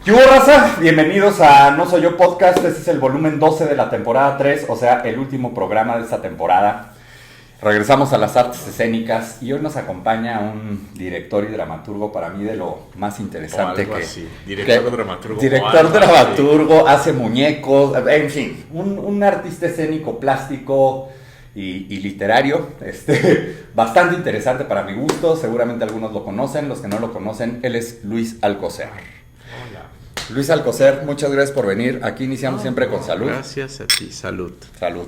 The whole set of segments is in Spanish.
¿Qué hubo, raza? Bienvenidos a No Soy Yo Podcast. Este es el volumen 12 de la temporada 3, o sea, el último programa de esta temporada. Regresamos a las artes escénicas y hoy nos acompaña un director y dramaturgo para mí de lo más interesante que... Así. Director dramaturgo. Director dramaturgo, hace muñecos, en fin, un artista escénico, plástico y literario, bastante interesante para mi gusto. Seguramente algunos lo conocen, los que no lo conocen, él es Luis Alcocer. Hola. Luis Alcocer, muchas gracias por venir. Aquí iniciamos siempre con salud. Gracias a ti, salud. Salud.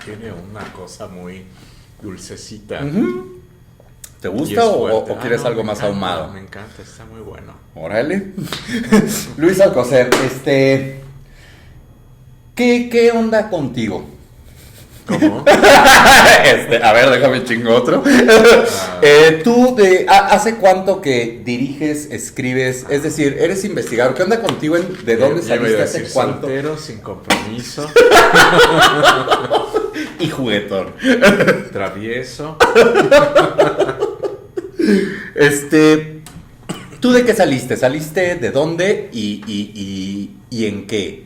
Tiene una cosa muy dulcecita. ¿Te Y gusta es o fuerte. quieres No, algo me más encanta, ahumado? Me encanta, está muy bueno. Órale. Luis Alcocer, ¿qué onda contigo? ¿Cómo? A ver, déjame chingo otro. Tú, ¿hace cuánto que diriges, escribes? Es decir, eres investigador. ¿Qué onda contigo? ¿De dónde Ya iba a saliste? decir, ¿Hace cuánto? soltero, sin compromiso, Y juguetón. travieso. ¿Tú de qué saliste? ¿Saliste de dónde y en qué?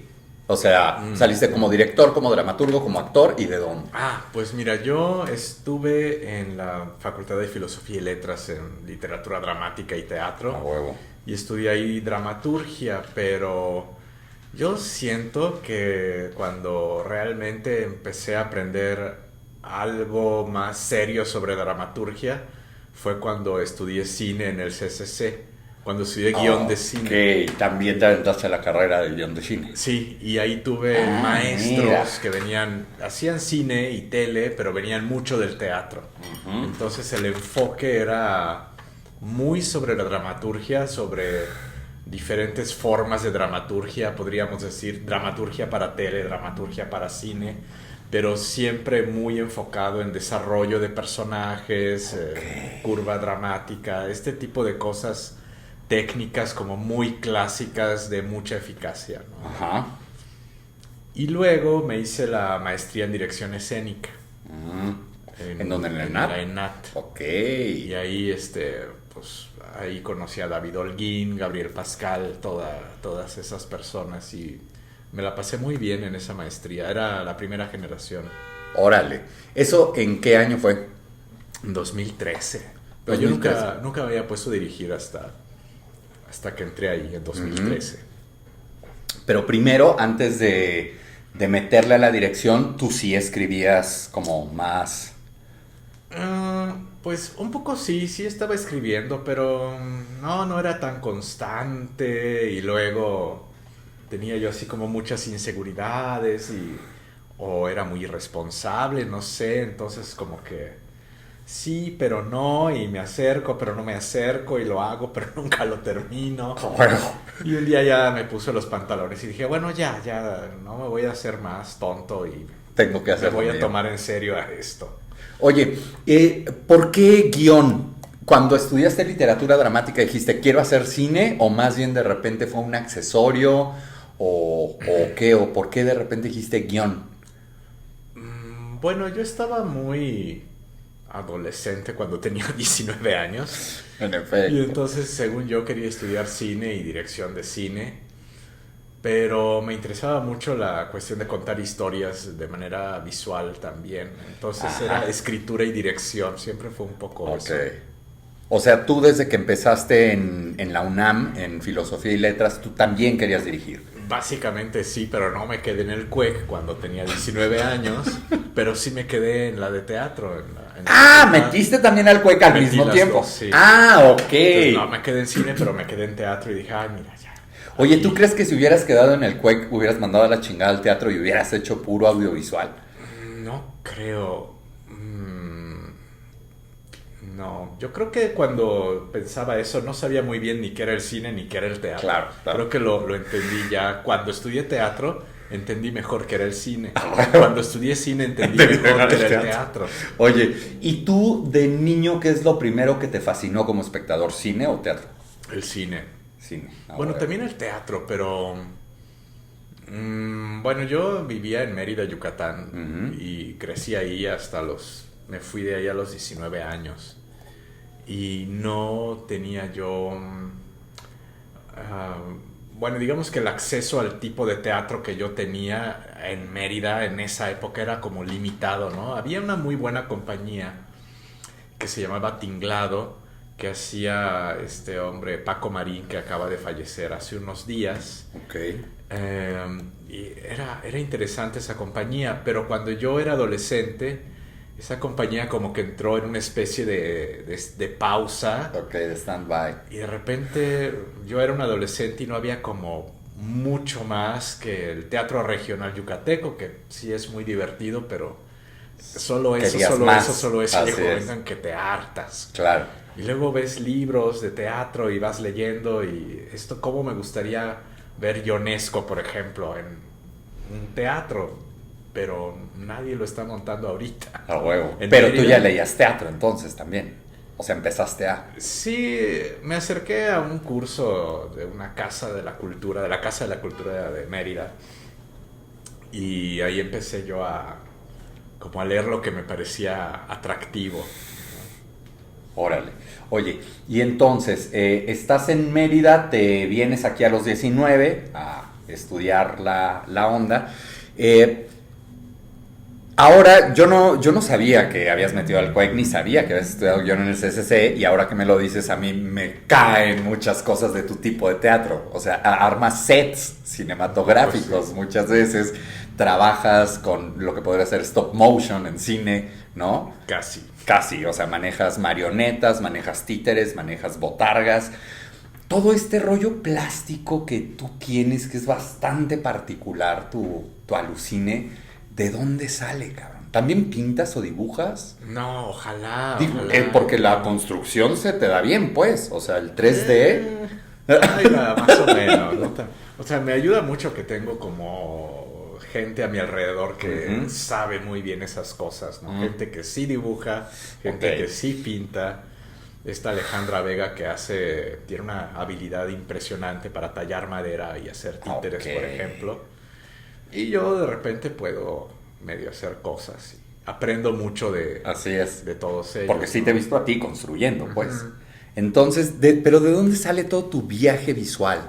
O sea, ¿saliste como director, como dramaturgo, como actor y de dónde? Pues mira, yo estuve en la Facultad de Filosofía y Letras en Literatura Dramática y Teatro. A huevo. Y estudié ahí dramaturgia, pero yo siento que cuando realmente empecé a aprender algo más serio sobre dramaturgia fue cuando estudié cine en el CCC, cuando estudié guión de cine. Ok, también te aventaste la carrera de guión de cine. Sí, y ahí tuve maestros mira. que venían, hacían cine y tele, pero venían mucho del teatro. Entonces el enfoque era muy sobre la dramaturgia, sobre diferentes formas de dramaturgia, podríamos decir dramaturgia para tele, dramaturgia para cine, pero siempre muy enfocado en desarrollo de personajes, curva dramática, este tipo de cosas técnicas como muy clásicas de mucha eficacia, ¿no? Ajá. Y luego me hice la maestría en dirección escénica. ¿En dónde? ¿En la ENAT? En la ENAT. Ok. Y ahí, pues, ahí conocí a David Holguín, Gabriel Pascal, todas esas personas y me la pasé muy bien en esa maestría. Era la primera generación. Órale. ¿Eso en qué año fue? En 2013. Pero 2013. yo nunca me había puesto a dirigir hasta que entré ahí en 2013. Pero primero, antes de meterle a la dirección, tú sí escribías como más... Pues un poco sí estaba escribiendo, pero no era tan constante y luego tenía yo así como muchas inseguridades o era muy irresponsable, no sé, entonces como que sí, pero no, y me acerco, pero no me acerco, y lo hago, pero nunca lo termino. Bueno. Y un día ya me puse los pantalones y dije, bueno, ya, no me voy a hacer más tonto y Tengo que hacer me voy a mío. tomar en serio a esto. Oye, ¿por qué guión? Cuando estudiaste literatura dramática, ¿dijiste quiero hacer cine? ¿O más bien de repente fue un accesorio? ¿O qué? ¿O por qué de repente dijiste guión? Bueno, yo estaba muy adolescente cuando tenía 19 años. En efecto. Y entonces, según yo, quería estudiar cine y dirección de cine. Pero me interesaba mucho la cuestión de contar historias de manera visual también. Entonces era escritura y dirección. Siempre fue un poco eso. O sea, tú desde que empezaste en la UNAM, en Filosofía y Letras, tú también querías dirigir. Básicamente sí, pero no me quedé en el CUEC cuando tenía 19 años. Pero sí me quedé en la de teatro. Metiste también al CUEC al Metí mismo las tiempo. dos, sí. Ok. Entonces, no me quedé en cine, pero me quedé en teatro y dije, mira, ya. Oye, ¿tú crees que si hubieras quedado en el CUEC hubieras mandado a la chingada al teatro y hubieras hecho puro audiovisual? No creo. No, yo creo que cuando pensaba eso no sabía muy bien ni qué era el cine ni qué era el teatro. Claro. Creo que lo entendí ya. Cuando estudié teatro entendí mejor qué era el cine. Cuando estudié cine entendí mejor qué era el teatro. Oye, ¿y tú de niño qué es lo primero que te fascinó como espectador? ¿Cine o teatro? El cine. Cine. Bueno, también el teatro, pero bueno, yo vivía en Mérida, Yucatán, y crecí ahí hasta los Me fui de ahí a los 19 años. Y no tenía yo... bueno, digamos que el acceso al tipo de teatro que yo tenía en Mérida en esa época era como limitado, ¿no? Había una muy buena compañía que se llamaba Tinglado, que hacía este hombre Paco Marín, que acaba de fallecer hace unos días. Ok. Y era interesante esa compañía, pero cuando yo era adolescente, esa compañía como que entró en una especie de pausa. Ok, de stand-by. Y de repente yo era un adolescente y no había como mucho más que el teatro regional yucateco, que sí es muy divertido, pero solo eso, Querías solo más. eso, solo eso. Así Y es. comentan que te hartas. Claro. Y luego ves libros de teatro y vas leyendo y esto, cómo me gustaría ver Ionesco, por ejemplo, en un teatro, pero nadie lo está montando ahorita. A huevo. En Pero tú Mérida, ya leías teatro entonces también. O sea, empezaste a... Sí, me acerqué a un curso de una casa de la cultura, de la Casa de la Cultura de Mérida, y ahí empecé yo como a leer lo que me parecía atractivo. Órale. Oye, y entonces, estás en Mérida, te vienes aquí a los 19 a estudiar la onda. Ahora, yo no sabía que habías metido al CUEC, ni sabía que habías estudiado guión en el CCC, y ahora que me lo dices, a mí me caen muchas cosas de tu tipo de teatro. O sea, armas sets cinematográficos, Pues sí. muchas veces trabajas con lo que podría ser stop motion en cine, ¿no? Casi. Casi, o sea, manejas marionetas, manejas títeres, manejas botargas. Todo este rollo plástico que tú tienes, que es bastante particular, tu alucine, ¿de dónde sale, cabrón? ¿También pintas o dibujas? No, ojalá. Digo, ojalá. porque la construcción se te da bien, pues. O sea, el 3D... Ahí va, más o menos. ¿No? O sea, me ayuda mucho que tengo como gente a mi alrededor que Ujú. sabe muy bien esas cosas, ¿no? Ujú. Gente que sí dibuja, gente Ok. que sí pinta. Esta Alejandra Vega que tiene una habilidad impresionante para tallar madera y hacer títeres, Ok. por ejemplo. Y yo de repente puedo medio hacer cosas. Aprendo mucho Así es. de todos ellos. Porque sí ¿no? te he visto a ti construyendo, pues. Ujú. Entonces, pero ¿de dónde sale todo tu viaje visual?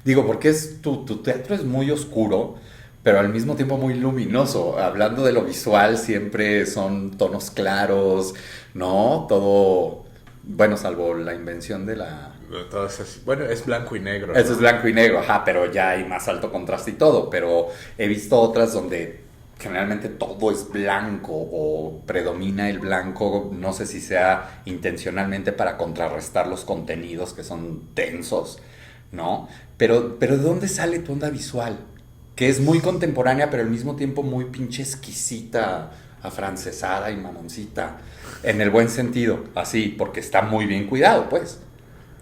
Digo, porque tu teatro es muy oscuro, pero al mismo tiempo muy luminoso. Hablando de lo visual, siempre son tonos claros, ¿no? Todo, bueno, salvo la invención de la... Entonces, bueno, es blanco y negro. Eso ¿no? es blanco y negro, ajá, pero ya hay más alto contraste y todo. Pero he visto otras donde generalmente todo es blanco o predomina el blanco, no sé si sea intencionalmente para contrarrestar los contenidos que son densos, ¿no? Pero ¿de dónde sale tu onda visual? Que es muy contemporánea, pero al mismo tiempo muy pinche exquisita, afrancesada y mamoncita, en el buen sentido, así, porque está muy bien cuidado, pues.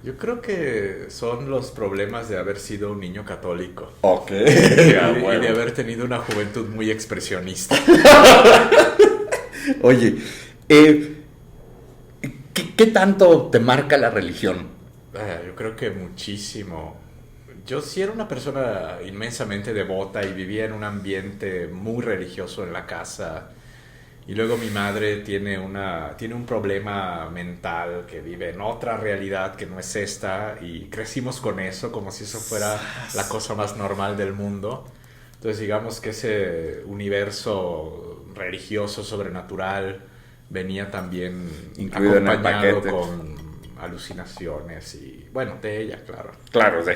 Yo creo que son los problemas de haber sido un niño católico Ok. y de haber tenido una juventud muy expresionista. Oye, ¿qué tanto te marca la religión? Yo creo que muchísimo. Yo sí era una persona inmensamente devota y vivía en un ambiente muy religioso en la casa. Y luego mi madre tiene un problema mental, que vive en otra realidad que no es esta, y crecimos con eso como si eso fuera la cosa más normal del mundo. Entonces digamos que ese universo religioso, sobrenatural, venía también Incluido en el acompañado paquete. con alucinaciones y, bueno, de ella, claro. Claro, o sea,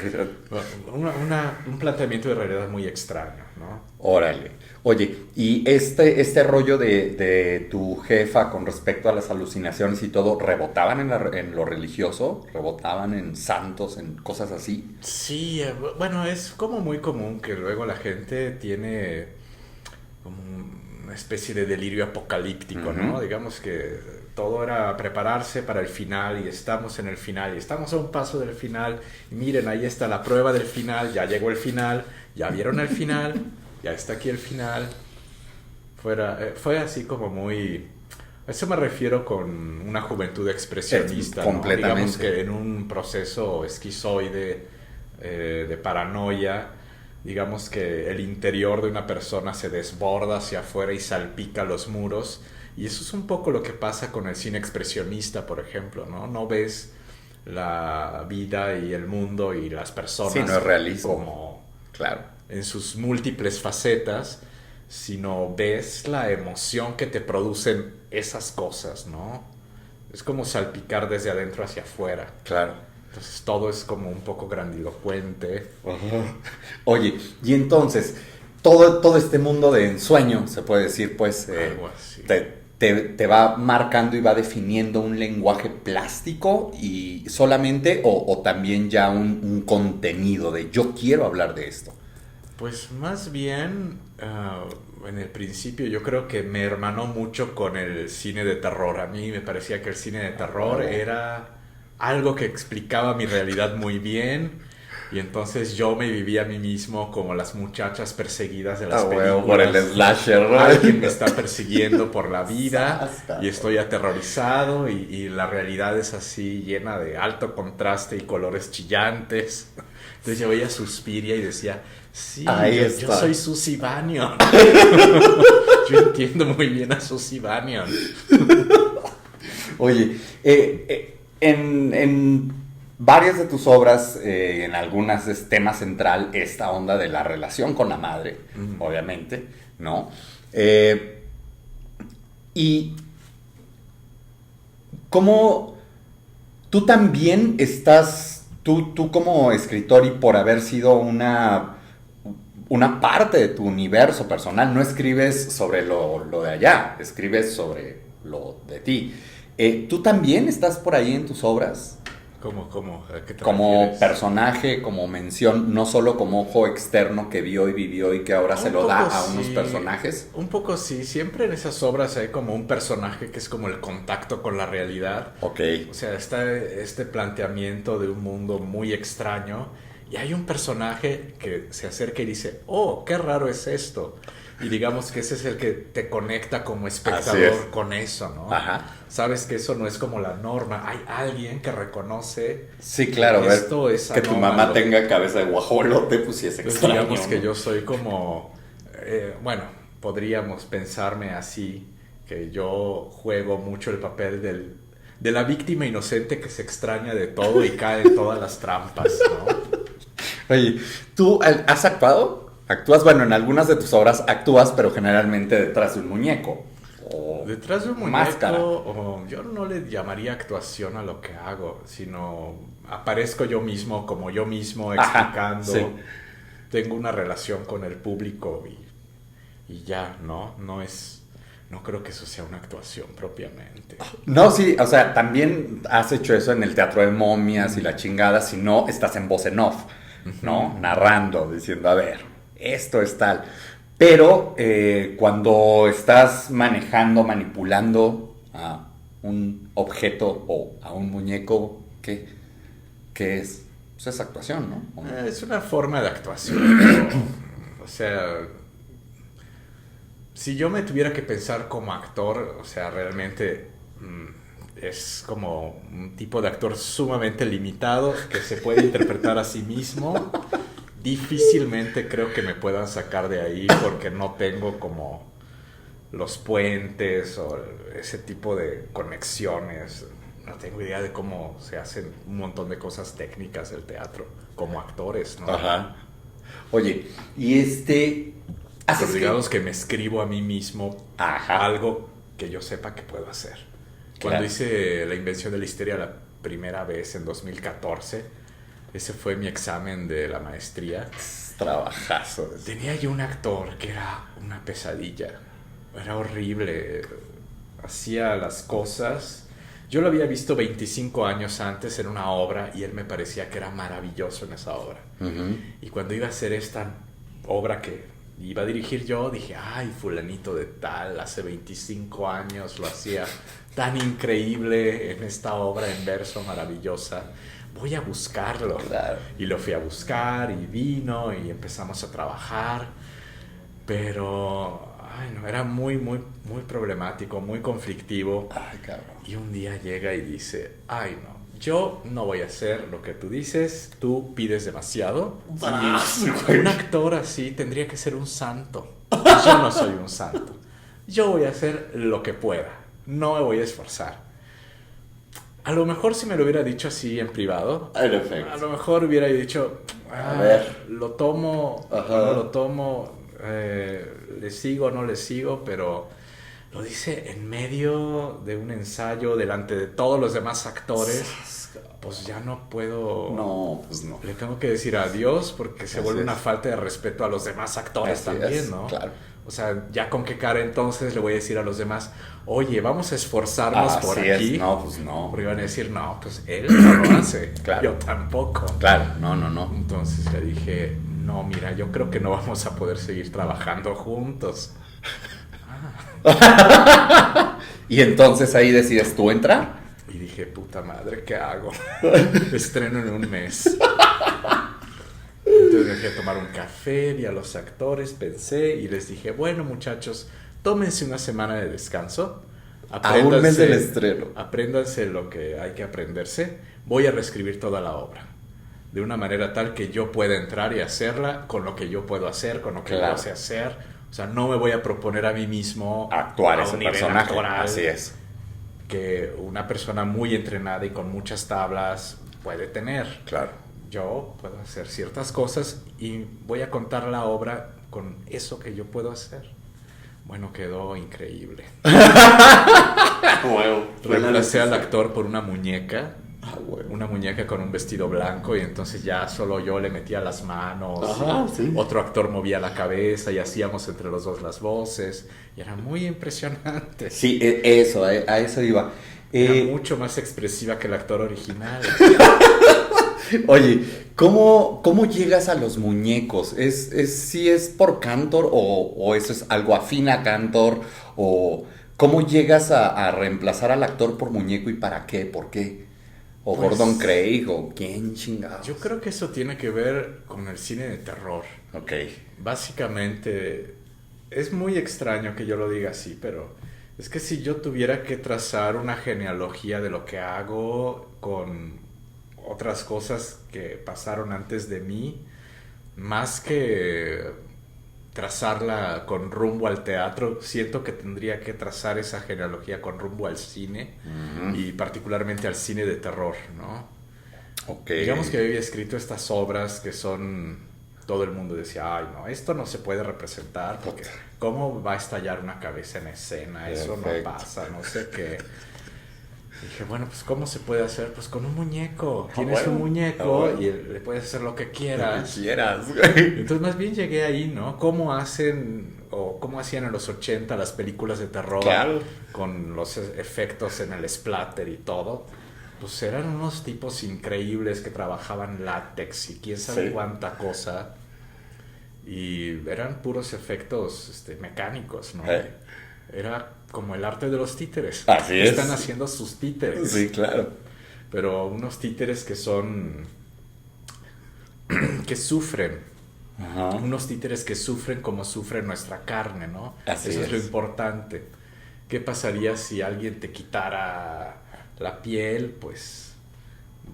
Un planteamiento de realidad muy extraño, ¿no? órale. Oye, y este rollo de tu jefa con respecto a las alucinaciones y todo, ¿rebotaban en lo religioso? ¿Rebotaban en santos, en cosas así? Sí, bueno, es como muy común que luego la gente tiene como una especie de delirio apocalíptico, ¿no? Ujú. Digamos que todo era prepararse para el final y estamos en el final y estamos a un paso del final y miren, ahí está la prueba del final, ya llegó el final, ya vieron el final, ya está aquí el final. Fue así como muy... A eso me refiero con una juventud expresionista, ¿no? Completamente. Digamos que en un proceso esquizoide de paranoia, digamos que el interior de una persona se desborda hacia afuera y salpica los muros Y eso es un poco lo que pasa con el cine expresionista, por ejemplo, ¿no? No ves la vida y el mundo y las personas Sí, no es realismo. como Claro. en sus múltiples facetas, sino ves la emoción que te producen esas cosas, ¿no? Es como salpicar desde adentro hacia afuera. Claro. Entonces todo es como un poco grandilocuente. Ajá. Oye, y entonces, todo este mundo de ensueño, se puede decir, pues, Algo así. te va marcando y va definiendo un lenguaje plástico y solamente, o también ya un contenido de yo quiero hablar de esto. Pues más bien, en el principio yo creo que me hermanó mucho con el cine de terror. A mí me parecía que el cine de terror era algo que explicaba mi realidad muy bien. Y entonces yo me vivía a mí mismo como las muchachas perseguidas de las películas. Por el slasher, ¿no? Alguien me está persiguiendo por la vida y estoy aterrorizado y la realidad es así llena de alto contraste y colores chillantes. Entonces yo veía Suspiria y decía, sí, yo soy Susie Bannion. Yo entiendo muy bien a Susie Bannion. Oye, en varias de tus obras, en algunas es tema central esta onda de la relación con la madre, obviamente, ¿no? Y cómo tú también estás, tú como escritor y por haber sido una parte de tu universo personal, no escribes sobre lo de allá, escribes sobre lo de ti. ¿Tú también estás por ahí en tus obras? ¿Cómo? ¿A qué te Como refieres? personaje, como mención, no solo como ojo externo que vio y vivió y que ahora se lo da a unos personajes. Un poco sí, siempre en esas obras hay como un personaje que es como el contacto con la realidad. Ok. O sea, está este planteamiento de un mundo muy extraño y hay un personaje que se acerca y dice, oh, qué raro es esto. Y digamos que ese es el que te conecta como espectador con eso, ¿no? Ajá. Sabes que eso no es como la norma. Hay alguien que reconoce Sí, claro, que esto es que tu anómalo. mamá tenga cabeza de guajolote, pues sí es Entonces, extraño. digamos que ¿no? yo soy como, bueno, podríamos pensarme así, que yo juego mucho el papel de la víctima inocente que se extraña de todo y cae en todas las trampas, ¿no? Oye, ¿tú has actuado? Actúas, bueno, en algunas de tus obras actúas, pero generalmente detrás de un muñeco. O Detrás de un muñeco, máscara. yo no le llamaría actuación a lo que hago, sino aparezco yo mismo como yo mismo explicando. Sí. Tengo una relación con el público y ya, ¿no? No creo que eso sea una actuación propiamente. No, sí, o sea, también has hecho eso en el teatro de momias y la chingada, si no, estás en voz en off, ¿no? Narrando, diciendo, a ver, esto es tal. Pero cuando estás manipulando a un objeto o a un muñeco, ¿qué es? Pues es actuación, ¿no? ¿O no? Es una forma de actuación, pero, o sea, si yo me tuviera que pensar como actor, o sea, realmente es como un tipo de actor sumamente limitado que se puede interpretar a sí mismo. Difícilmente creo que me puedan sacar de ahí porque no tengo como los puentes o ese tipo de conexiones. No tengo idea de cómo se hacen un montón de cosas técnicas del teatro como actores, ¿no? Ajá. Oye, y Pues digamos que me escribo a mí mismo Ajá. algo que yo sepa que puedo hacer. Claro. Cuando hice La invención de la histeria la primera vez en 2014, ese fue mi examen de la maestría. Trabajazo. Tenía yo un actor que era una pesadilla. Era horrible. Hacía las cosas. Yo lo había visto 25 años antes en una obra y él me parecía que era maravilloso en esa obra. Uh-huh. Y cuando iba a hacer esta obra que iba a dirigir yo, dije, ay, fulanito de tal, hace 25 años lo hacía tan increíble en esta obra en verso maravillosa. Voy a buscarlo. Claro. Y lo fui a buscar y vino y empezamos a trabajar. Pero, ay, no, era muy problemático, muy conflictivo. Ay, cabrón. Y un día llega y dice, ay, no, yo no voy a hacer lo que tú dices, tú pides demasiado. Y un actor así tendría que ser un santo. Yo no soy un santo. yo voy a hacer lo que pueda, no me voy a esforzar. A lo mejor si me lo hubiera dicho así en privado, a lo mejor hubiera dicho, a ver, lo tomo, no lo tomo, le sigo o no le sigo, pero lo dice en medio de un ensayo, delante de todos los demás actores. Pues ya no puedo... No, pues no. Le tengo que decir adiós porque se vuelve una falta de respeto a los demás actores también, ¿no? Claro. O sea, ya con qué cara entonces le voy a decir a los demás, oye, vamos a esforzarnos por aquí. No, pues no. Porque van a decir, no, pues él no lo hace. Claro. Yo tampoco. Claro, no. Entonces le dije, no, mira, yo creo que no vamos a poder seguir trabajando juntos. Y entonces ahí decides tú entrar. Y dije, puta madre, ¿qué hago? Estreno en un mes. Entonces me fui a tomar un café, vi a los actores, pensé y les dije, bueno muchachos, tómense una semana de descanso. A un mes del estreno. Apréndanse lo que hay que aprenderse. Voy a reescribir toda la obra. De una manera tal que yo pueda entrar y hacerla con lo que yo puedo hacer, con lo que yo sé hacer. O sea, no me voy a proponer a mí mismo actuar ese personaje. Actoral, así es. Que una persona muy entrenada y con muchas tablas puede tener. Claro. Yo puedo hacer ciertas cosas y voy a contar la obra con eso que yo puedo hacer. Bueno, quedó increíble. Reemplacé al actor por una muñeca. Una muñeca con un vestido blanco y entonces ya solo yo le metía las manos. Sí. Otro actor movía la cabeza y hacíamos entre los dos las voces. Y era muy impresionante. Sí, eso, a eso iba. Era mucho más expresiva que el actor original. Oye, ¿cómo llegas a los muñecos? ¿Si es por Cantor o eso es algo afín a Cantor? ¿O cómo llegas a reemplazar al actor por muñeco y para qué? ¿Por qué? ¿O pues, Gordon Craig? ¿O quién chingados? Yo creo que eso tiene que ver con el cine de terror. Ok. Básicamente, es muy extraño que yo lo diga así, pero es que si yo tuviera que trazar una genealogía de lo que hago con otras cosas que pasaron antes de mí, más que trazarla con rumbo al teatro, siento que tendría que trazar esa genealogía con rumbo al cine, y particularmente al cine de terror, ¿no? Okay. Digamos que había escrito estas obras que son... Todo el mundo decía, ay no, esto no se puede representar porque ¿cómo va a estallar una cabeza en escena? Eso no pasa, no sé qué. Dije, bueno, pues ¿cómo se puede hacer? Pues con un muñeco. Tienes un muñeco y le puedes hacer lo que quieras. Lo que quieras. Entonces más bien llegué ahí, ¿no? ¿Cómo hacían en los 80 las películas de terror? Claro. Con los efectos en el splatter y todo. Pues eran unos tipos increíbles que trabajaban látex y quién sabe cuánta cosa. Y eran puros efectos mecánicos, ¿no? Era como el arte de los títeres. Así es. Están haciendo sus títeres. Sí, claro. Pero unos títeres que son... que sufren. Ajá. Unos títeres que sufren como sufre nuestra carne, ¿no? Así Eso es lo importante. ¿Qué pasaría si alguien te quitara la piel? Pues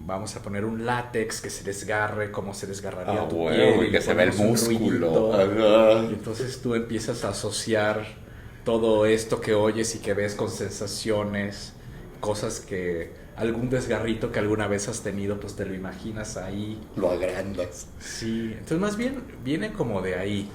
vamos a poner un látex que se desgarre como se desgarraría tu piel. Y que se ve el músculo. Y entonces tú empiezas a asociar todo esto que oyes y que ves con sensaciones, cosas que algún desgarrito que alguna vez has tenido, pues te lo imaginas ahí. Lo agrandas. Sí, entonces más bien viene como de ahí.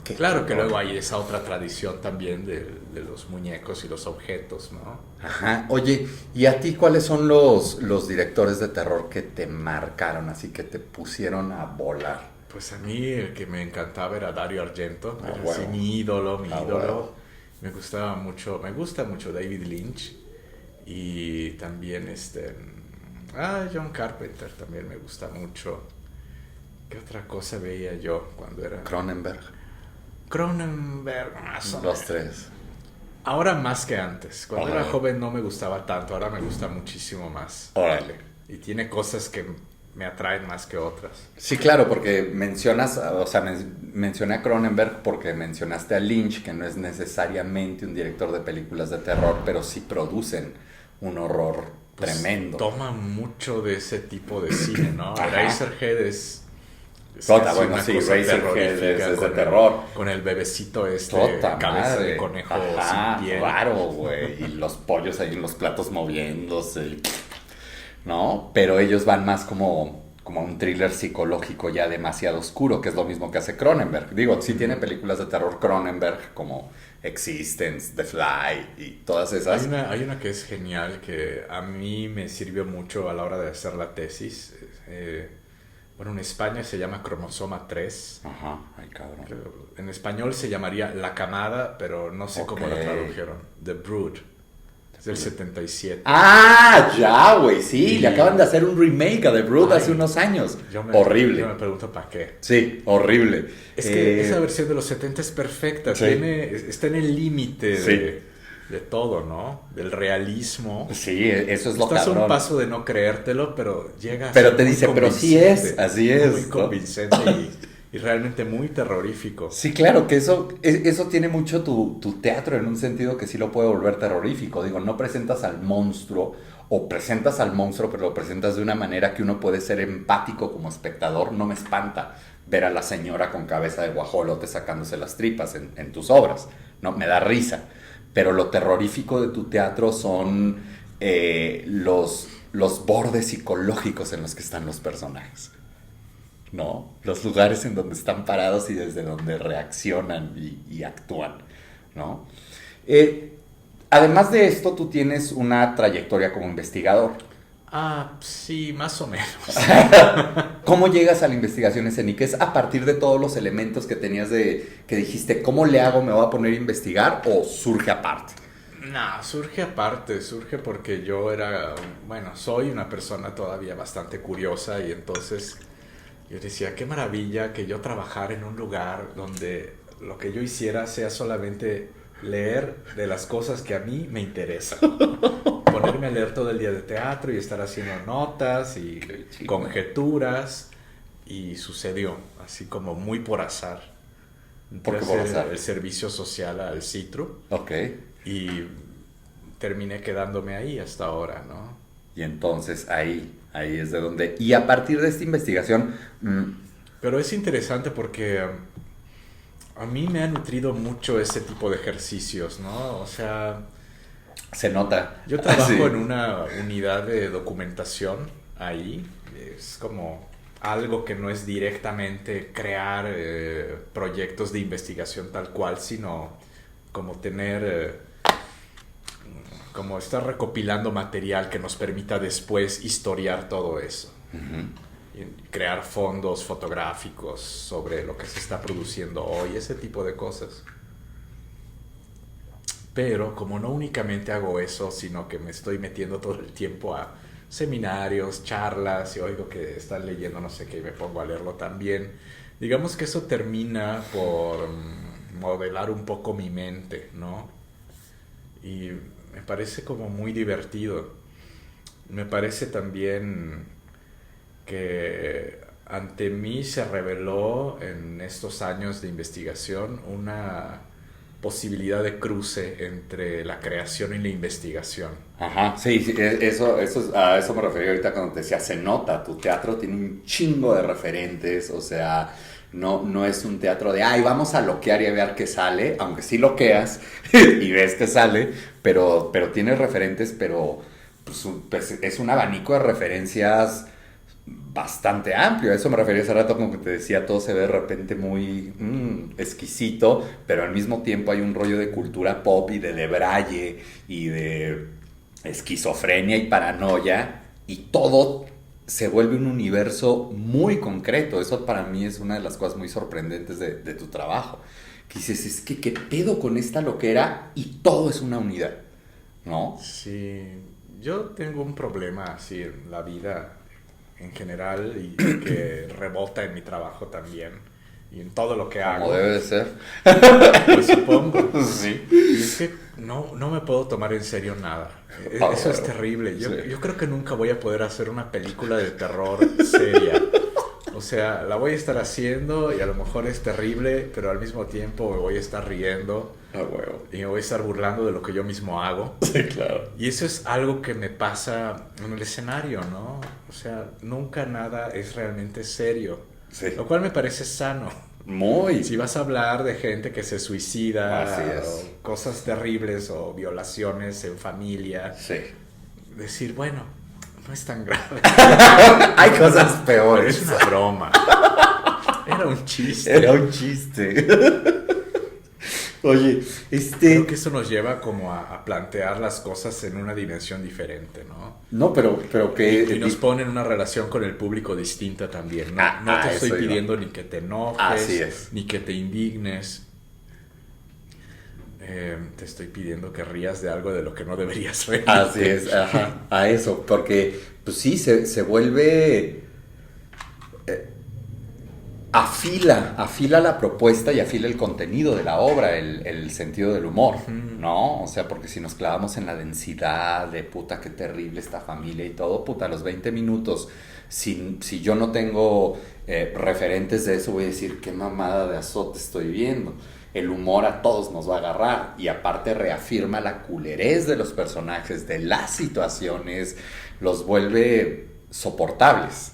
Qué claro que luego hay esa otra tradición también de los muñecos y los objetos, ¿no? Ajá. Oye, ¿y a ti cuáles son los directores de terror que te marcaron, así que te pusieron a volar? Pues a mí el que me encantaba era Dario Argento, así, mi ídolo. Me gusta mucho David Lynch y también John Carpenter también me gusta mucho. ¿Qué otra cosa veía yo cuando era? Cronenberg, más o menos. Los tres. Ahora más que antes. Cuando era joven no me gustaba tanto, ahora me gusta muchísimo más. Órale. Y tiene cosas que me atraen más que otras. Sí, claro, porque mencioné a Cronenberg porque mencionaste a Lynch, que no es necesariamente un director de películas de terror, pero sí producen un horror tremendo. Toma mucho de ese tipo de cine, ¿no? Eraserhead Tota, casi bueno, una sí, cosa Razorhead terrorífica es de con terror. Con el bebecito Tota cabeza madre. de conejo Ajá, sin piel. claro, güey. Y los pollos ahí en los platos moviéndose. ¿No? Pero ellos van más como un thriller psicológico ya demasiado oscuro, que es lo mismo que hace Cronenberg. Digo, sí tiene películas de terror Cronenberg como Existence, The Fly y todas esas. Hay una que es genial, que a mí me sirvió mucho a la hora de hacer la tesis. Bueno, en España se llama Cromosoma 3. Ajá, ay cabrón. En español se llamaría La Camada, pero no sé cómo la tradujeron. The Brood. Es del 77. Ah, ya, güey, sí. Y- Le acaban de hacer un remake a The Brood Ay, hace unos años. Yo Horrible. me pregunto para qué. Sí, horrible. Es que esa versión de los 70 es perfecta. Sí. Está en el límite Sí. de todo, ¿no? Del realismo. Sí, eso es lo Estás a un cabrón. paso de no creértelo, pero llega a Pero ser te muy dice, pero sí convincente, es, así es, muy ¿no? convincente y realmente muy terrorífico. Sí, claro, que eso tiene mucho tu teatro en un sentido que sí lo puede volver terrorífico. Digo, no presentas al monstruo o presentas al monstruo, pero lo presentas de una manera que uno puede ser empático como espectador. No me espanta ver a la señora con cabeza de guajolote sacándose las tripas en tus obras. No, me da risa. Pero lo terrorífico de tu teatro son los bordes psicológicos en los que están los personajes. ¿No? Los lugares en donde están parados y desde donde reaccionan y actúan, ¿no? Además de esto, tú tienes una trayectoria como investigador. Ah, sí, más o menos. ¿Cómo llegas a la investigación escénica? ¿Es a partir de todos los elementos que tenías que dijiste, ¿cómo le hago? ¿Me voy a poner a investigar? ¿O surge aparte? No, surge aparte, surge porque soy una persona todavía bastante curiosa y entonces yo decía, qué maravilla que yo trabajara en un lugar donde lo que yo hiciera sea solamente leer de las cosas que a mí me interesan. Ponerme a leer todo el día de teatro y estar haciendo notas y conjeturas. Y sucedió, así como muy por azar. ¿Por qué por azar? El servicio social al Citru. Ok. Y terminé quedándome ahí hasta ahora, ¿no? Y entonces ahí es de donde... Y a partir de esta investigación... Pero es interesante porque a mí me ha nutrido mucho ese tipo de ejercicios, ¿no? O sea, se nota. yo trabajo Sí. en una unidad de documentación ahí. Es como algo que no es directamente crear proyectos de investigación tal cual, sino como como estar recopilando material que nos permita después historiar todo eso. Uh-huh. Crear fondos fotográficos sobre lo que se está produciendo hoy, ese tipo de cosas. Pero como no únicamente hago eso, sino que me estoy metiendo todo el tiempo a seminarios, charlas, y oigo que están leyendo no sé qué y me pongo a leerlo también, digamos que eso termina por modelar un poco mi mente, ¿no? Y me parece como muy divertido. Me parece también que ante mí se reveló en estos años de investigación una posibilidad de cruce entre la creación y la investigación. Ajá, sí, a eso me refería ahorita cuando te decía, se nota, tu teatro tiene un chingo de referentes, o sea, no es un teatro de, ay, vamos a loquear y a ver qué sale, aunque sí loqueas y ves que sale, pero tiene referentes, pero pues, es un abanico de referencias bastante amplio. A eso me refería hace rato, como que te decía, todo se ve de repente muy exquisito, pero al mismo tiempo hay un rollo de cultura pop y de debraye y de esquizofrenia y paranoia, y todo se vuelve un universo muy concreto. Eso para mí es una de las cosas muy sorprendentes de tu trabajo, que dices, es que qué pedo con esta loquera y todo es una unidad, ¿no? Sí, yo tengo un problema así en la vida en general y que rebota en mi trabajo también y en todo lo que hago. Como debe de ser. Pues supongo. Sí. Y es que no me puedo tomar en serio nada. Eso es terrible. Yo creo que nunca voy a poder hacer una película de terror seria. O sea, la voy a estar haciendo y a lo mejor es terrible, pero al mismo tiempo me voy a estar riendo. Ah, huevo. Y me voy a estar burlando de lo que yo mismo hago. Sí, claro. Y eso es algo que me pasa en el escenario, ¿no? O sea, nunca nada es realmente serio. Sí. Lo cual me parece sano. Muy. Si vas a hablar de gente que se suicida, Así es. o cosas terribles, o violaciones en familia, Sí. decir, bueno, no es tan grave. Hay cosas Pero peores. es una broma. Era un chiste. Era un chiste. Oye, Creo que eso nos lleva como a plantear las cosas en una dimensión diferente, ¿no? No, pero que... Y nos pone en una relación con el público distinta también. No te estoy eso iba. pidiendo ni que te enojes, Así es. ni que te indignes. Te estoy pidiendo que rías de algo de lo que no deberías reír. Así es, ajá, a eso, porque pues sí, se vuelve... afila la propuesta y afila el contenido de la obra, el sentido del humor, ¿no? O sea, porque si nos clavamos en la densidad de puta, qué terrible esta familia y todo, puta, a los 20 minutos, si yo no tengo referentes de eso, voy a decir, qué mamada de azote estoy viendo. El humor a todos nos va a agarrar y aparte reafirma la culerez de los personajes, de las situaciones, los vuelve soportables.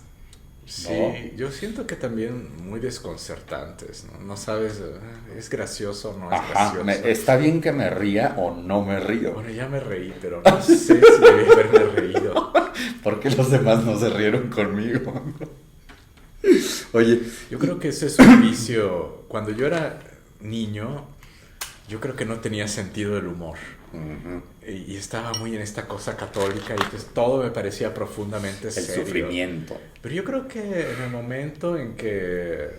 Sí, ¿no? yo siento que también muy desconcertantes, ¿no? No sabes, ¿es gracioso o no es Ajá, gracioso? ¿está bien que me ría o no me río? Bueno, ya me reí, pero no sé si debí haberme reído. ¿Por qué los demás no se rieron conmigo? Oye, Yo creo que ese es un vicio. Cuando yo era niño, yo creo que no tenía sentido del humor. uh-huh, Y estaba muy en esta cosa católica y entonces todo me parecía profundamente el serio. sufrimiento. Pero yo creo que en el momento en que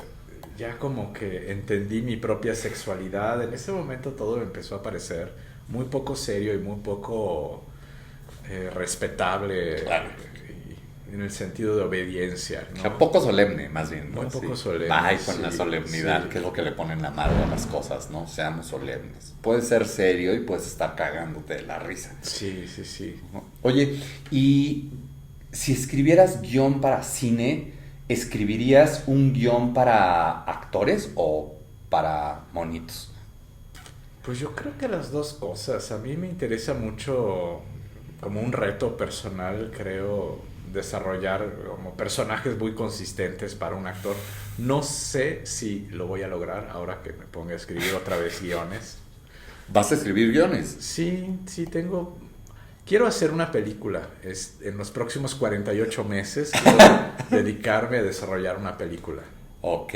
ya como que entendí mi propia sexualidad, en ese momento todo me empezó a parecer muy poco serio y muy poco respetable, Claro. en el sentido de obediencia, ¿no? O sea, poco solemne, más bien. ¿no? Muy poco Sí. solemne, Ay, con la sí, solemnidad, sí. que es lo que le ponen la madre a las cosas, ¿no? Seamos solemnes. Puedes ser serio y puedes estar cagándote de la risa. Sí, sí, sí. Oye, y si escribieras guión para cine, ¿escribirías un guión para actores o para monitos? Pues yo creo que las dos cosas. A mí me interesa mucho, como un reto personal, creo, desarrollar como personajes muy consistentes para un actor. No sé si lo voy a lograr ahora que me ponga a escribir otra vez guiones. ¿Vas a escribir guiones? Sí, tengo... Quiero hacer una película. En los próximos 48 meses quiero dedicarme a desarrollar una película. Ok,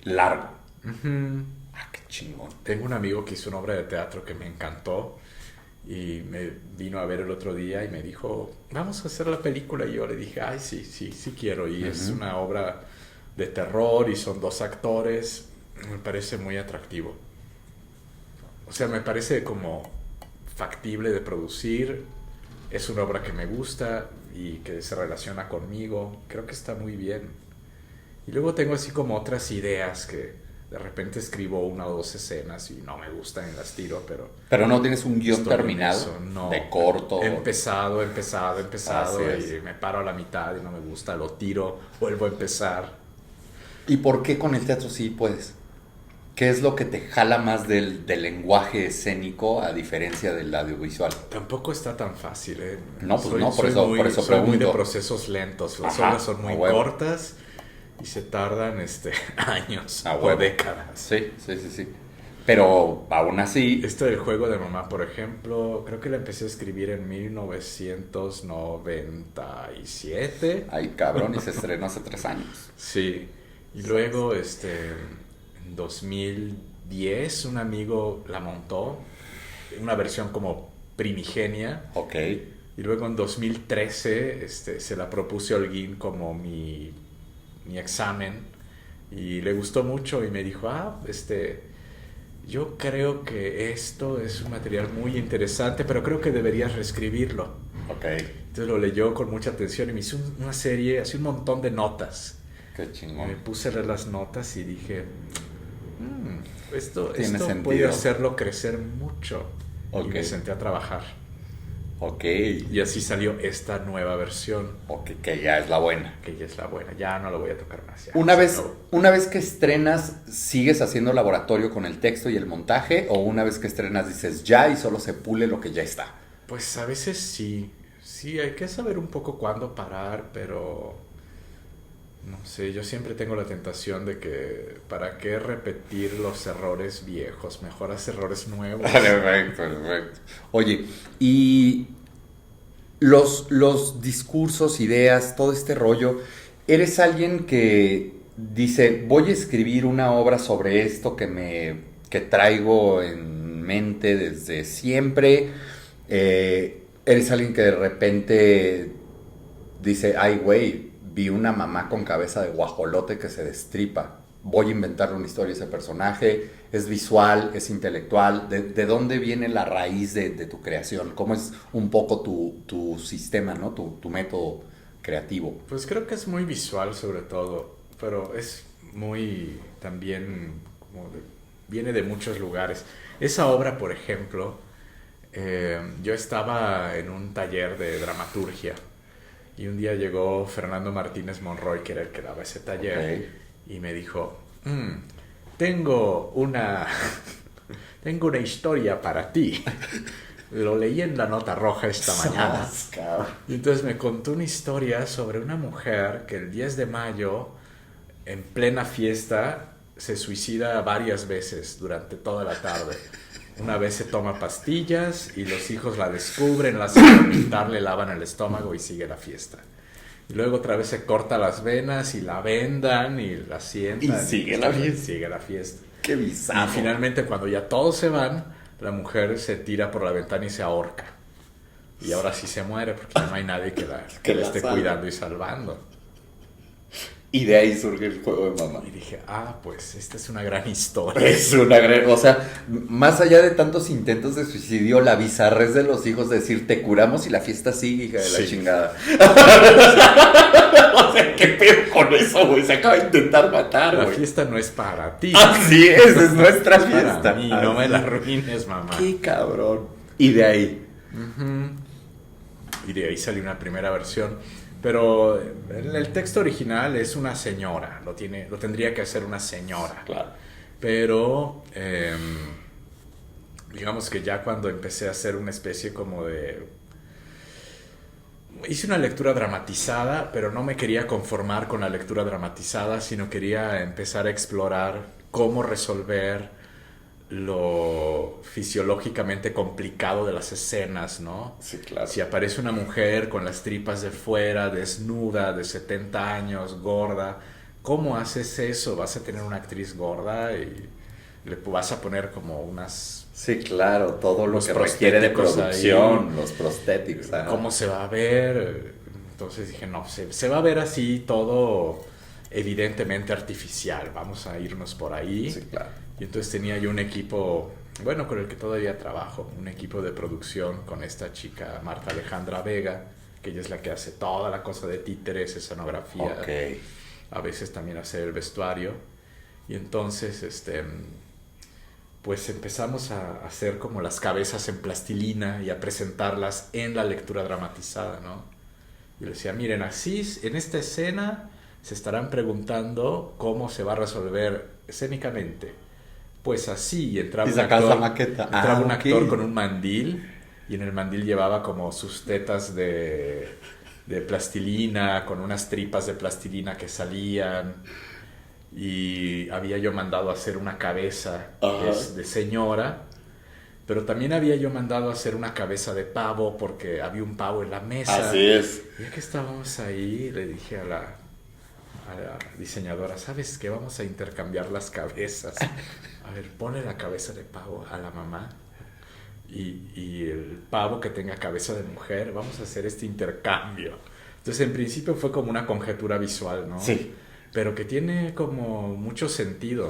largo. Ujú. Ah, qué chingón. Tengo un amigo que hizo una obra de teatro que me encantó y me vino a ver el otro día y me dijo, vamos a hacer la película. Y yo le dije, ay, sí quiero. Y es una obra de terror y son 2 actores. Me parece muy atractivo. O sea, me parece como factible de producir. Es una obra que me gusta y que se relaciona conmigo. Creo que está muy bien. Y luego tengo así como otras ideas que de repente escribo 1 o 2 escenas y no me gustan y las tiro, Pero no tienes un guión estoy en terminado, eso, no. de corto. He empezado Así es. y me paro a la mitad y no me gusta, lo tiro, vuelvo a empezar. ¿Y por qué con el teatro sí puedes? ¿Qué es lo que te jala más del lenguaje escénico a diferencia del audiovisual? Tampoco está tan fácil, ¿eh? No, pues no, por eso soy muy de pregunto. procesos lentos. Las Ajá, obras son muy a huevo. cortas y se tardan años A o huevo. décadas. Sí. Pero aún así, Esto del juego de mamá, por ejemplo, creo que la empecé a escribir en 1997. ay cabrón, y se estrenó hace 3 años. Sí. Y luego, en 2010, un amigo la montó, una versión como primigenia. Ok. Y luego en 2013 se la propuse a Holguín como mi examen y le gustó mucho y me dijo, yo creo que esto es un material muy interesante, pero creo que deberías reescribirlo. Ok. Entonces lo leyó con mucha atención y me hizo una serie, así un montón de notas. Qué Me chingón. puse a leer las notas y dije, esto Tiene sentido. puede hacerlo crecer mucho. Ok. Y me senté a trabajar. Ok. Y así salió esta nueva versión, Ok, que ya es la buena. que ya es la buena. Ya no lo voy a tocar más. Ya, Una se vez, acabó. una vez que estrenas, ¿sigues haciendo laboratorio con el texto y el montaje? ¿O una vez que estrenas dices ya y solo se pule lo que ya está? Pues a veces sí. Sí, hay que saber un poco cuándo parar, pero No sé, yo siempre tengo la tentación de que ¿para qué repetir los errores viejos? Mejor hacer errores nuevos. Perfecto, perfecto. Oye, y los discursos, ideas, todo este rollo, ¿eres alguien que dice, voy a escribir una obra sobre esto que traigo en mente desde siempre? ¿Eres alguien que de repente dice, ay, güey, vi una mamá con cabeza de guajolote que se destripa, voy a inventarle una historia a ese personaje? ¿Es visual? ¿Es intelectual? ¿De dónde viene la raíz de tu creación? ¿Cómo es un poco tu sistema, ¿no? Tu método creativo? Pues creo que es muy visual sobre todo, pero es muy también viene de muchos lugares. Esa obra, por ejemplo, yo estaba en un taller de dramaturgia y un día llegó Fernando Martínez Monroy, que era el que daba ese taller, y me dijo, tengo una historia para ti. Lo leí en la nota roja esta mañana. Y entonces me contó una historia sobre una mujer que el 10 de mayo, en plena fiesta, se suicida varias veces durante toda la tarde. Una vez se toma pastillas y los hijos la descubren, la hacen vomitar, le lavan el estómago y sigue la fiesta. Y luego otra vez se corta las venas y la vendan y la sientan. Y sigue la fiesta. Sigue la fiesta. Qué bizarro. Y finalmente, cuando ya todos se van, la mujer se tira por la ventana y se ahorca. Y ahora sí se muere porque ya no hay nadie que la esté cuidando y salvando. Y de ahí surge el juego de mamá. Y dije, pues esta es una gran historia. Es una gran... O sea, más allá de tantos intentos de suicidio, la bizarrez de los hijos de decir, te curamos y la fiesta sigue, hija de la chingada. O sea, ¿qué pedo con eso, güey? Se acaba de intentar matar, güey. La fiesta no es para ti. Así es nuestra fiesta. Para mí, no me la arruines, mamá. Qué cabrón. Y de ahí. Y de ahí salió una primera versión. Pero en el texto original es una señora, lo tendría que hacer una señora. Claro. Pero digamos que ya cuando empecé a hacer una especie como de... Hice una lectura dramatizada, pero no me quería conformar con la lectura dramatizada, sino quería empezar a explorar cómo resolver lo fisiológicamente complicado de las escenas, ¿no? Sí, claro. Si aparece una mujer con las tripas de fuera, desnuda, de 70 años, gorda, ¿cómo haces eso? ¿Vas a tener una actriz gorda y le vas a poner como unas... Sí, claro, todo lo que requiere de producción, ahí, los prostéticos. ¿Cómo se va a ver? Entonces dije, no, se va a ver así todo evidentemente artificial, vamos a irnos por ahí. Sí, claro. Y entonces tenía yo un equipo, bueno, con el que todavía trabajo, un equipo de producción con esta chica Marta Alejandra Vega, que ella es la que hace toda la cosa de títeres, escenografía, a veces también hace el vestuario. Y entonces, pues empezamos a hacer como las cabezas en plastilina y a presentarlas en la lectura dramatizada, ¿no? Y le decía, miren, así, en esta escena se estarán preguntando cómo se va a resolver escénicamente. Pues así, y entraba un actor con un mandil, y en el mandil llevaba como sus tetas de plastilina, con unas tripas de plastilina que salían, y había yo mandado a hacer una cabeza de señora, pero también había yo mandado a hacer una cabeza de pavo, porque había un pavo en la mesa. Así es. Y ya que estábamos ahí, le dije a la diseñadora, ¿sabes qué? Vamos a intercambiar las cabezas. A ver, pone la cabeza de pavo a la mamá y el pavo que tenga cabeza de mujer. Vamos a hacer este intercambio. Entonces, en principio fue como una conjetura visual, ¿no? Sí. Pero que tiene como mucho sentido.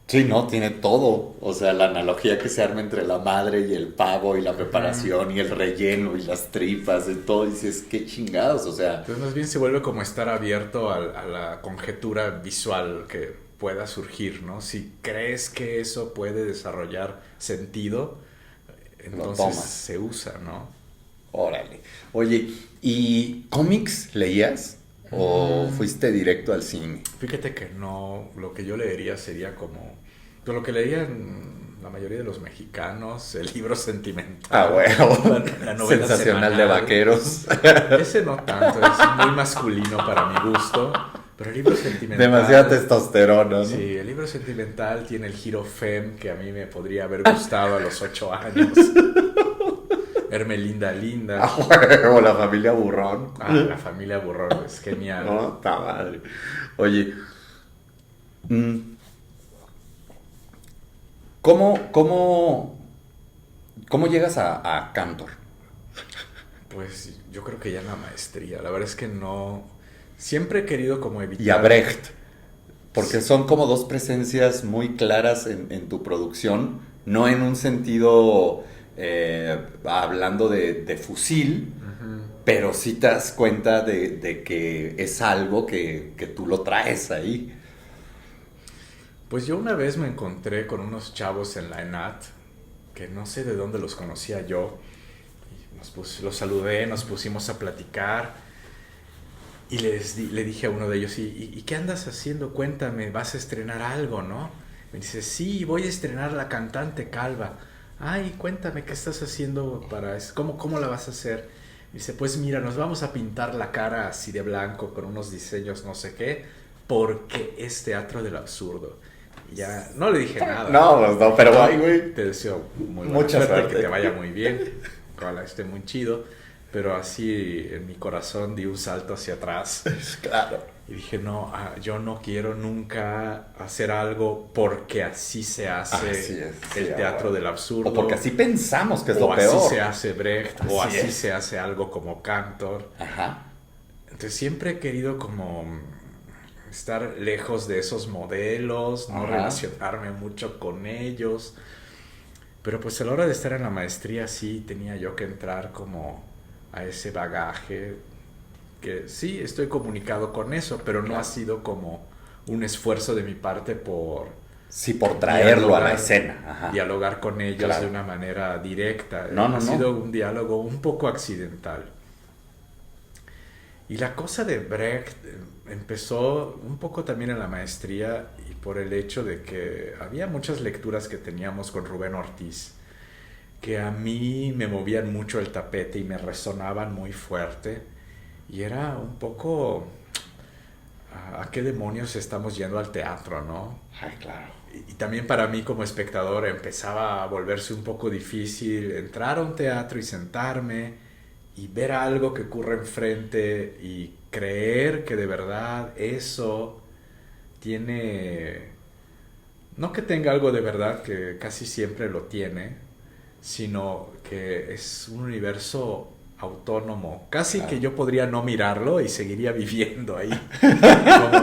Sí, no, tiene todo. O sea, la analogía que se arma entre la madre y el pavo y la preparación y el relleno y las tripas y todo. Y dices, qué chingados, o sea. Entonces, más bien se vuelve como estar abierto a la conjetura visual que pueda surgir, ¿no? Si crees que eso puede desarrollar sentido, entonces se usa, ¿no? Órale. Oye, ¿y cómics leías? ¿O fuiste directo al cine? Fíjate que no, lo que yo leería sería como... Pero lo que leían la mayoría de los mexicanos, el libro sentimental. Bueno. La novela sensacional semanal de vaqueros. Ese no tanto, es muy masculino para mi gusto. Pero el libro sentimental... Demasiada testosterona, ¿no? Sí, el libro sentimental tiene el giro fem que a mí me podría haber gustado a los 8 años. Hermelinda Linda. O la familia Burrón. La familia Burrón, es genial. No, está madre. Oye, ¿cómo llegas a Cantor? Pues yo creo que ya en la maestría. La verdad es que no... Siempre he querido como evitar... Y a Brecht. Porque son como dos presencias muy claras en tu producción. No en un sentido... hablando de fusil, pero sí te das cuenta de que es algo que tú lo traes ahí. Pues yo una vez me encontré con unos chavos en la ENAT, que no sé de dónde los conocía yo, y los saludé, nos pusimos a platicar, y le dije a uno de ellos, ¿y qué andas haciendo? Cuéntame, ¿vas a estrenar algo, no? Me dice, sí, voy a estrenar La Cantante Calva. Ay, cuéntame, ¿qué estás haciendo para eso? ¿Cómo la vas a hacer? Dice, pues mira, nos vamos a pintar la cara así de blanco con unos diseños no sé qué, porque es teatro del absurdo. Y ya, no le dije nada. No, pues no, pero ay, güey. Te deseo muy mucha suerte, que te vaya muy bien, ojalá esté muy chido. Pero así en mi corazón di un salto hacia atrás. Claro. Y dije, no, yo no quiero nunca hacer algo porque así se hace el teatro del absurdo. O porque así pensamos que es lo peor. O así se hace Brecht, así o así es. se hace algo como Cantor. Ajá. Entonces siempre he querido como estar lejos de esos modelos, no relacionarme mucho con ellos. Pero pues a la hora de estar en la maestría sí tenía yo que entrar como a ese bagaje, que sí estoy comunicado con eso, pero no ha sido como un esfuerzo de mi parte por traerlo a la escena. Dialogar con ellos de una manera directa. Ha sido un diálogo un poco accidental. Y la cosa de Brecht empezó un poco también en la maestría y por el hecho de que había muchas lecturas que teníamos con Rubén Ortiz que a mí me movían mucho el tapete y me resonaban muy fuerte. Y era un poco... ¿A qué demonios estamos yendo al teatro, no? Ay, claro. Y también para mí como espectador empezaba a volverse un poco difícil entrar a un teatro y sentarme y ver algo que ocurre enfrente y creer que de verdad eso tiene... No que tenga algo de verdad, que casi siempre lo tiene, sino que es un universo autónomo, casi que yo podría no mirarlo y seguiría viviendo ahí,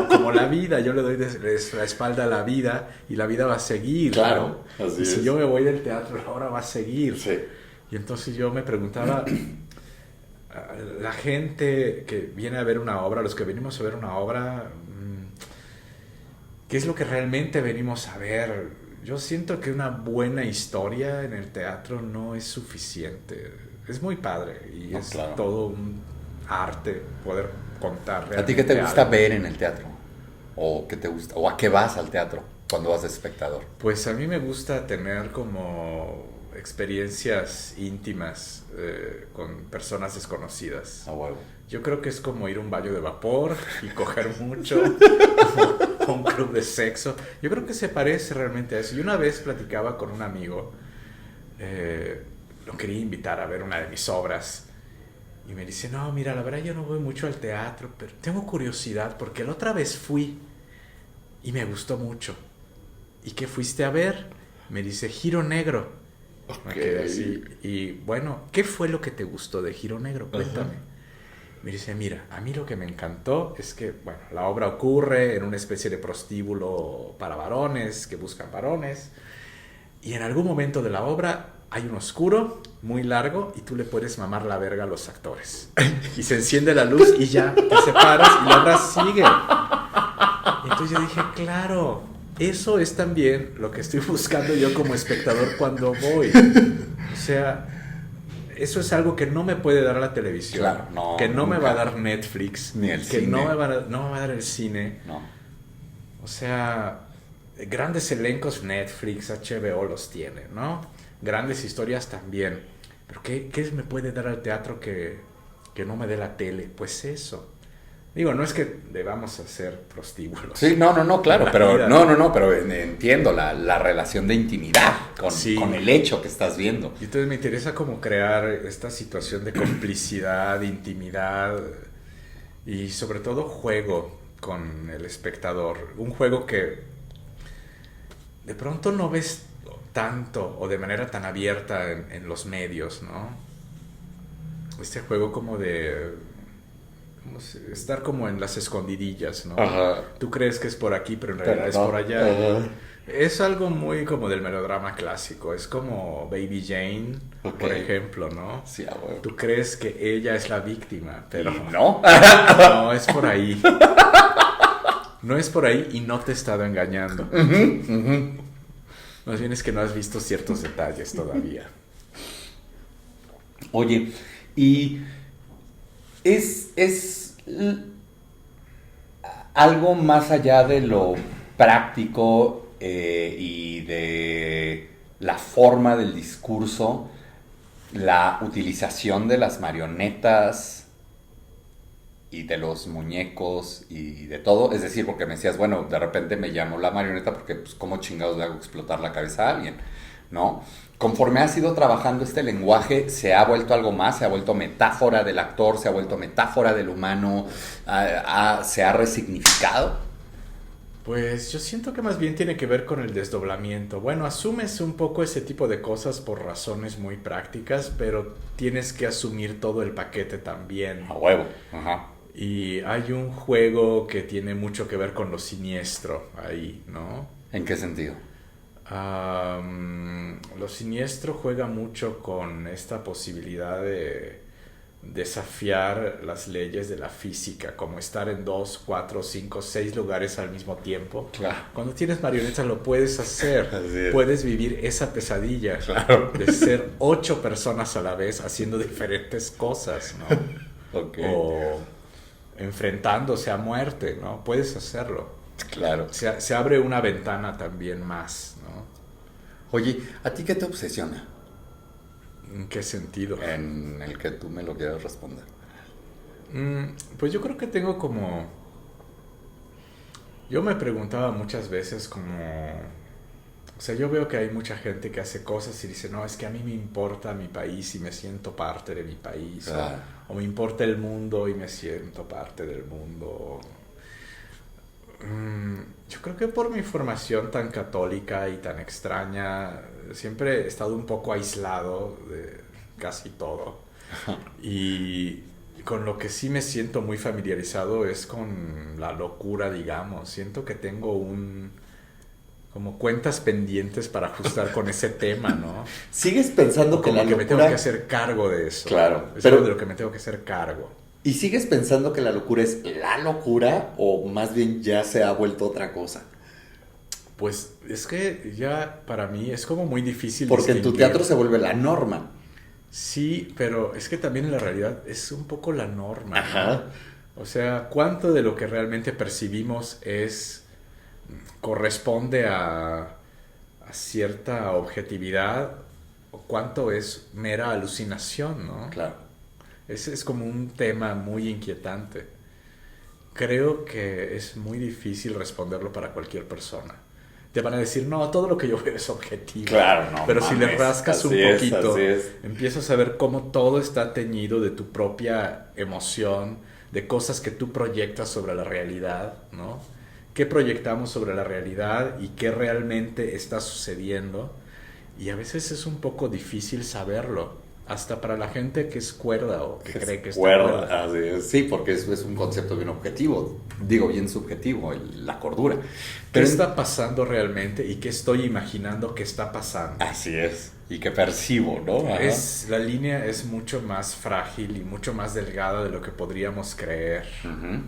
como la vida, yo le doy la espalda a la vida y la vida va a seguir, claro, ¿no? Así y es. si yo me voy del teatro, la obra va a seguir. Sí. Y entonces yo me preguntaba, la gente que viene a ver una obra, los que venimos a ver una obra, ¿qué es lo que realmente venimos a ver? Yo siento que una buena historia en el teatro no es suficiente. Es muy padre y es todo un arte poder contar realmente. ¿A ti qué te gusta algo. ver en el teatro? ¿O qué te gusta? ¿O a qué vas al teatro cuando vas de espectador? Pues a mí me gusta tener como experiencias íntimas con personas desconocidas. A huevo. Yo creo que es como ir a un baño de vapor y coger mucho, o un club de sexo. Yo creo que se parece realmente a eso. Y una vez platicaba con un amigo, lo quería invitar a ver una de mis obras, y me dice, no, mira, la verdad yo no voy mucho al teatro, pero tengo curiosidad porque la otra vez fui y me gustó mucho. ¿Y qué fuiste a ver? Me dice, Giro Negro. Me quedé así. Y bueno, ¿qué fue lo que te gustó de Giro Negro? Cuéntame. Me dice, mira, a mí lo que me encantó es que, bueno, la obra ocurre en una especie de prostíbulo para varones que buscan varones, y en algún momento de la obra hay un oscuro muy largo y tú le puedes mamar la verga a los actores. Y se enciende la luz y ya te separas y la obra sigue. Y entonces yo dije, claro, eso es también lo que estoy buscando yo como espectador cuando voy. O sea... Eso es algo que no me puede dar la televisión, claro, que no me va a dar Netflix, ni el que cine. no me va a dar el cine. No. O sea, grandes elencos Netflix, HBO los tiene, ¿no? Grandes historias también. Pero ¿qué me puede dar al teatro que no me dé la tele? Pues eso. Digo, no es que debamos hacer prostíbulos. Sí, no, claro, La pero vida. pero entiendo la relación de intimidad Sí. con el hecho que estás viendo. Y entonces me interesa como crear esta situación de complicidad, intimidad y sobre todo juego con el espectador. Un juego que de pronto no ves tanto o de manera tan abierta en los medios, ¿no? Este juego como de estar como en las escondidillas, ¿no? Ajá. Tú crees que es por aquí, pero en realidad Pero es no. por allá. Ajá. Es algo muy como del melodrama clásico. Es como Baby Jane, Ok. por ejemplo, ¿no? Sí, a huevo. Tú crees que ella es la víctima, pero Y no. no es por ahí. No es por ahí y no te he estado engañando. Más bien es que no has visto ciertos detalles todavía. Oye, y es algo más allá de lo práctico y de la forma del discurso, la utilización de las marionetas y de los muñecos y de todo. Es decir, porque me decías, bueno, de repente me llamó la marioneta porque, pues, ¿cómo chingados le hago explotar la cabeza a alguien? ¿No? Conforme has ido trabajando este lenguaje, se ha vuelto algo más, se ha vuelto metáfora del actor, se ha vuelto metáfora del humano, se ha resignificado. Pues yo siento que más bien tiene que ver con el desdoblamiento. Bueno, asumes un poco ese tipo de cosas por razones muy prácticas, pero tienes que asumir todo el paquete también. A huevo. Ajá. Y hay un juego que tiene mucho que ver con lo siniestro ahí, ¿no? ¿En qué sentido? Lo siniestro juega mucho con esta posibilidad de desafiar las leyes de la física, como estar en 2, 4, 5, 6 lugares al mismo tiempo. Claro. Cuando tienes marionetas lo puedes hacer. Así es. Puedes vivir esa pesadilla, Claro. de ser 8 personas a la vez haciendo diferentes cosas, ¿no? Ok. O enfrentándose a muerte, ¿no? Puedes hacerlo. Claro. Se abre una ventana también más, ¿no? Oye, ¿a ti qué te obsesiona? ¿En qué sentido? En el que tú me lo quieras responder. Pues yo creo que tengo como... Yo me preguntaba muchas veces como... O sea, yo veo que hay mucha gente que hace cosas y dice, no, es que a mí me importa mi país y me siento parte de mi país. Claro. O me importa el mundo y me siento parte del mundo. Yo creo que por mi formación tan católica y tan extraña, siempre he estado un poco aislado de casi todo. Y con lo que sí me siento muy familiarizado es con la locura, digamos. Siento que tengo como cuentas pendientes para ajustar con ese tema, ¿no? ¿Sigues pensando que Como la que me tengo locura... que hacer cargo de eso. Claro, Es pero- algo de lo que me tengo que hacer cargo. ¿Y sigues pensando que la locura es la locura o más bien ya se ha vuelto otra cosa? Pues es que ya para mí es como muy difícil Porque en tu distinguir. teatro se vuelve la norma. Sí, pero es que también en la realidad es un poco la norma, ¿no? Ajá. O sea, ¿cuánto de lo que realmente percibimos corresponde a cierta objetividad o cuánto es mera alucinación, ¿no? Claro. Ese es como un tema muy inquietante. Creo que es muy difícil responderlo para cualquier persona. Te van a decir, no, todo lo que yo veo es objetivo. Claro, no Pero si le mames, rascas un así es, poquito, así es. empiezas a ver cómo todo está teñido de tu propia emoción, de cosas que tú proyectas sobre la realidad, ¿no? ¿Qué proyectamos sobre la realidad y qué realmente está sucediendo? Y a veces es un poco difícil saberlo, hasta para la gente que es cuerda o que cree que está cuerda. Así es. Sí, porque eso es un concepto bien objetivo, digo bien subjetivo, la cordura. ¿Qué Pero está pasando realmente y qué estoy imaginando que está pasando? así es. Y que percibo, ¿no? Ajá. La línea es mucho más frágil y mucho más delgada de lo que podríamos creer. Ujú.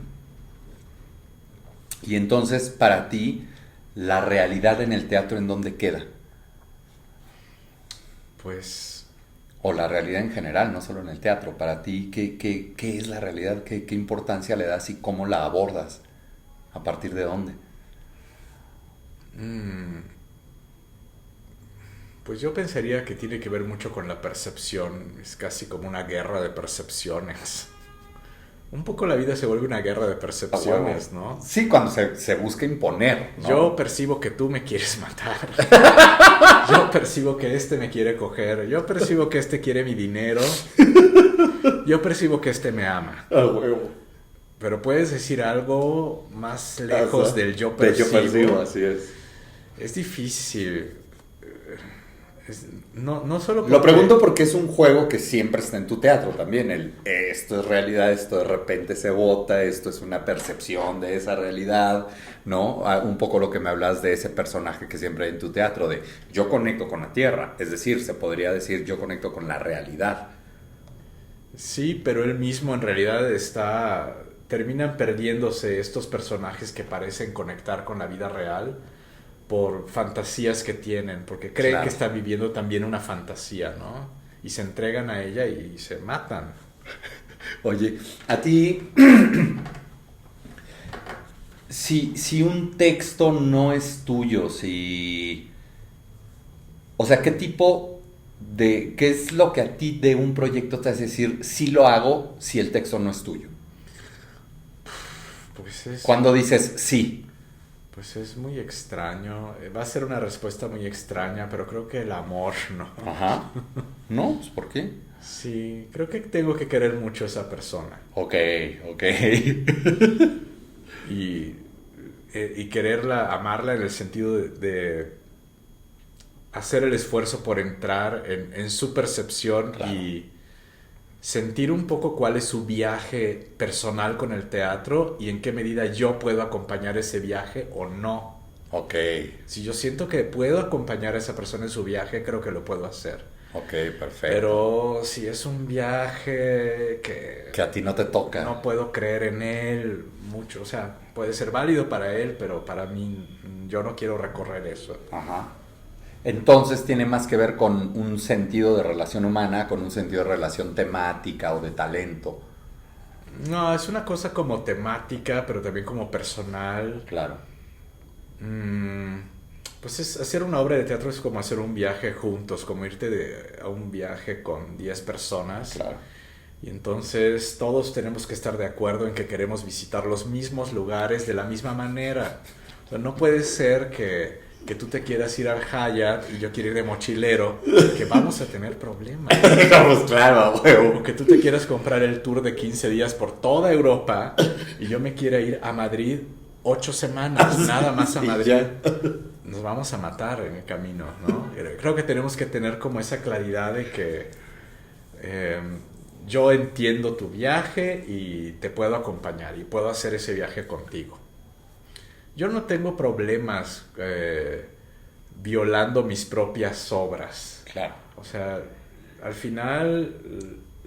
Y entonces, para ti, la realidad en el teatro, ¿en dónde queda? Pues O la realidad en general, no solo en el teatro. Para ti, ¿qué es la realidad? ¿Qué importancia le das y cómo la abordas? ¿A partir de dónde? Pues yo pensaría que tiene que ver mucho con la percepción. Es casi como una guerra de percepciones. Un poco la vida se vuelve una guerra de percepciones, ¿no? Sí, cuando se busca imponer, ¿no? Yo percibo que tú me quieres matar. Yo percibo que este me quiere coger. Yo percibo que este quiere mi dinero. Yo percibo que este me ama. A huevo. Pero puedes decir algo más lejos del yo Del percibo. yo percibo, así es. Es difícil. No solo Lo pregunto porque es un juego que siempre está en tu teatro también. Esto es realidad, esto de repente se bota, esto es una percepción de esa realidad, ¿no? Un poco lo que me hablas de ese personaje que siempre hay en tu teatro, de yo conecto con la tierra. Es decir, se podría decir yo conecto con la realidad. Sí, pero él mismo en realidad terminan perdiéndose estos personajes que parecen conectar con la vida real por fantasías que tienen, porque creen Claro. que están viviendo también una fantasía, ¿no? Y se entregan a ella y se matan. Oye, a ti, Si un texto no es tuyo, o sea, ¿qué es lo que a ti de un proyecto te hace decir, sí lo hago si el texto no es tuyo? Cuando dices sí. Pues es muy extraño. Va a ser una respuesta muy extraña, pero creo que el amor, ¿no? Ajá. ¿No? Pues, ¿por qué? Sí, creo que tengo que querer mucho a esa persona. Ok. Y quererla, amarla en el sentido de hacer el esfuerzo por entrar en su percepción. Claro. Y sentir un poco cuál es su viaje personal con el teatro y en qué medida yo puedo acompañar ese viaje o no. Ok. Si yo siento que puedo acompañar a esa persona en su viaje, creo que lo puedo hacer. Ok, perfecto. Pero si es un viaje que a ti no te toca. no puedo creer en él mucho, o sea, puede ser válido para él, pero para mí yo no quiero recorrer eso. Ajá. Entonces tiene más que ver con un sentido de relación humana, con un sentido de relación temática o de talento. No, es una cosa como temática, pero también como personal. Claro. Pues hacer una obra de teatro es como hacer un viaje juntos, como irte a un viaje con 10 personas. Claro. Y entonces todos tenemos que estar de acuerdo en que queremos visitar los mismos lugares de la misma manera. O sea, no puede ser que tú te quieras ir al Hyatt y yo quiero ir de mochilero, que vamos a tener problemas. Estamos claro, huevo. O que tú te quieras comprar el tour de 15 días por toda Europa y yo me quiera ir a Madrid 8 semanas, nada más a Y Madrid. ya. Nos vamos a matar en el camino, ¿no? Creo que tenemos que tener como esa claridad de que yo entiendo tu viaje y te puedo acompañar y puedo hacer ese viaje contigo. Yo no tengo problemas violando mis propias obras. Claro. O sea, al final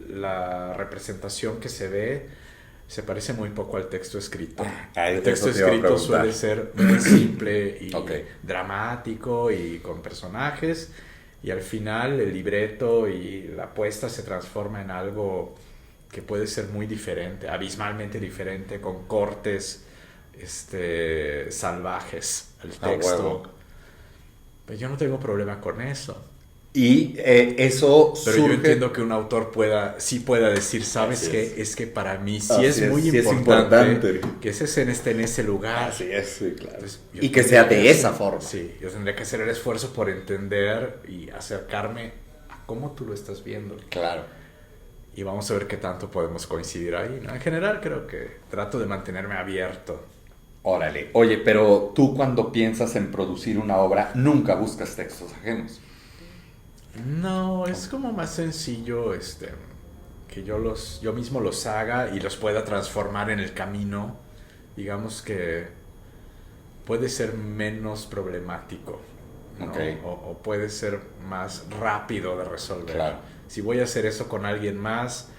la representación que se ve se parece muy poco al texto escrito. El texto eso te iba a escrito preguntar. suele ser muy simple y Ok. dramático y con personajes, y al final el libreto y la puesta se transforma en algo que puede ser muy diferente, abismalmente diferente, con cortes salvajes al texto. huevo. Pero yo no tengo problema con eso. Y eso Pero surge... yo entiendo que un autor pueda decir, ¿sabes Así qué? Es que para mí sí Así es es, muy sí es importante, importante. que esa escena esté en ese lugar. Así es, sí, claro. Entonces, yo Y que tendría sea de que esa hacer- forma. Sí, yo tendría que hacer el esfuerzo por entender y acercarme a cómo tú lo estás viendo. Claro. Y vamos a ver qué tanto podemos coincidir ahí, ¿no? En general creo que trato de mantenerme abierto. Órale. Oye, pero tú cuando piensas en producir una obra, nunca buscas textos ajenos. No, es como más sencillo que yo mismo los haga y los pueda transformar en el camino. Digamos que puede ser menos problemático, ¿no? Ok. O puede ser más rápido de resolver. Claro. Si voy a hacer eso con alguien más,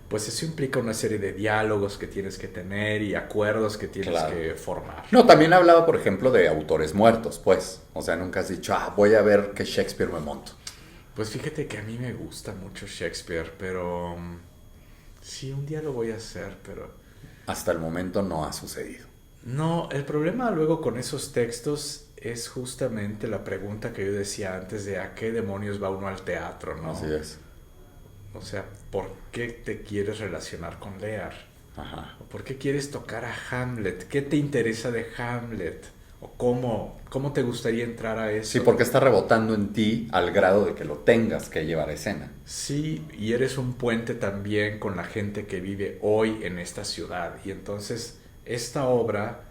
pues eso implica una serie de diálogos que tienes que tener y acuerdos que tienes Claro. que formar. No, también hablaba, por ejemplo, de autores muertos, pues. O sea, nunca has dicho, voy a ver qué Shakespeare me monto. Pues fíjate que a mí me gusta mucho Shakespeare, pero sí, un día lo voy a hacer, pero Hasta el momento no ha sucedido. no, el problema luego con esos textos es justamente la pregunta que yo decía antes de a qué demonios va uno al teatro, ¿no? Así es. O sea, ¿por qué te quieres relacionar con Lear? Ajá. ¿O por qué quieres tocar a Hamlet? ¿Qué te interesa de Hamlet? ¿O cómo te gustaría entrar a eso? Sí, porque está rebotando en ti al grado de que lo tengas que llevar a escena. Sí, y eres un puente también con la gente que vive hoy en esta ciudad. Y entonces, esta obra,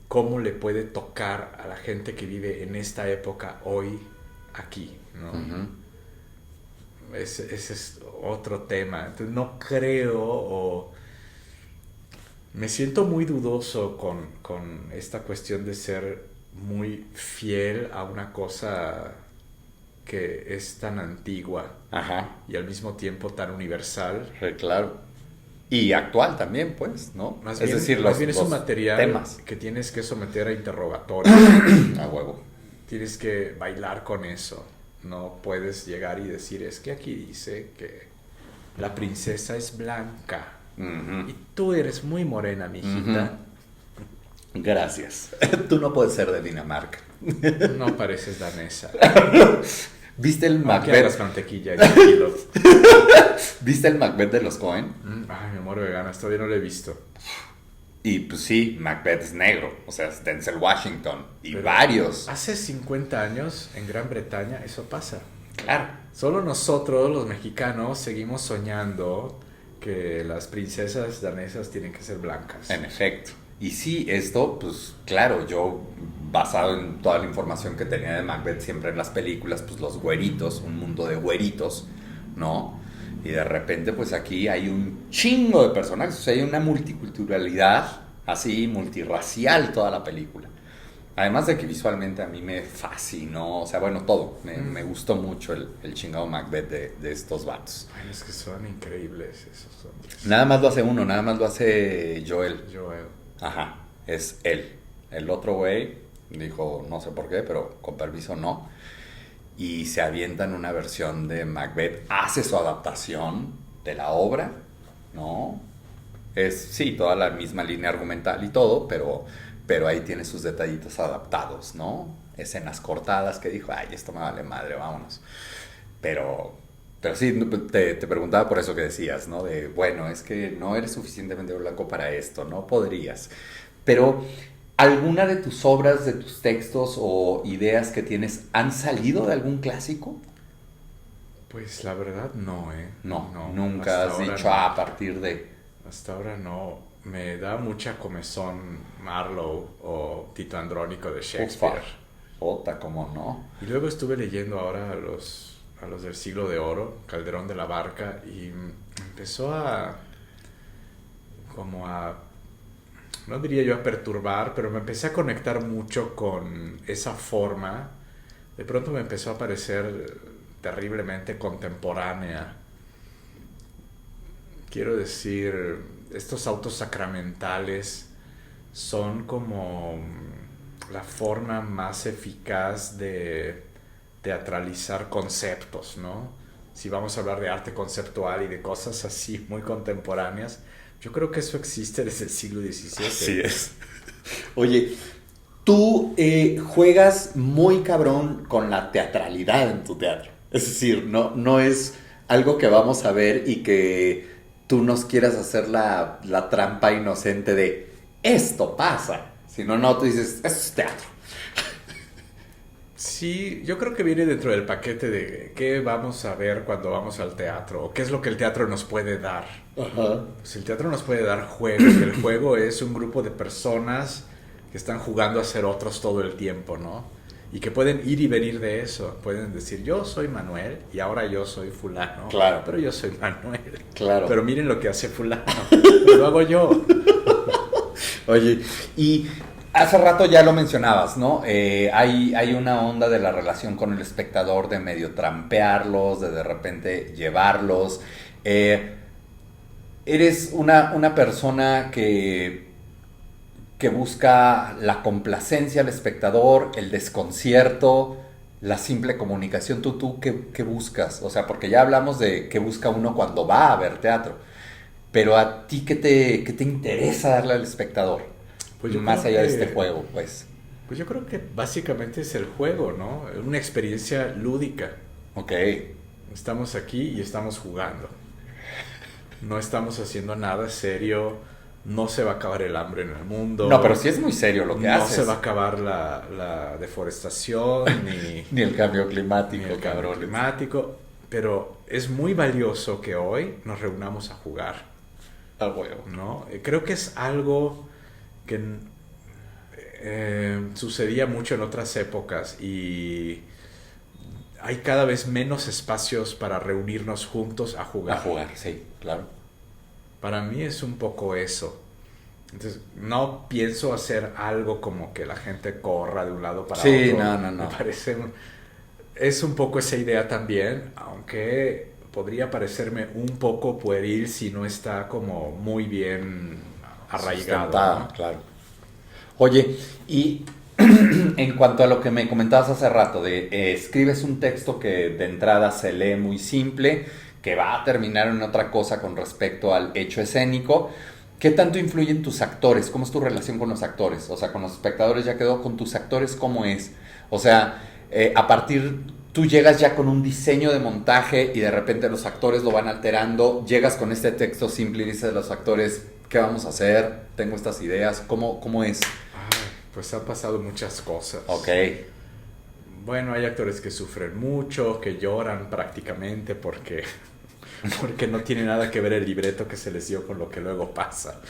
¿cómo le puede tocar a la gente que vive en esta época hoy aquí, ¿no? Uh-huh. Ese es otro tema. Entonces, no creo me siento muy dudoso con esta cuestión de ser muy fiel a una cosa que es tan antigua. Ajá. Y al mismo tiempo tan universal. Sí, claro. Y actual también, pues, ¿no? Más es bien, decir, más bien es un los material temas. que tienes que someter a interrogatorios. A huevo. Tienes que bailar con eso. No puedes llegar y decir, es que aquí dice que la princesa es blanca. Uh-huh. Y tú eres muy morena, mijita. Uh-huh. Gracias. Tú no puedes ser de Dinamarca. No pareces danesa. ¿Viste el Aquí Macbeth? hagas mantequilla, tranquilo. ¿Viste el Macbeth de los Coen? Ay, me muero de ganas, todavía no lo he visto. Y pues sí, Macbeth es negro, o sea, es Denzel Washington y Pero varios. Hace 50 años en Gran Bretaña eso pasa. Claro. Solo nosotros, los mexicanos, seguimos soñando que las princesas danesas tienen que ser blancas. En efecto. Y sí, esto, pues claro, yo basado en toda la información que tenía de Macbeth siempre en las películas, pues los güeritos, un mundo de güeritos, ¿no? Y de repente, pues aquí hay un chingo de personajes, o sea, hay una multiculturalidad así, multirracial toda la película. Además de que visualmente a mí me fascinó, o sea, bueno, todo. Me gustó mucho el chingado Macbeth de estos vatos. Ay, es que son increíbles esos hombres. Nada más lo hace uno, nada más lo hace Joel. Joel. Ajá, es él. El otro güey dijo, no sé por qué, pero con permiso no. Y se avientan una versión de Macbeth, hace su adaptación de la obra, ¿no? Es, sí, toda la misma línea argumental y todo, pero ahí tiene sus detallitos adaptados, ¿no? Escenas cortadas que dijo, ay, esto me vale madre, vámonos. Pero sí, te preguntaba por eso que decías, ¿no? De, bueno, es que no eres suficientemente blanco para esto, no podrías. Pero, ¿alguna de tus obras, de tus textos o ideas que tienes han salido de algún clásico? Pues la verdad no, ¿eh? No, nunca has dicho, no. a partir de... Hasta ahora no. Me da mucha comezón Marlowe o Tito Andrónico de Shakespeare. Jota, ¿cómo no? Y luego estuve leyendo ahora a los del Siglo de Oro, Calderón de la Barca, y empezó no diría yo a perturbar, pero me empecé a conectar mucho con esa forma. De pronto me empezó a parecer terriblemente contemporánea. Quiero decir, estos autos sacramentales son como la forma más eficaz de teatralizar conceptos, ¿no? Si vamos a hablar de arte conceptual y de cosas así muy contemporáneas, yo creo que eso existe desde el siglo XVII. Así es. Oye, tú juegas muy cabrón con la teatralidad en tu teatro. Es decir, no es algo que vamos a ver y que tú nos quieras hacer la trampa inocente de esto pasa. Si no, tú dices, eso es teatro. Sí, yo creo que viene dentro del paquete de qué vamos a ver cuando vamos al teatro, o qué es lo que el teatro nos puede dar. Ajá. Pues el teatro nos puede dar juego, y el juego es un grupo de personas que están jugando a ser otros todo el tiempo, ¿no? Y que pueden ir y venir de eso. Pueden decir, yo soy Manuel y ahora yo soy fulano. Claro. Pero yo soy Manuel. Claro. Pero miren lo que hace fulano. Pues lo hago yo. Oye, y hace rato ya lo mencionabas, ¿no? Hay una onda de la relación con el espectador, de medio trampearlos, de repente llevarlos. Eres una persona que busca la complacencia al espectador, el desconcierto, la simple comunicación. ¿Tú qué buscas? O sea, porque ya hablamos de qué busca uno cuando va a ver teatro. Pero a ti, ¿qué te interesa darle al espectador? Pues yo más creo allá que- de este juego, pues. Pues yo creo que básicamente es el juego, ¿no? Una experiencia lúdica. Ok. Estamos aquí y estamos jugando. No estamos haciendo nada serio. no se va a acabar el hambre en el mundo. No, pero sí es muy serio lo que haces. No se va a acabar la deforestación, Ni el cambio climático, ni el cambio climático. Pero es muy valioso que hoy nos reunamos a jugar. Al huevo. ¿No? Creo que es algo que sucedía mucho en otras épocas y hay cada vez menos espacios para reunirnos juntos a jugar. A jugar, sí, claro. Para mí es un poco eso. Entonces, no pienso hacer algo como que la gente corra de un lado para otro. Sí, no. Me parece... Es un poco esa idea también, aunque podría parecerme un poco pueril si no está como muy bien arraigado, ¿no? Claro. Oye, y en cuanto a lo que me comentabas hace rato, de escribes un texto que de entrada se lee muy simple, que va a terminar en otra cosa con respecto al hecho escénico, ¿qué tanto influyen tus actores? ¿Cómo es tu relación con los actores? O sea, con los espectadores ya quedó, con tus actores, ¿cómo es? O sea, a partir... Tú llegas ya con un diseño de montaje y de repente los actores lo van alterando, llegas con este texto simple y dices a los actores, ¿qué vamos a hacer? Tengo estas ideas, ¿cómo es? Pues han pasado muchas cosas. Ok. Bueno, hay actores que sufren mucho, que lloran prácticamente porque no tiene nada que ver el libreto que se les dio con lo que luego pasa.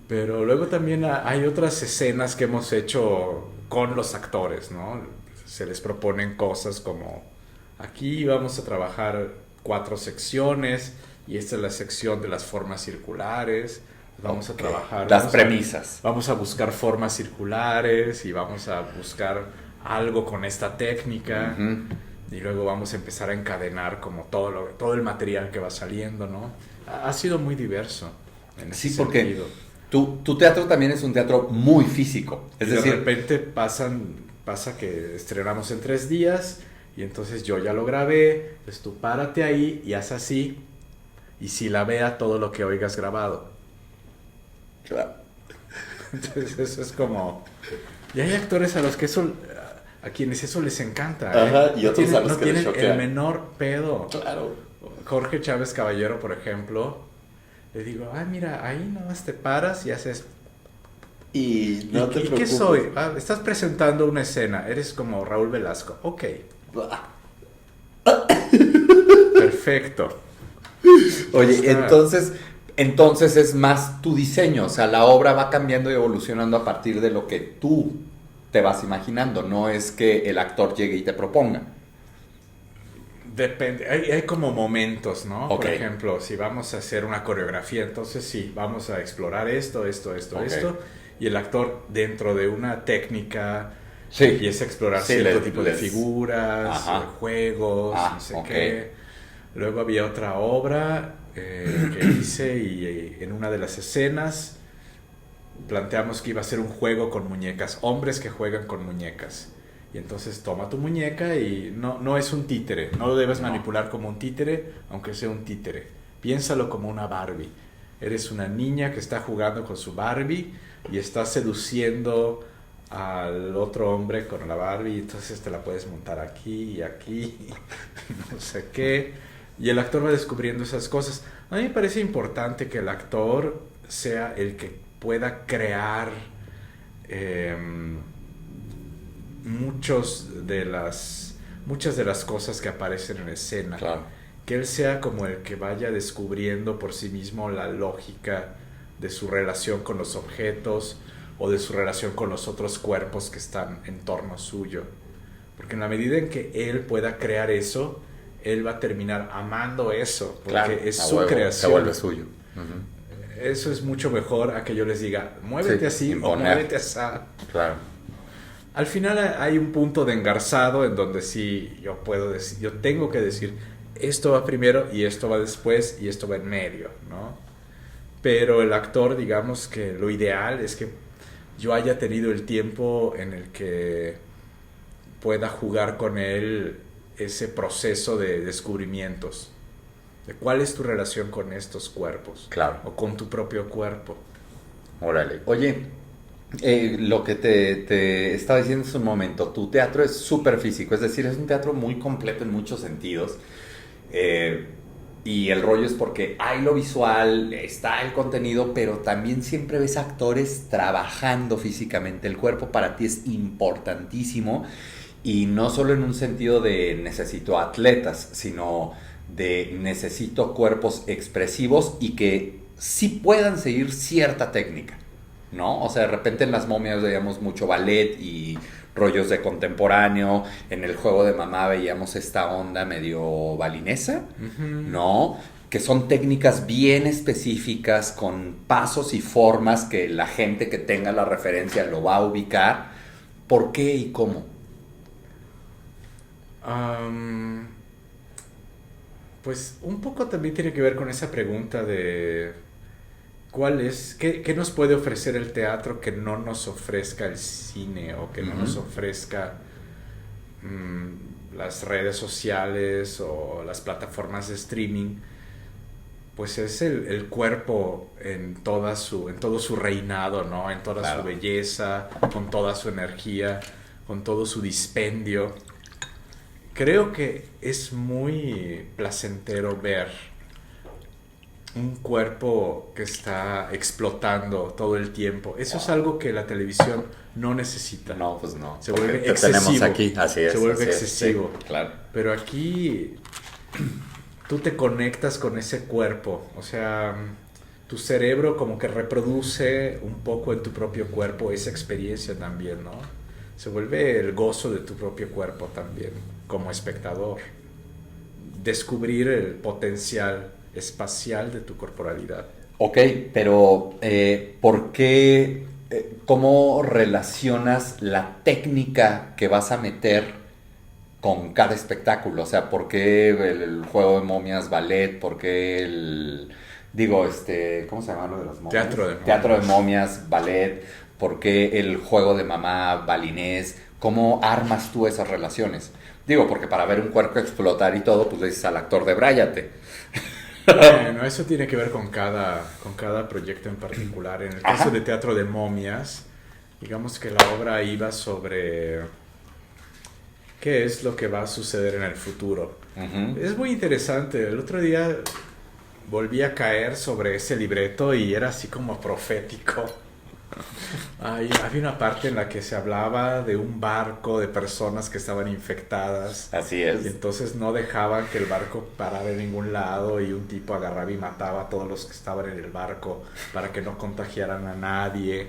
Pero luego también hay otras escenas que hemos hecho con los actores, ¿no? Se les proponen cosas como, aquí vamos a trabajar 4 secciones y esta es la sección de las formas circulares. Vamos a trabajar... Las premisas. Vamos a buscar formas circulares y vamos a buscar algo con esta técnica. Y luego vamos a empezar a encadenar como todo el material que va saliendo, ¿no? Ha sido muy diverso en ese Sí, porque... sentido. Tu teatro también es un teatro muy físico. Es decir, de repente pasa que estrenamos en 3 días y entonces yo ya lo grabé, pues tú párate ahí y haz así y si la vea todo lo que oigas grabado. claro. Entonces eso es como... Y hay actores a quienes eso les encanta. Ajá, y otros a los no que les tienen choquea. el menor pedo. Claro. Jorge Chávez Caballero, por ejemplo... Le digo, mira, ahí nada más te paras y haces... Y no te ¿Y preocupes. qué soy? Estás presentando una escena, eres como Raúl Velasco. Ok. Perfecto. Oye, entonces es más tu diseño, o sea, la obra va cambiando y evolucionando a partir de lo que tú te vas imaginando, no es que el actor llegue y te proponga. Depende, hay como momentos, ¿no? Okay. Por ejemplo, si vamos a hacer una coreografía, entonces sí, vamos a explorar esto, Okay. y el actor dentro de una técnica Sí. empieza a explorar cierto tipo de figuras, Ajá. juegos, no sé ok. qué. Luego había otra obra que hice y en una de las escenas planteamos que iba a ser un juego con muñecas, hombres que juegan con muñecas. Y entonces toma tu muñeca y no es un títere, no lo debes manipular como un títere, aunque sea un títere. Piénsalo como una Barbie. Eres una niña que está jugando con su Barbie y está seduciendo al otro hombre con la Barbie, y entonces te la puedes montar aquí y aquí, no sé qué. Y el actor va descubriendo esas cosas. A mí me parece importante que el actor sea el que pueda crear muchas de las cosas que aparecen en escena. Claro. Que él sea como el que vaya descubriendo por sí mismo la lógica de su relación con los objetos o de su relación con los otros cuerpos que están en torno suyo. Porque en la medida en que él pueda crear eso, él va a terminar amando eso, porque Claro, es a su huevo, creación. se vuelve suyo. Eso es mucho mejor a que yo les diga, muévete Sí, así imponer. o muévete así. Claro. Al final hay un punto de engarzado en donde sí yo puedo decir, yo tengo que decir, esto va primero y esto va después y esto va en medio, ¿no? Pero el actor, digamos que lo ideal es que yo haya tenido el tiempo en el que pueda jugar con él ese proceso de descubrimientos. De cuál es tu relación con estos cuerpos. Claro. O con tu propio cuerpo. Órale. Oye, lo que te estaba diciendo hace un momento, tu teatro es súper físico, es decir, es un teatro muy completo en muchos sentidos. Y el rollo es porque hay lo visual, está el contenido, pero también siempre ves actores trabajando físicamente. El cuerpo para ti es importantísimo, y no solo en un sentido de necesito atletas, sino de necesito cuerpos expresivos y que sí puedan seguir cierta técnica, ¿no? O sea, de repente en las momias veíamos mucho ballet y rollos de contemporáneo. En el juego de mamá veíamos esta onda medio balinesa, ¿no? Que son técnicas bien específicas con pasos y formas que la gente que tenga la referencia lo va a ubicar. ¿Por qué y cómo? Pues un poco también tiene que ver con esa pregunta de qué nos puede ofrecer el teatro que no nos ofrezca el cine, o que no nos ofrezca las redes sociales o las plataformas de streaming. Pues es el cuerpo en todo su reinado, ¿no? En toda su belleza, con toda su energía, con todo su dispendio. Creo que es muy placentero ver un cuerpo que está explotando todo el tiempo. Eso es algo que la televisión no necesita. No, pues no. Se vuelve excesivo. Tenemos aquí, así es. Se vuelve así excesivo. Es, sí, claro. Pero aquí tú te conectas con ese cuerpo. O sea, tu cerebro como que reproduce un poco en tu propio cuerpo esa experiencia también, ¿no? Se vuelve el gozo de tu propio cuerpo también, como espectador. Descubrir el potencial espacial de tu corporalidad. Ok, pero ¿por qué? ¿Cómo relacionas la técnica que vas a meter con cada espectáculo? O sea, ¿por qué el juego de momias ballet? ¿Por qué ¿cómo se llama lo de las momias? Teatro de momias, ballet. ¿Por qué el juego de mamá balinés? ¿Cómo armas tú esas relaciones? Digo, porque para ver un cuerpo explotar y todo, pues le dices al actor debráyate. Bueno, eso tiene que ver con cada proyecto en particular. En el caso de Teatro de Momias, digamos que la obra iba sobre qué es lo que va a suceder en el futuro. Es muy interesante. El otro día volví a caer sobre ese libreto y era así como profético. Había una parte en la que se hablaba de un barco de personas que estaban infectadas. Así es. Y entonces no dejaban que el barco parara en ningún lado, y un tipo agarraba y mataba a todos los que estaban en el barco para que no contagiaran a nadie.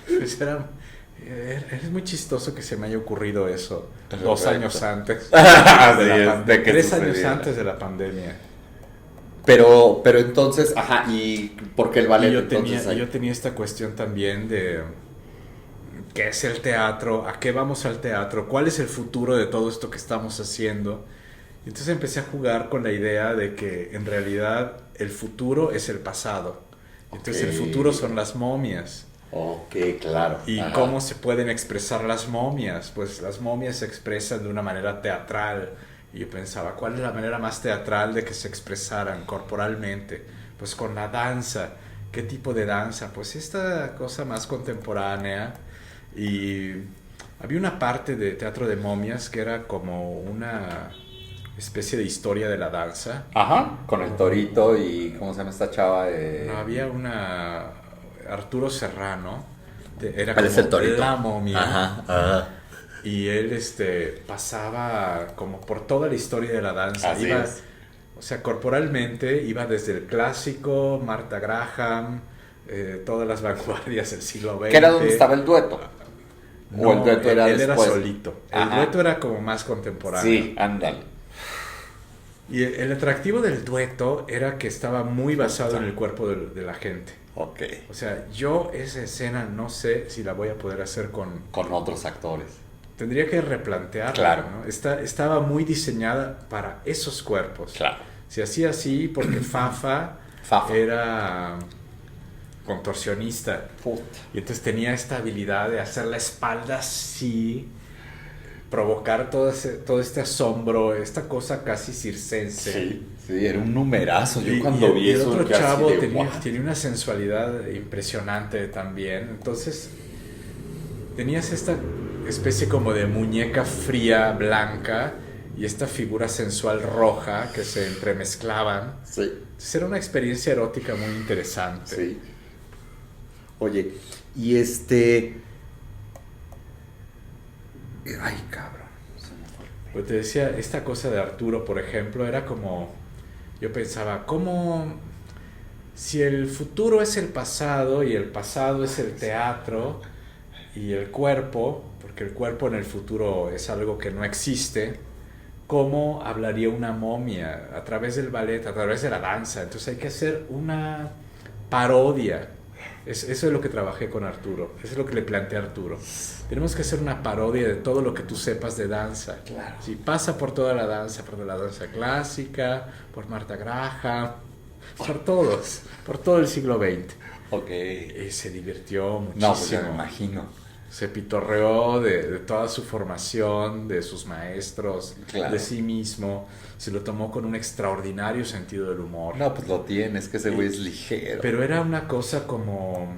Pues es muy chistoso que se me haya ocurrido eso 2 años antes. 3 años antes de la pandemia. Pero entonces, ¿y por qué el ballet? Yo tenía esta cuestión también de qué es el teatro, a qué vamos al teatro, cuál es el futuro de todo esto que estamos haciendo. Y entonces empecé a jugar con la idea de que en realidad el futuro es el pasado. Entonces el futuro son las momias. Ok, claro. ¿Y cómo se pueden expresar las momias? Pues las momias se expresan de una manera teatral. Y yo pensaba, ¿cuál es la manera más teatral de que se expresaran corporalmente? Pues con la danza. ¿Qué tipo de danza? Pues esta cosa más contemporánea. Y había una parte de Teatro de Momias que era como una especie de historia de la danza. Con el torito y ¿cómo se llama esta chava? No, había Arturo Serrano. Era como el torito? La momia. Y él pasaba como por toda la historia de la danza. Así es. O sea, corporalmente iba desde el clásico, Martha Graham, todas las vanguardias del siglo XX. ¿Qué era donde estaba el dueto? No, ¿O el dueto era él después? era solito. El dueto era como más contemporáneo. Sí, ándale. Y el atractivo del dueto era que estaba muy basado en el cuerpo de la gente. Ok. O sea, yo esa escena no sé si la voy a poder hacer con otros actores. Tendría que replantearla, claro, ¿no? Estaba muy diseñada para esos cuerpos. Claro. Se hacía así porque Fafa era contorsionista. Y entonces tenía esta habilidad de hacer la espalda así, provocar todo este asombro, esta cosa casi circense. Sí, era un numerazo. Yo cuando vi eso... Y el otro chavo tenía una sensualidad impresionante también. Entonces tenías esta especie como de muñeca fría, blanca, y esta figura sensual roja que se entremezclaban. Sí. Entonces era una experiencia erótica muy interesante. Sí. Oye, y ay, cabrón. Se me fue. Pues te decía, esta cosa de Arturo, por ejemplo, era como... Yo pensaba, ¿cómo... Si el futuro es el pasado y el pasado es el teatro y el cuerpo, porque el cuerpo en el futuro es algo que no existe, ¿cómo hablaría una momia? A través del ballet, a través de la danza. Entonces hay que hacer una parodia. Eso es lo que trabajé con Arturo, eso es lo que le planteé a Arturo. Tenemos que hacer una parodia de todo lo que tú sepas de danza. Claro. Sí, pasa por toda la danza, por la danza clásica, por Martha Graham, por todos, por todo el siglo XX. Ok. Y se divirtió muchísimo. No, pues ya me imagino. Se pitorreó de toda su formación, de sus maestros, Claro. de sí mismo. Se lo tomó con un extraordinario sentido del humor. No, pues lo tienes, que ese güey es ligero. Pero era una cosa como...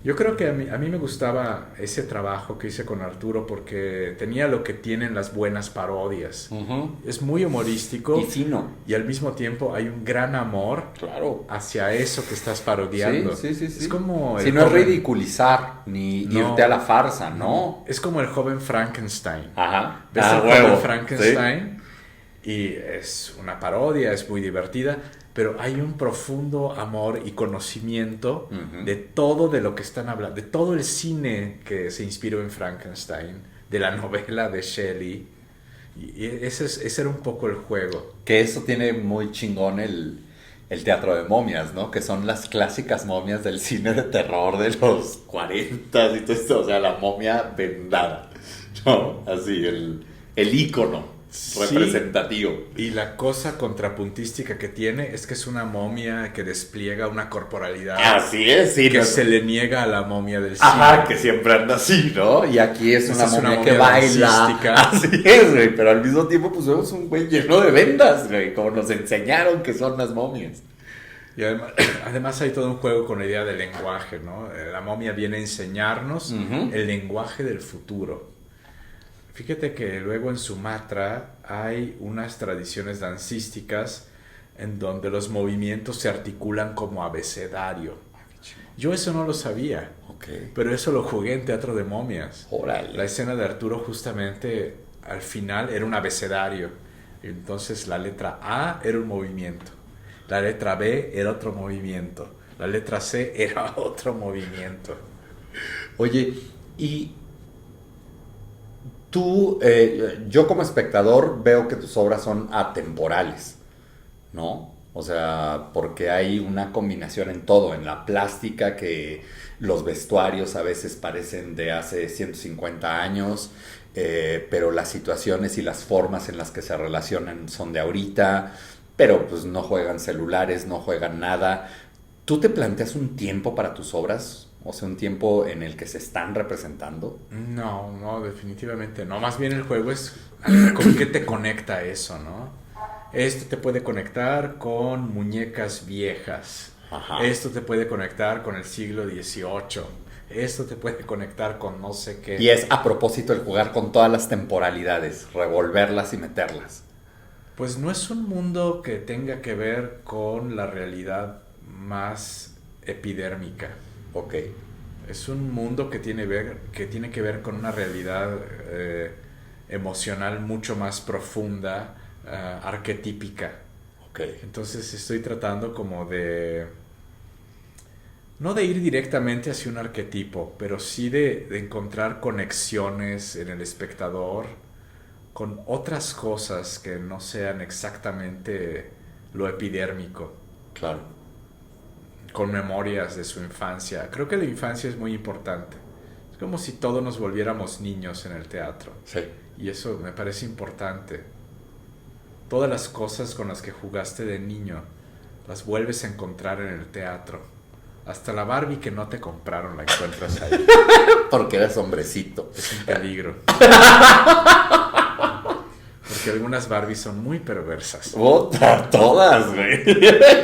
Yo creo que a mí me gustaba ese trabajo que hice con Arturo porque tenía lo que tienen las buenas parodias. Uh-huh. Es muy humorístico Y fino. y al mismo tiempo hay un gran amor Claro. hacia eso que estás parodiando. Sí. Es como... Si el no es joven- ridiculizar ni No. irte a la farsa, ¿no? Es como el joven Frankenstein. Ajá. ¿Ves el joven Frankenstein? Y es una parodia, es muy divertida, pero hay un profundo amor y conocimiento Ujú. de todo de lo que están hablando, de todo el cine que se inspiró en Frankenstein, de la novela de Shelley. Y ese era un poco el juego. Que eso tiene muy chingón el teatro de momias, ¿no? Que son las clásicas momias del cine de terror de los 40 y todo esto. O sea, la momia vendada, ¿no? Así, el ícono representativo. Y la cosa contrapuntística que tiene es que es una momia que despliega una corporalidad Así es, sí. que no- se le niega a la momia del cine. Ajá, que siempre anda así, ¿no? Y aquí es Esta una es una momia que momia baila. dancística. Así es, güey. Pero al mismo tiempo, pues vemos un güey lleno de vendas, güey. Como nos enseñaron que son las momias. Y además hay todo un juego con la idea del lenguaje, ¿no? La momia viene a enseñarnos Ujú. el lenguaje del futuro. Fíjate que luego en Sumatra hay unas tradiciones dancísticas en donde los movimientos se articulan como abecedario. Yo eso no lo sabía, Ok. pero eso lo jugué en Teatro de Momias. Órale. La escena de Arturo justamente al final era un abecedario. Entonces la letra A era un movimiento, la letra B era otro movimiento, la letra C era otro movimiento. Oye, y tú, yo como espectador veo que tus obras son atemporales, ¿no? O sea, porque hay una combinación en todo, en la plástica, que los vestuarios a veces parecen de hace 150 años, pero las situaciones y las formas en las que se relacionan son de ahorita, pero pues no juegan celulares, no juegan nada. ¿Tú te planteas un tiempo para tus obras? O sea, un tiempo en el que se están representando. No, definitivamente no. Más bien el juego es con qué te conecta eso, ¿no? Esto te puede conectar con muñecas viejas. Ajá. Esto te puede conectar con el siglo XVIII. Esto te puede conectar con no sé qué. Y es a propósito el jugar con todas las temporalidades, revolverlas y meterlas. Pues no es un mundo que tenga que ver con la realidad más epidérmica. Ok. Es un mundo que tiene que ver con una realidad emocional mucho más profunda, arquetípica. Ok. Entonces estoy tratando como de... No de ir directamente hacia un arquetipo, pero sí de encontrar conexiones en el espectador con otras cosas que no sean exactamente lo epidérmico. Claro. Con memorias de su infancia. Creo que la infancia es muy importante. Es como si todos nos volviéramos niños en el teatro. Sí. Y eso me parece importante. Todas las cosas con las que jugaste de niño las vuelves a encontrar en el teatro. Hasta la Barbie que no te compraron la encuentras ahí. Porque eres hombrecito. Es un peligro. Porque algunas Barbies son muy perversas. Otra, todas, güey.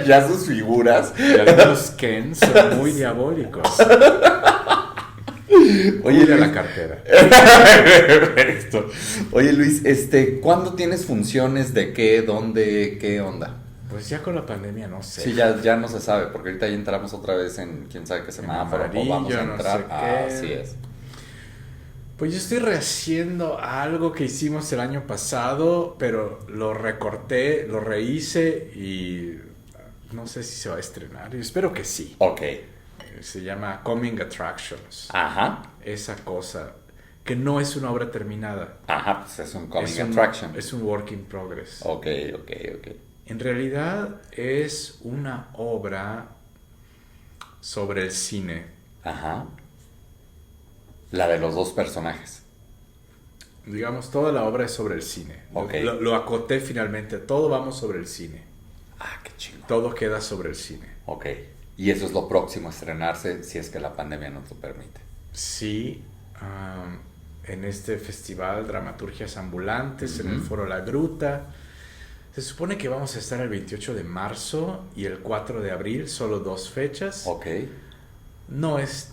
Ya sus figuras. Y algunos Ken son muy diabólicos. Oye, a la cartera. Perfecto. Oye, Luis, ¿cuándo tienes funciones de qué, dónde, qué onda? Pues ya con la pandemia no sé. Sí, ya no se sabe, porque ahorita ya entramos otra vez en quién sabe qué semáforo, o vamos a amarillo, entrar. no sé qué. Así es. Pues yo estoy rehaciendo algo que hicimos el año pasado, pero lo recorté, lo rehice y no sé si se va a estrenar. Yo espero que sí. Ok. Se llama Coming Attractions. Ajá. Esa cosa que no es una obra terminada. Ajá, pues es un coming Es attraction. Es un work in progress. Ok. En realidad es una obra sobre el cine. Ajá. La de los dos personajes. Digamos, toda la obra es sobre el cine. Ok. Lo acoté finalmente. Todo vamos sobre el cine. Ah, qué chingo. Todo queda sobre el cine. Ok. Y eso es lo próximo a estrenarse si es que la pandemia nos lo permite. Sí, en este festival Dramaturgias Ambulantes, en el Ujú. Foro La Gruta. Se supone que vamos a estar el 28 de marzo y el 4 de abril, solo 2 fechas. Ok. No es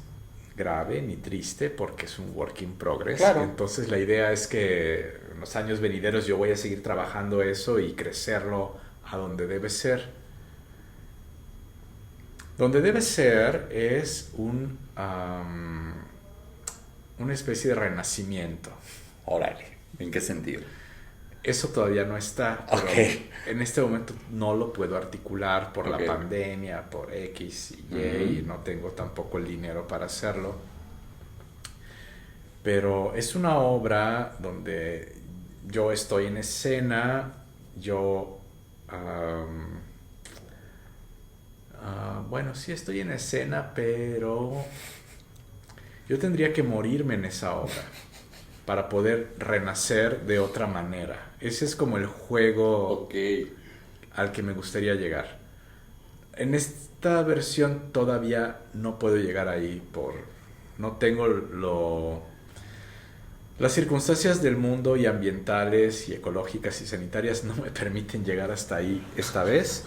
grave ni triste porque es un work in progress. Claro. Entonces la idea es que en los años venideros yo voy a seguir trabajando eso y crecerlo a donde debe ser. Donde debe ser es una especie de renacimiento. Órale. ¿En qué sentido? Eso todavía no está. Pero Ok. en este momento no lo puedo articular por Ok. la pandemia, por X y Y, y no tengo tampoco el dinero para hacerlo. Pero es una obra donde yo estoy en escena, yo... bueno, sí estoy en escena, pero yo tendría que morirme en esa obra para poder renacer de otra manera. Ese es como el juego Ok. al que me gustaría llegar. En esta versión todavía no puedo llegar ahí no tengo las circunstancias del mundo y ambientales y ecológicas y sanitarias no me permiten llegar hasta ahí esta vez,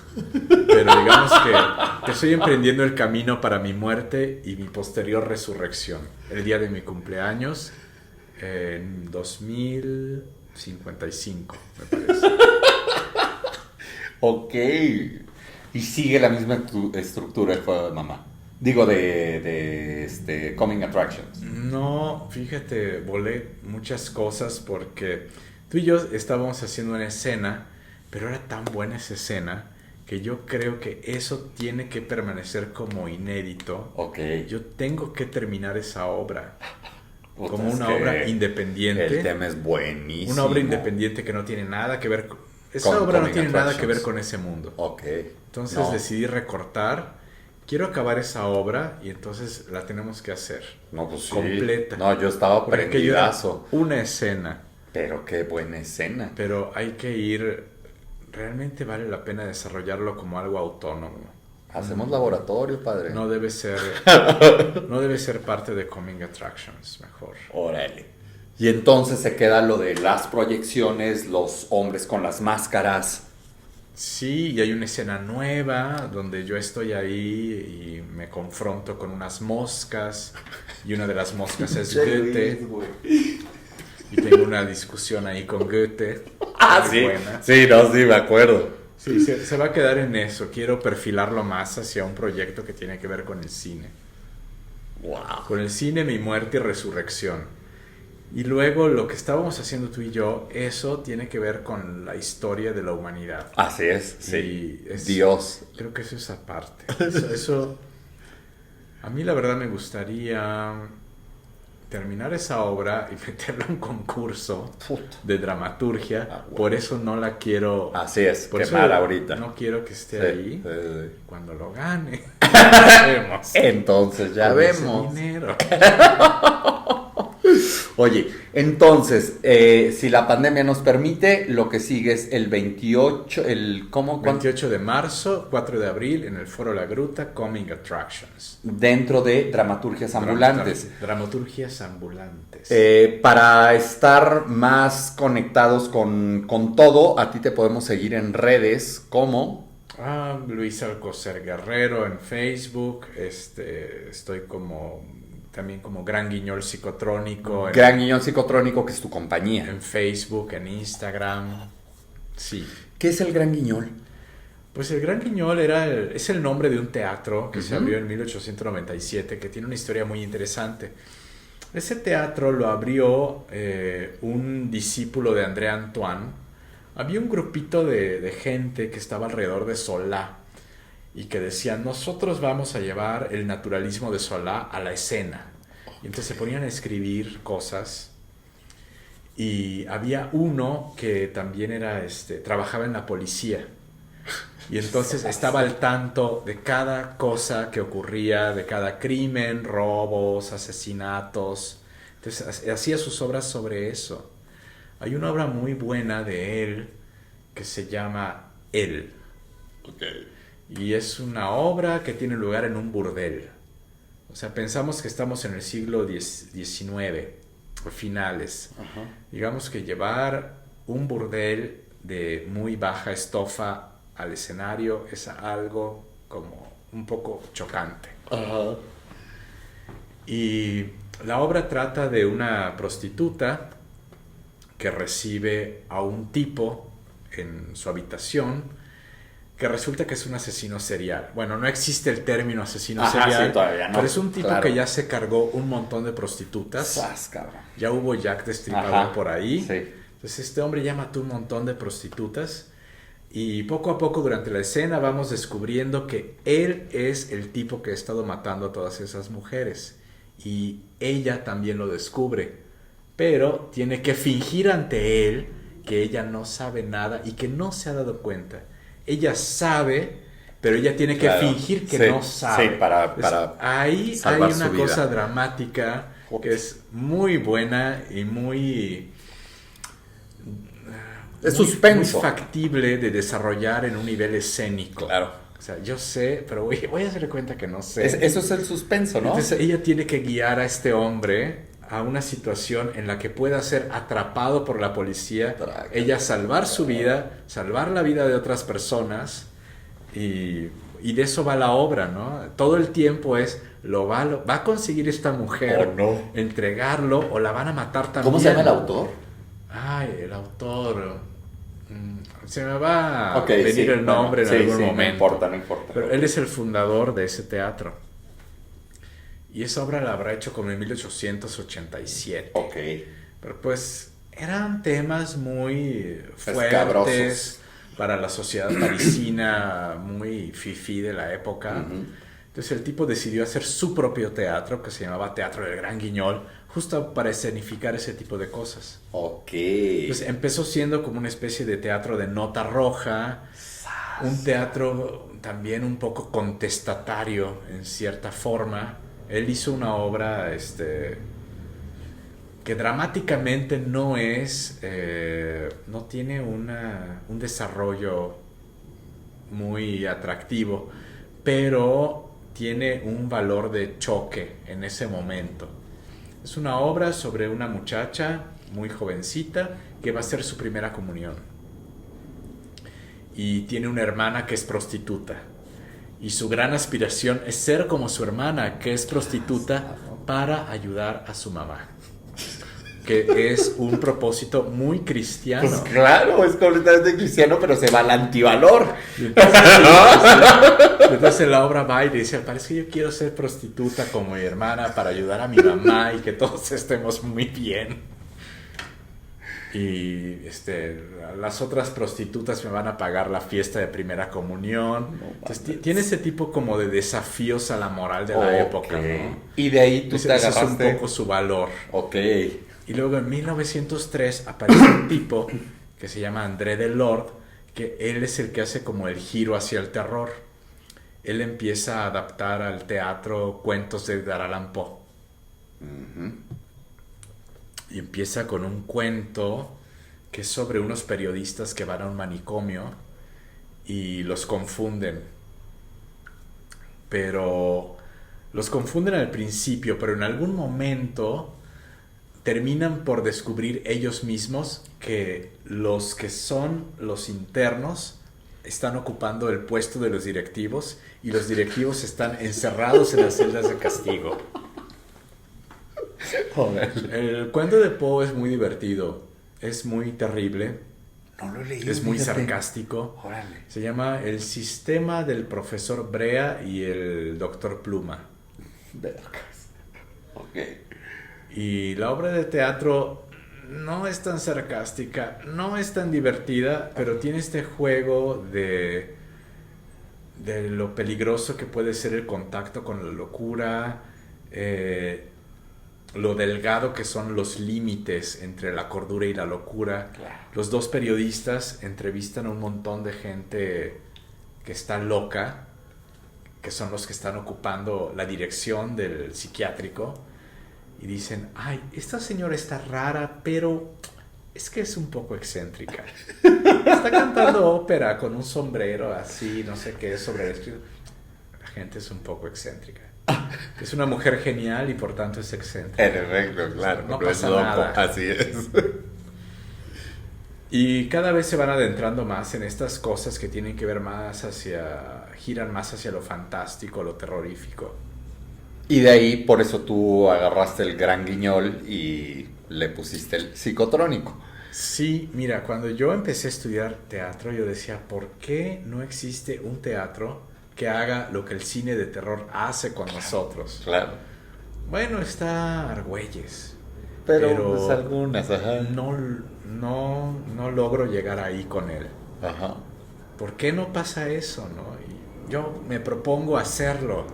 pero digamos que estoy emprendiendo el camino para mi muerte y mi posterior resurrección, el día de mi cumpleaños en 2055, me parece. Ok. Y sigue la misma estructura el juego de mamá. Digo, de Coming Attractions. No, fíjate, volé muchas cosas porque tú y yo estábamos haciendo una escena, pero era tan buena esa escena que yo creo que eso tiene que permanecer como inédito. Ok. Yo tengo que terminar esa obra Puta, como es una que obra independiente. El tema es buenísimo. Una obra independiente que no tiene nada que ver esa Con obra no Coming tiene nada que ver Attractions. con ese mundo. Ok. Entonces No. decidí recortar. Quiero acabar esa obra y entonces la tenemos que hacer. No, pues sí. Completa. No, yo estaba Porque aquello era prendidazo. una escena, Pero qué buena escena. pero hay que ir. Realmente vale la pena desarrollarlo como algo autónomo. Hacemos laboratorio, padre. No debe ser parte de Coming Attractions, mejor. Órale. Y entonces se queda lo de las proyecciones, los hombres con las máscaras. Sí, y hay una escena nueva donde yo estoy ahí y me confronto con unas moscas y una de las moscas es Goethe y tengo una discusión ahí con Goethe. Ah, muy sí. buena. Sí, no, sí, me acuerdo. Sí, se va a quedar en eso. Quiero perfilarlo más hacia un proyecto que tiene que ver con el cine. Wow. Con el cine, mi muerte y resurrección. Y luego lo que estábamos haciendo tú y yo, eso tiene que ver con la historia de la humanidad. Así es, sí. Y Dios. Creo que eso es aparte. Eso, a mí la verdad me gustaría terminar esa obra y meterla en un concurso Puta. de dramaturgia. Ah, bueno. Por eso no la quiero... Así es, Por eso quemar ahorita. no quiero que esté Sí, ahí. sí. Cuando lo gane. Vemos. Entonces ya Con ese vemos. dinero. Oye, entonces, si la pandemia nos permite, lo que sigue es el 28, ¿cuánto? 28 de marzo, 4 de abril, en el Foro La Gruta, Coming Attractions. Dentro de Dramaturgias Ambulantes. Dramaturgias ambulantes. Para estar más conectados con todo, a ti te podemos seguir en redes como... Luis Alcocer Guerrero en Facebook. Estoy como también como Gran Guiñol Psicotrónico. Gran Guiñol Psicotrónico, que es tu compañía. En Facebook, en Instagram. Sí. ¿Qué es el Gran Guiñol? Pues el Gran Guiñol es el nombre de un teatro que se abrió en 1897, que tiene una historia muy interesante. Ese teatro lo abrió un discípulo de André Antoine. Había un grupito de gente que estaba alrededor de Solá y que decían, nosotros vamos a llevar el naturalismo de Solá a la escena. Y entonces se ponían a escribir cosas. Y había uno que también trabajaba en la policía. Y entonces estaba al tanto de cada cosa que ocurría, de cada crimen, robos, asesinatos. Entonces hacía sus obras sobre eso. Hay una obra muy buena de él que se llama Él. Okay. Y es una obra que tiene lugar en un burdel. O sea, pensamos que estamos en el siglo XIX, o finales. Ajá. Digamos que llevar un burdel de muy baja estofa al escenario es algo como un poco chocante. Ajá. Y la obra trata de una prostituta que recibe a un tipo en su habitación que resulta que es un asesino serial. Bueno, no existe el término asesino serial, sí, todavía no. pero es un tipo Claro. que ya se cargó un montón de prostitutas. ¡Sas, cabrón! Ya hubo Jack Destripador Ajá, por ahí. sí. Entonces este hombre ya mató un montón de prostitutas y poco a poco durante la escena vamos descubriendo que él es el tipo que ha estado matando a todas esas mujeres y ella también lo descubre, pero tiene que fingir ante él que ella no sabe nada y que no se ha dado cuenta. Ella sabe, pero ella tiene que fingir que no sabe. Sí, para ahí hay salvar una su vida. cosa dramática que es muy buena y muy Es suspenso. muy factible de desarrollar en un nivel escénico. Claro. O sea, yo sé, pero voy a hacerle cuenta que no sé. Eso es el suspenso, ¿no? Entonces ella tiene que guiar a este hombre a una situación en la que pueda ser atrapado por la policía, ella salvar su vida, salvar la vida de otras personas y de eso va la obra, ¿no? Todo el tiempo es, va a conseguir esta mujer, Oh, no. entregarlo o la van a matar también. ¿Cómo se llama el autor? Ay, el autor. Se me va a Okay, venir sí, el nombre bueno, en sí, algún sí, momento. No importa. Pero él es el fundador de ese teatro. Y esa obra la habrá hecho como en 1887. Ok. Pero pues eran temas muy Escabrosos. fuertes para la sociedad parisina, muy fifí de la época. Uh-huh. Entonces el tipo decidió hacer su propio teatro, que se llamaba Teatro del Gran Guiñol, justo para escenificar ese tipo de cosas. Ok. Entonces empezó siendo como una especie de teatro de nota roja, un teatro también un poco contestatario en cierta forma. Él hizo una obra que dramáticamente no tiene un desarrollo muy atractivo, pero tiene un valor de choque en ese momento. Es una obra sobre una muchacha muy jovencita que va a hacer su primera comunión. Y tiene una hermana que es prostituta. Y su gran aspiración es ser como su hermana, que es prostituta, para ayudar a su mamá. Que es un propósito muy cristiano. Pues claro, es completamente cristiano, pero se va al antivalor. Y entonces la obra va y dice, parece que yo quiero ser prostituta como mi hermana para ayudar a mi mamá y que todos estemos muy bien. Y las otras prostitutas me van a pagar la fiesta de primera comunión. Entonces, tiene ese tipo como de desafíos a la moral de la época, ¿no? Y de ahí tú Ese te es agarraste. un poco su valor. Ok. Y luego en 1903 aparece un tipo que se llama André Delord, que él es el que hace como el giro hacia el terror. Él empieza a adaptar al teatro cuentos de Edgar Allan Poe. Uh-huh. Y empieza con un cuento que es sobre unos periodistas que van a un manicomio y los confunden. Pero los confunden al principio, pero en algún momento terminan por descubrir ellos mismos que son los internos están ocupando el puesto de los directivos y los directivos están encerrados en las celdas de castigo. Órale. El cuento de Poe es muy divertido, es muy terrible, No lo he leído. es muy fíjate. sarcástico. Órale. Se llama El sistema del profesor Brea y el doctor Pluma. Vergas. Ok. Y la obra de teatro no es tan sarcástica, no es tan divertida, pero tiene este juego de lo peligroso que puede ser el contacto con la locura, lo delgado que son los límites entre la cordura y la locura. Claro. Los dos periodistas entrevistan a un montón de gente que está loca, que son los que están ocupando la dirección del psiquiátrico, y dicen, ay, esta señora está rara, pero es que es un poco excéntrica. Está cantando ópera con un sombrero así, no sé qué, sobre el escrito. La gente es un poco excéntrica. Es una mujer genial y por tanto es excéntrica. En efecto, claro. No pero es pasa loco. nada. Así es. Y cada vez se van adentrando más en estas cosas que tienen que ver giran más hacia lo fantástico, lo terrorífico. Y de ahí, por eso tú agarraste el Gran Guiñol y le pusiste el psicotrónico. Sí, mira, cuando yo empecé a estudiar teatro, yo decía, ¿por qué no existe un teatro que haga lo que el cine de terror hace con nosotros? Claro. Bueno, está Argüelles, Pero pues, algunas, ajá. no logro llegar ahí con él. Ajá. ¿Por qué no pasa eso, no? Y yo me propongo hacerlo.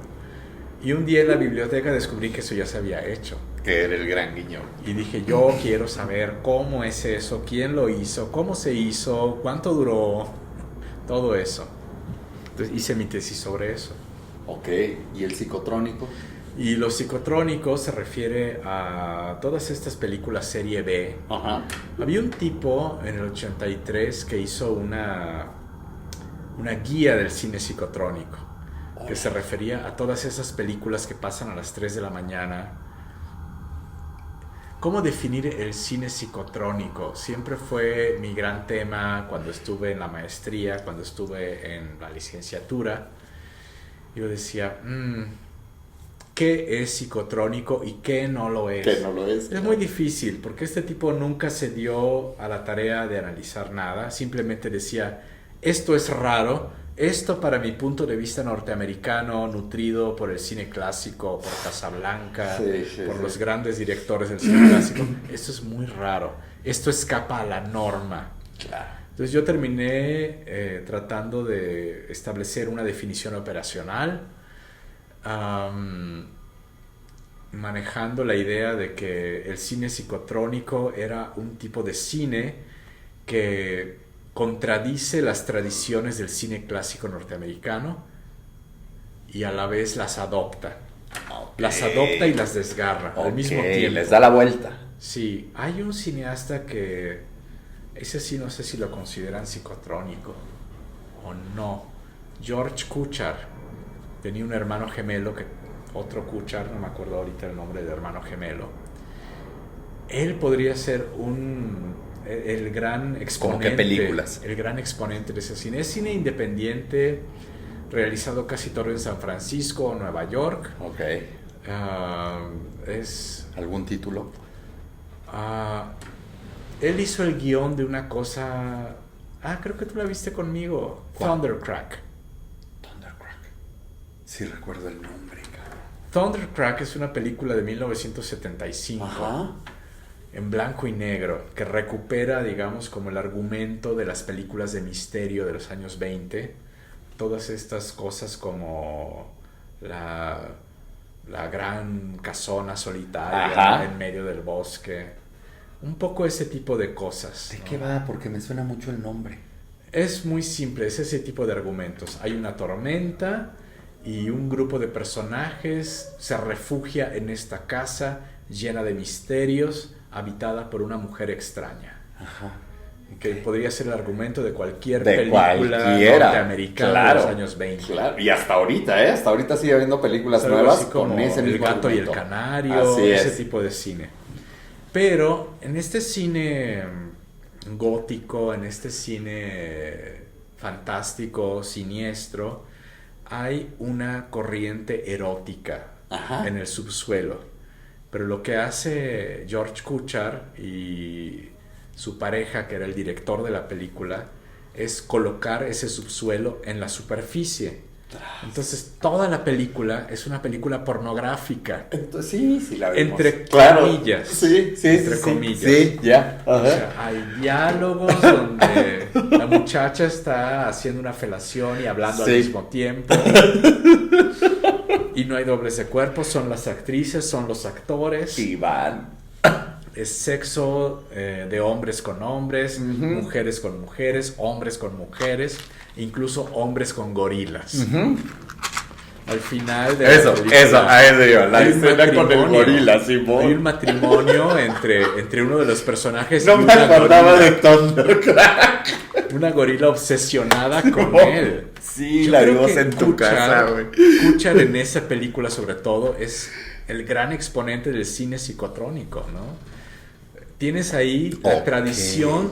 Y un día en la biblioteca descubrí que eso ya se había hecho. Que era el Gran Guiñol. Y dije, yo quiero saber cómo es eso, quién lo hizo, cómo se hizo, cuánto duró, todo eso. Entonces hice mi tesis sobre eso. Ok. ¿Y el psicotrónico? Y lo psicotrónico se refiere a todas estas películas serie B. Ajá. Había un tipo en el 83 que hizo una guía del cine psicotrónico, que se refería a todas esas películas que pasan a las 3 de la mañana. ¿Cómo definir el cine psicotrónico? Siempre fue mi gran tema cuando estuve en la maestría, cuando estuve en la licenciatura. Yo decía, ¿qué es psicotrónico y qué no lo es? Que no lo es. Es muy difícil, porque este tipo nunca se dio a la tarea de analizar nada. Simplemente decía, esto es raro, esto para mi punto de vista norteamericano, nutrido por el cine clásico, por Casablanca, por los grandes directores del cine clásico, esto es muy raro, esto escapa a la norma. Claro. Entonces yo terminé tratando de establecer una definición operacional, manejando la idea de que el cine psicotrónico era un tipo de cine que contradice las tradiciones del cine clásico norteamericano y a la vez las adopta. Okay. Las adopta y las desgarra al mismo tiempo. Les da la vuelta. Sí, hay un cineasta que ese sí no sé si lo consideran psicotrónico o no. George Kuchar tenía un hermano gemelo, otro Kuchar, no me acuerdo ahorita el nombre del hermano gemelo. Él podría ser el gran exponente. ¿Cómo qué películas? El gran exponente de ese cine. Es cine independiente, realizado casi todo en San Francisco o Nueva York. Ok. ¿Algún título? Él hizo el guión de una cosa... creo que tú la viste conmigo. Thundercrack. Thundercrack. Sí recuerdo el nombre, cabrón. Thundercrack es una película de 1975. Ajá. En blanco y negro, que recupera, digamos, como el argumento de las películas de misterio de los años 20. Todas estas cosas como la gran casona solitaria, ¿no?, en medio del bosque. Un poco ese tipo de cosas. ¿De ¿no? qué va? Porque me suena mucho el nombre. Es muy simple, es ese tipo de argumentos. Hay una tormenta y un grupo de personajes se refugia en esta casa llena de misterios, habitada por una mujer extraña. Ajá. Que podría ser el argumento de cualquier De película norteamericana de los años 20. Claro. Y hasta ahorita, hasta ahorita sigue habiendo películas Algo nuevas así como con ese mismo El gato y el argumento. canario, Así ese es. tipo de cine. Pero en este cine gótico, en este cine fantástico, siniestro, hay una corriente erótica Ajá. en el subsuelo Pero lo que hace George Kuchar y su pareja, que era el director de la película, es colocar ese subsuelo en la superficie. Entonces toda la película es una película pornográfica. Entonces, sí, la vemos. Entre Claro. comillas. Sí, Entre sí, comillas. Sí, ya. O sea, hay diálogos donde la muchacha está haciendo una felación y hablando al mismo tiempo. Y no hay dobles de cuerpo, son las actrices, son los actores. Y van. Es sexo de hombres con hombres, mujeres con mujeres, hombres con mujeres, incluso hombres con gorilas. Al final de la película, a eso iba, la hay un escena con el matrimonio. gorila, Simón. Hay un matrimonio entre uno de los personajes No y me una acordaba gorila. de Thundercrack. Una gorila obsesionada con No, él. sí, Yo la creo vimos que en tu casa, güey. Kuchar en esa película sobre todo es el gran exponente del cine psicotrónico, ¿no? Tienes ahí la tradición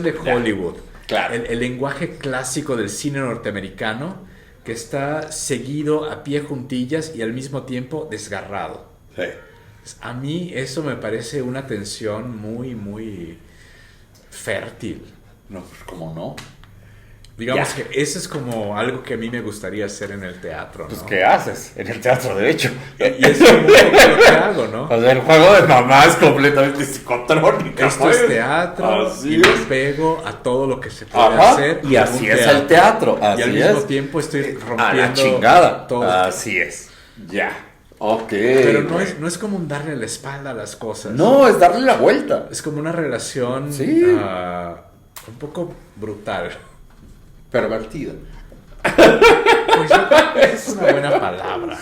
de Hollywood. Claro. El lenguaje clásico del cine norteamericano que está seguido a pie juntillas y al mismo tiempo desgarrado. Sí. A mí eso me parece una tensión muy, muy fértil. No, ¿cómo no? Digamos que eso es como algo que a mí me gustaría hacer en el teatro, ¿no? Pues, ¿qué haces? En el teatro, de hecho. Y es como lo que hago, ¿no? O sea, el juego de mamá es completamente psicotrónica. Esto es teatro Así y me es. pego a todo lo que se puede Ajá, hacer. y en así un es el teatro. Así y al mismo es. tiempo estoy rompiendo A la chingada. todo. Así es. Ya. Ok. Pero no güey. es como un darle la espalda a las cosas. No, es darle la vuelta. Es como una relación Sí. un poco brutal. Pervertida. Pues yo creo que es una buena palabra.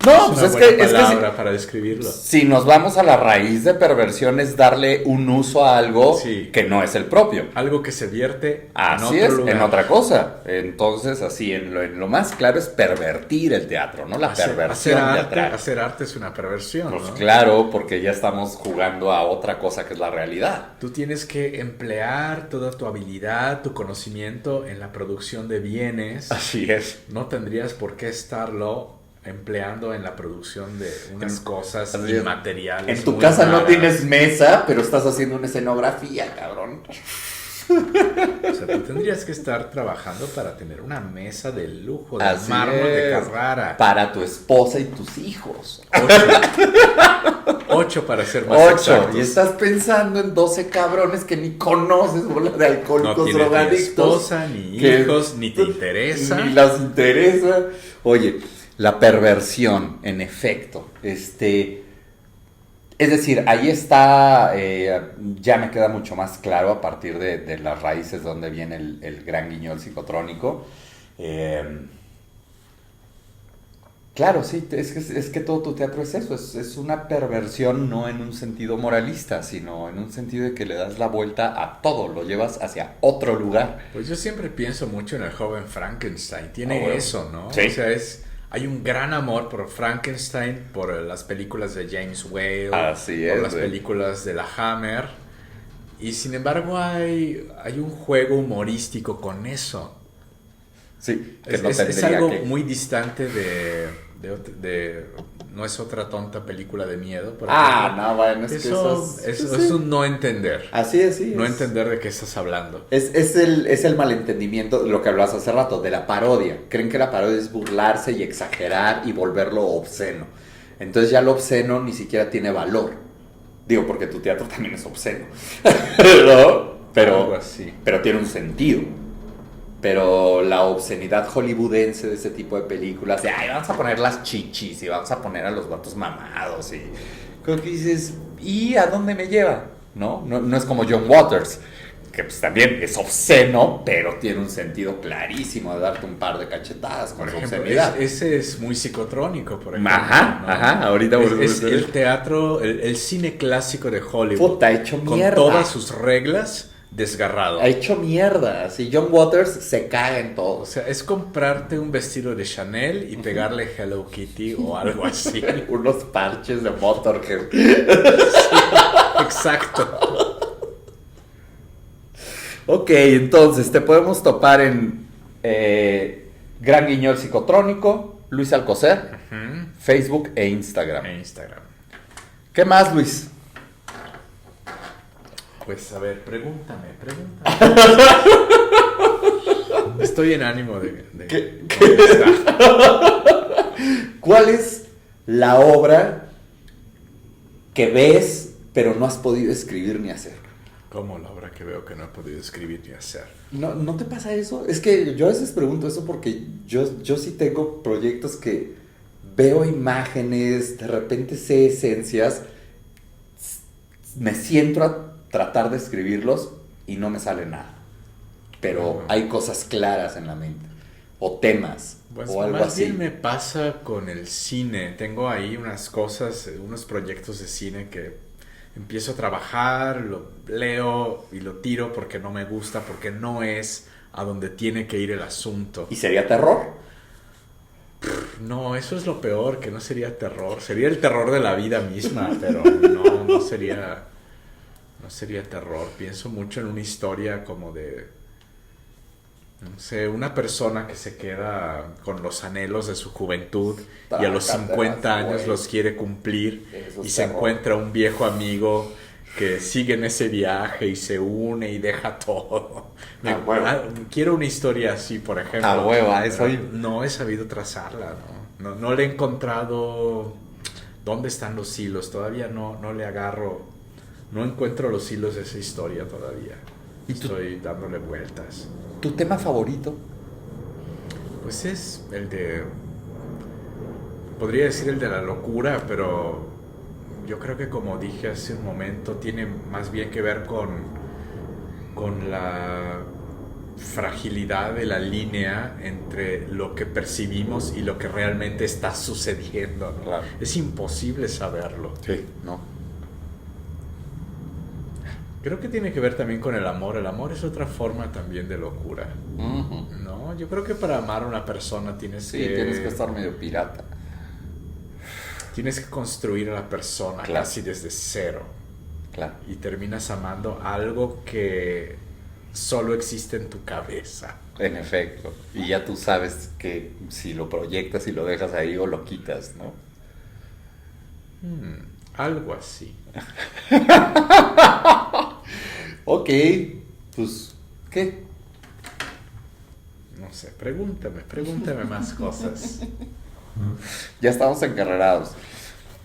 No, es pues una buena es que palabra para describirlo. si nos vamos a la raíz de perversión es darle un uso a algo Sí. que no es el propio. Algo que se vierte Así en es, otro lugar. en otra cosa. Entonces, así, en lo más claro es pervertir el teatro, ¿no? La perversión teatral. Hacer arte es una perversión, Pues ¿no? claro, porque ya estamos jugando a otra cosa que es la realidad. Tú tienes que emplear toda tu habilidad, tu conocimiento en la producción de bienes. Así es. No tendrías por qué estarlo empleando en la producción de unas cosas así es. inmateriales. En tu muy casa no raras. tienes mesa, pero estás haciendo una escenografía, cabrón. O sea, tú tendrías que estar trabajando para tener una mesa de lujo, de Así mármol de es. Carrara. Para tu esposa y tus hijos. 8 para ser más 8. exactos. Y estás pensando en 12 cabrones que ni conoces, bola de No alcohólicos tienes ni drogadictos. esposa, ni que- hijos, ni te interesa. Ni las interesa. Oye, la perversión, en efecto. Es decir, ahí está, ya me queda mucho más claro a partir de las raíces donde viene el gran guiñol psicotrónico. Claro, sí, es que todo tu teatro es eso, es una perversión no en un sentido moralista, sino en un sentido de que le das la vuelta a todo, lo llevas hacia otro lugar. Pues yo siempre pienso mucho en el joven Frankenstein. Tiene bueno. eso, ¿no? Sí. O sea, hay un gran amor por Frankenstein, por las películas de James Whale, Así por es, las güey. películas de la Hammer. Y sin embargo hay un juego humorístico con eso. Sí, que Es, no es tendría algo que... muy distante de No es otra tonta película de miedo. por Ah, ejemplo. no, bueno, es que Eso eso es un no entender. Así es, sí. No es. entender de qué estás hablando. Es el malentendimiento de lo que hablabas hace rato, de la parodia. Creen que la parodia es burlarse y exagerar y volverlo obsceno. Entonces ya lo obsceno ni siquiera tiene valor. Digo, porque tu teatro también es obsceno. ¿No? Algo así. Pero tiene un sentido. Pero la obscenidad hollywoodense de ese tipo de películas, de ay, vamos a poner las chichis y vamos a poner a los vatos mamados y creo que dices, ¿y a dónde me lleva? No es como John Waters, que pues también es obsceno, pero tiene un sentido clarísimo de darte un par de cachetadas con Por su ejemplo, obscenidad. ese es muy psicotrónico, por ejemplo. Ajá, ¿no? ajá, ahorita volvemos es a ver. el teatro, el cine clásico de Hollywood. Puta, hecho con mierda. todas sus reglas, desgarrado. Ha hecho mierda, así John Waters se caga en todo. O sea, es comprarte un vestido de Chanel y pegarle Hello Kitty o algo así. Unos parches de Motorhead. Exacto. Ok, entonces te podemos topar en Gran Guiñol Psicotrónico, Luis Alcocer, Facebook e Instagram. En Instagram. ¿Qué más, Luis? Pues a ver, pregúntame. Estoy en ánimo de ¿Qué? contestar. ¿Cuál es la obra que ves pero no has podido escribir ni hacer? ¿Cómo la obra que veo que no he podido escribir ni hacer? ¿No te pasa eso? Es que yo a veces pregunto eso porque yo sí tengo proyectos que veo imágenes, de repente sé esencias, me siento a tratar de escribirlos y no me sale nada. Pero hay cosas claras en la mente, o temas, Pues o algo más así. bien me pasa con el cine. Tengo ahí unas cosas, unos proyectos de cine que empiezo a trabajar, lo leo y lo tiro porque no me gusta, porque no es a donde tiene que ir el asunto. ¿Y sería terror? No, eso es lo peor, que no sería terror. Sería el terror de la vida misma, pero no sería terror. Pienso mucho en una historia como de, no sé, una persona que se queda con los anhelos de su juventud y a los 50 años güey. los quiere cumplir Eso y es se terror. encuentra un viejo amigo que sigue en ese viaje y se une y deja todo. huevo. Quiero una historia así, por ejemplo. A huevo, a eso Pero iba. no he sabido trazarla, no le he encontrado dónde están los hilos. Todavía no le agarro, no encuentro los hilos de esa historia todavía. ¿Y tú? Estoy dándole vueltas. ¿Tu tema favorito? Pues es el de, podría decir el de la locura, pero yo creo que, como dije hace un momento, tiene más bien que ver con la fragilidad de la línea entre lo que percibimos y lo que realmente está sucediendo, ¿no? Claro. Es imposible saberlo. Sí, no. Creo que tiene que ver también con el amor. El amor es otra forma también de locura, ¿no? Yo creo que para amar a una persona tienes tienes que estar medio pirata. Tienes que construir a la persona Claro. casi desde cero. Claro. Y terminas amando algo que solo existe en tu cabeza. En efecto. Y ya tú sabes que si lo proyectas y lo dejas ahí o lo quitas, ¿no? Algo así. Ok, pues, ¿qué? No sé, pregúntame más cosas. Ya estamos encarrerados.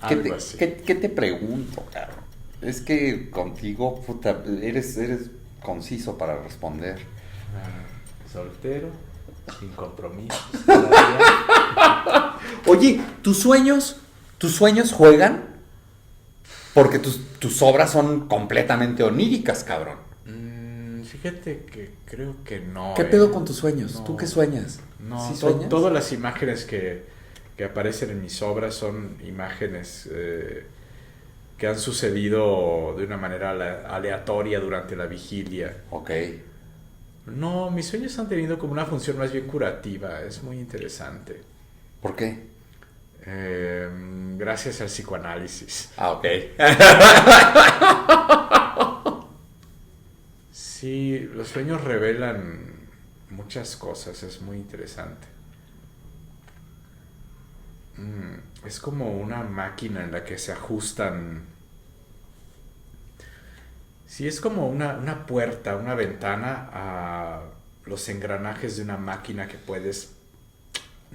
Algo así. ¿Qué te pregunto, cabrón? Es que contigo, puta, eres conciso para responder. Soltero, sin compromisos. Todavía. Oye, ¿tus sueños juegan? Porque tus obras son completamente oníricas, cabrón. Fíjate que creo que no. ¿Qué pedo con tus sueños? No. ¿Tú qué sueñas? No, ¿Sí sueñas? todas las imágenes que aparecen en mis obras son imágenes que han sucedido de una manera aleatoria durante la vigilia. Ok. No, mis sueños han tenido como una función más bien curativa. Es muy interesante. ¿Por qué? Gracias al psicoanálisis. Ah, ok. Sí, los sueños revelan muchas cosas, es muy interesante. Es como una máquina en la que se ajustan. Sí, es como una puerta, una ventana a los engranajes de una máquina que puedes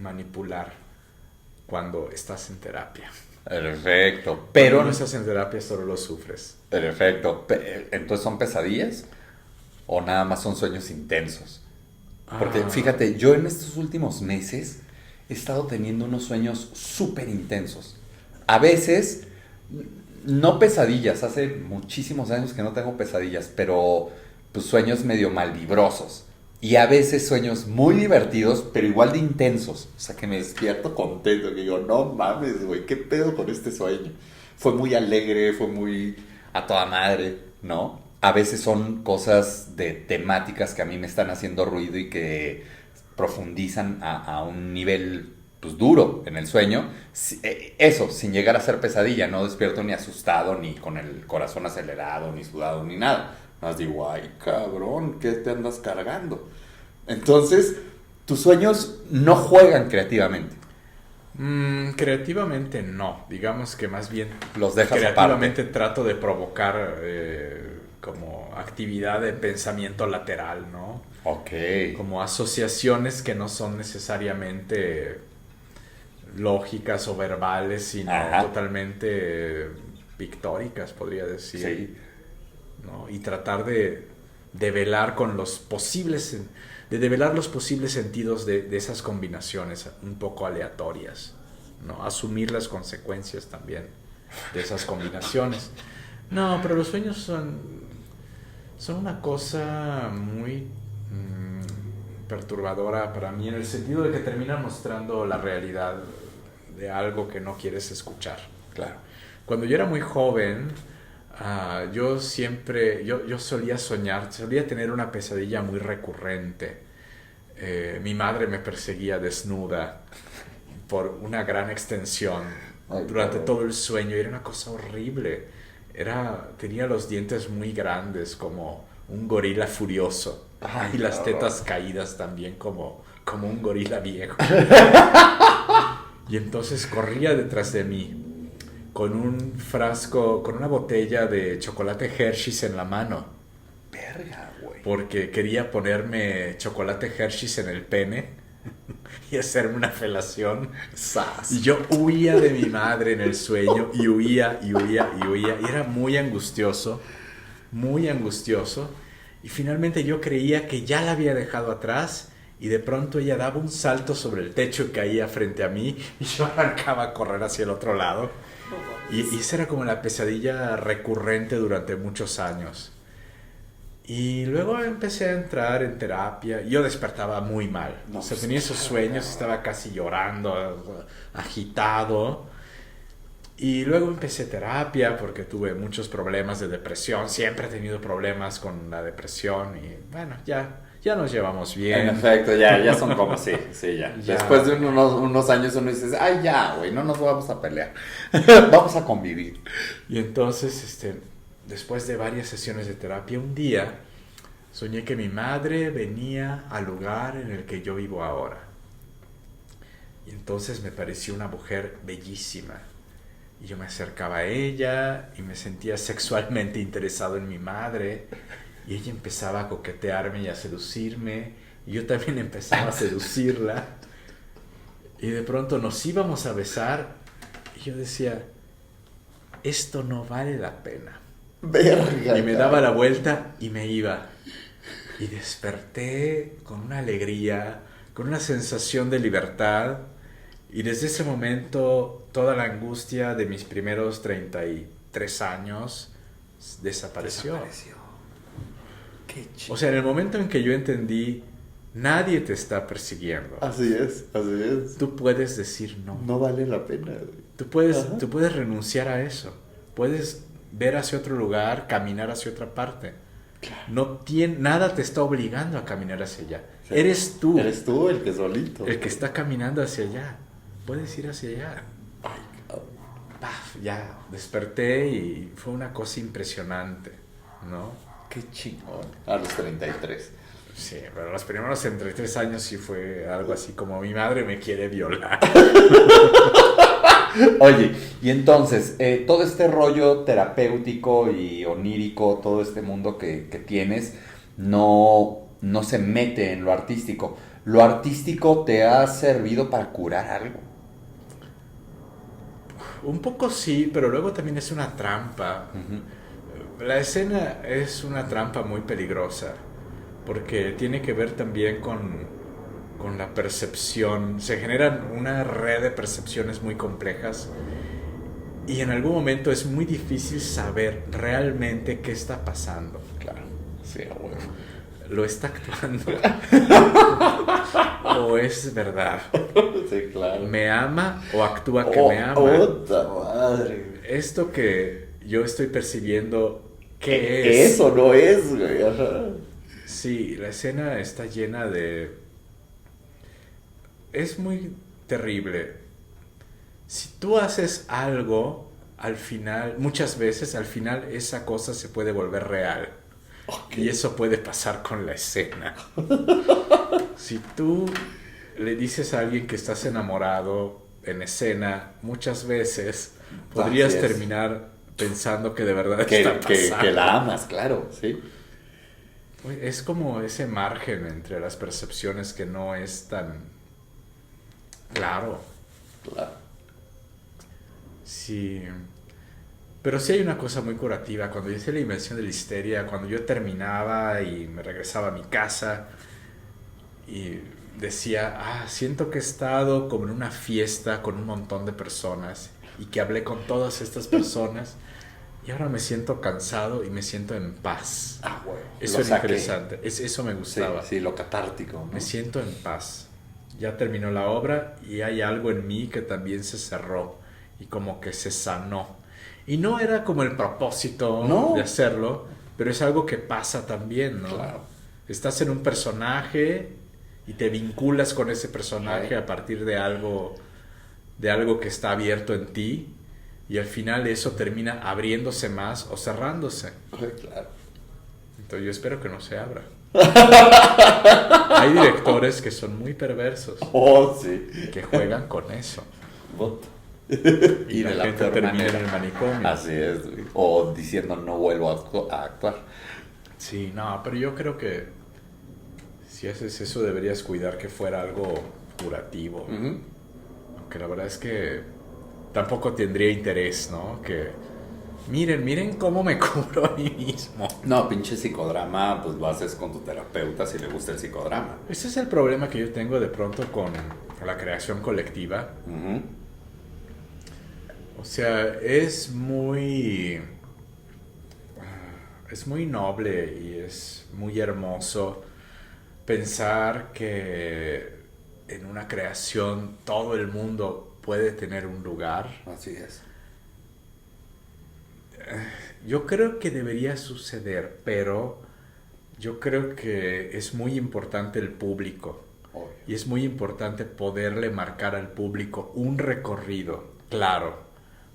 manipular cuando estás en terapia. Perfecto. Pero Pero cuando no estás en terapia solo lo sufres. Perfecto. ¿Entonces son pesadillas? ¿O nada más son sueños intensos? Porque fíjate, yo en estos últimos meses he estado teniendo unos sueños súper intensos. A veces, no pesadillas, hace muchísimos años que no tengo pesadillas, pero pues sueños medio malvibrosos. Y a veces sueños muy divertidos, pero igual de intensos. O sea, que me despierto contento, que digo, no mames, güey, ¿qué pedo con este sueño? Fue muy alegre, fue muy a toda madre, ¿no? A veces son cosas de temáticas que a mí me están haciendo ruido y que profundizan a un nivel, pues, duro en el sueño. Eso, sin llegar a ser pesadilla, no despierto ni asustado, ni con el corazón acelerado, ni sudado, ni nada. Más digo, ay, cabrón, ¿qué te andas cargando? Entonces, tus sueños no juegan creativamente. Creativamente no, digamos que más bien Los dejas creativamente trato de provocar como actividad de pensamiento lateral, ¿no? Ok. Como asociaciones que no son necesariamente lógicas o verbales, sino Ajá. totalmente pictóricas, podría decir. Sí. ¿No? Y tratar de develar con los posibles, de develar los posibles sentidos de esas combinaciones un poco aleatorias, ¿no? Asumir las consecuencias también de esas combinaciones. No, pero los sueños son una cosa muy perturbadora para mí, en el sentido de que terminan mostrando la realidad de algo que no quieres escuchar. Claro. Cuando yo era muy joven, yo siempre, yo solía soñar, solía tener una pesadilla muy recurrente. Mi madre me perseguía desnuda por una gran extensión durante todo el sueño, y era una cosa horrible. Tenía los dientes muy grandes, como un gorila furioso. Y las tetas caídas también, como un gorila viejo. Y entonces corría detrás de mí con un frasco, con una botella de chocolate Hershey's en la mano. Verga, güey. Porque quería ponerme chocolate Hershey's en el pene y hacerme una felación. ¡Sas! Y yo huía de mi madre en el sueño, y huía, y huía, y huía. Y era muy angustioso, muy angustioso. Y finalmente yo creía que ya la había dejado atrás, y de pronto ella daba un salto sobre el techo y caía frente a mí, y yo arrancaba a correr hacia el otro lado. Y esa era como la pesadilla recurrente durante muchos años. Y luego empecé a entrar en terapia. Yo despertaba muy mal. No, o sea, tenía esos sueños, estaba casi llorando, agitado. Y luego empecé terapia porque tuve muchos problemas de depresión. Siempre he tenido problemas con la depresión. Y bueno, ya nos llevamos bien. En efecto, ya son como, sí, ya. Ya. Después de unos años uno dice, ay, ya, güey, no nos vamos a pelear. Vamos a convivir. Y entonces, después de varias sesiones de terapia, un día soñé que mi madre venía al lugar en el que yo vivo ahora. Y entonces me pareció una mujer bellísima. Y yo me acercaba a ella y me sentía sexualmente interesado en mi madre. Y ella empezaba a coquetearme y a seducirme. Y yo también empezaba a seducirla. Y de pronto nos íbamos a besar. Y yo decía, esto no vale la pena. Verga. Y me daba la vuelta y me iba. Y desperté con una alegría, con una sensación de libertad. Y desde ese momento toda la angustia de mis primeros 33 años desapareció. Qué chido. O sea, en el momento en que yo entendí, nadie te está persiguiendo. Así es. Tú puedes decir no. No vale la pena, güey. Tú puedes renunciar a eso. Puedes ver hacia otro lugar, caminar hacia otra parte. Claro. Nada te está obligando a caminar hacia allá. Sí. Eres tú. Eres tú el que solito. El que está caminando hacia allá. Puedes ir hacia allá. Ay, cabrón. Paf, ya desperté y fue una cosa impresionante, ¿no? Qué chingón. A los 33. Sí, pero los primeros 33 años sí fue algo así como mi madre me quiere violar. Oye, y entonces, todo este rollo terapéutico y onírico, todo este mundo que tienes, no se mete en lo artístico. ¿Lo artístico te ha servido para curar algo? Un poco sí, pero luego también es una trampa. Uh-huh. La escena es una trampa muy peligrosa, porque tiene que ver también con la percepción. Se generan una red de percepciones muy complejas y en algún momento es muy difícil saber realmente qué está pasando. Claro, sí, bueno. ¿Lo está actuando? ¿O es verdad? Sí, claro. ¿Me ama o actúa que me ama? ¡Puta madre! Esto que yo estoy percibiendo, ¿qué es? Eso no es, güey. Ajá. Sí, la escena está llena de... Es muy terrible. Si tú haces algo, al final, muchas veces, al final esa cosa se puede volver real. Okay. Y eso puede pasar con la escena. Si tú le dices a alguien que estás enamorado en escena, muchas veces podrías terminar pensando que de verdad está pasando. Que la amas, claro, sí. Es como ese margen entre las percepciones que no es tan claro. Claro. Sí. Pero sí hay una cosa muy curativa. Cuando yo hice la invención de la histeria, cuando yo terminaba y me regresaba a mi casa y decía, siento que he estado como en una fiesta con un montón de personas y que hablé con todas estas personas y ahora me siento cansado y me siento en paz. Bueno, eso era interesante. Eso me gustaba. Sí, lo catártico, ¿no? Me siento en paz. Ya terminó la obra y hay algo en mí que también se cerró y como que se sanó. Y no era como el propósito de hacerlo, pero es algo que pasa también, ¿no? Claro. Estás en un personaje y te vinculas con ese personaje a partir de algo que está abierto en ti y al final eso termina abriéndose más o cerrándose. Claro. Entonces yo espero que no se abra. Hay directores que son muy perversos. Sí. Que juegan con eso. Y la de la gente peor termina manera. en el manicomio. Así es, güey. O diciendo no vuelvo a actuar. Sí, no, pero yo creo que si haces eso deberías cuidar que fuera algo curativo. Uh-huh. Aunque la verdad es que tampoco tendría interés, ¿no? Que miren cómo me cubro a mí mismo. No, pinche psicodrama, pues lo haces con tu terapeuta si le gusta el psicodrama. Ese es el problema que yo tengo de pronto con la creación colectiva. Uh-huh. O sea, es muy noble y es muy hermoso pensar que en una creación todo el mundo puede tener un lugar. Así es. Yo creo que debería suceder, pero yo creo que es muy importante el público. Obvio. Y es muy importante poderle marcar al público un recorrido claro,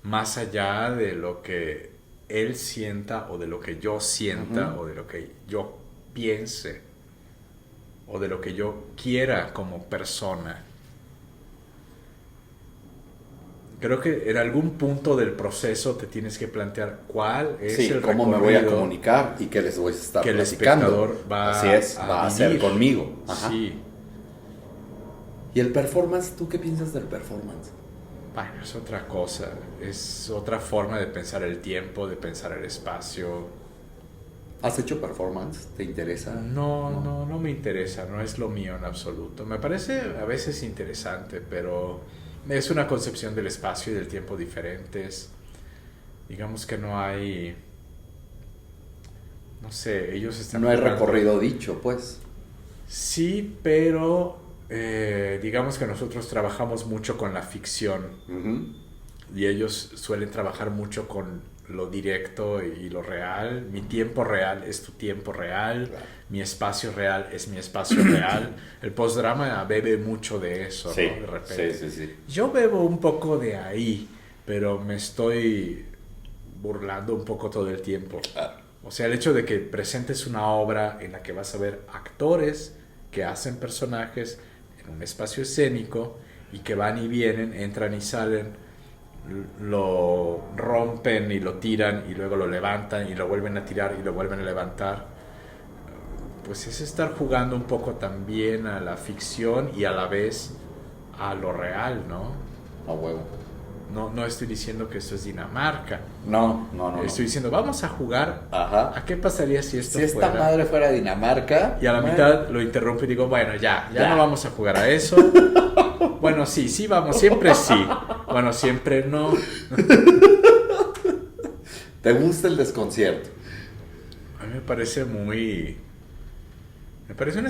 más allá de lo que él sienta o de lo que yo sienta o de lo que yo piense o de lo que yo quiera como persona. Creo que en algún punto del proceso te tienes que plantear cuál es el cómo me voy a comunicar y qué les voy a estar que platicando. El espectador va a hacer conmigo. Ajá. Sí. ¿Y el performance? ¿Tú qué piensas del performance? Bueno, es otra cosa, es otra forma de pensar el tiempo, de pensar el espacio. ¿Has hecho performance? ¿Te interesa? No me interesa, no es lo mío en absoluto. Me parece a veces interesante, pero es una concepción del espacio y del tiempo diferentes. Digamos que no hay, no sé, ellos están... No hay recorrido dicho, pues. Sí, pero digamos que nosotros trabajamos mucho con la ficción. Uh-huh. Y ellos suelen trabajar mucho con lo directo y lo real. Mi tiempo real es tu tiempo real. Claro. Mi espacio real es mi espacio real. El postdrama bebe mucho de eso, sí, ¿no? De repente. Sí. Yo bebo un poco de ahí, pero me estoy burlando un poco todo el tiempo. O sea, el hecho de que presentes una obra en la que vas a ver actores que hacen personajes en un espacio escénico y que van y vienen, entran y salen, lo rompen y lo tiran y luego lo levantan y lo vuelven a tirar y lo vuelven a levantar, pues es estar jugando un poco también a la ficción y a la vez a lo real, ¿no? A huevo. No estoy diciendo que esto es Dinamarca. No. Estoy diciendo, vamos a jugar. Ajá. ¿A qué pasaría si esto fuera? Si esta madre fuera Dinamarca. Y a la mitad lo interrumpo y digo, bueno, ya no vamos a jugar a eso. Bueno, sí, vamos, siempre sí. Bueno, siempre no. ¿Te gusta el desconcierto? A mí me parece una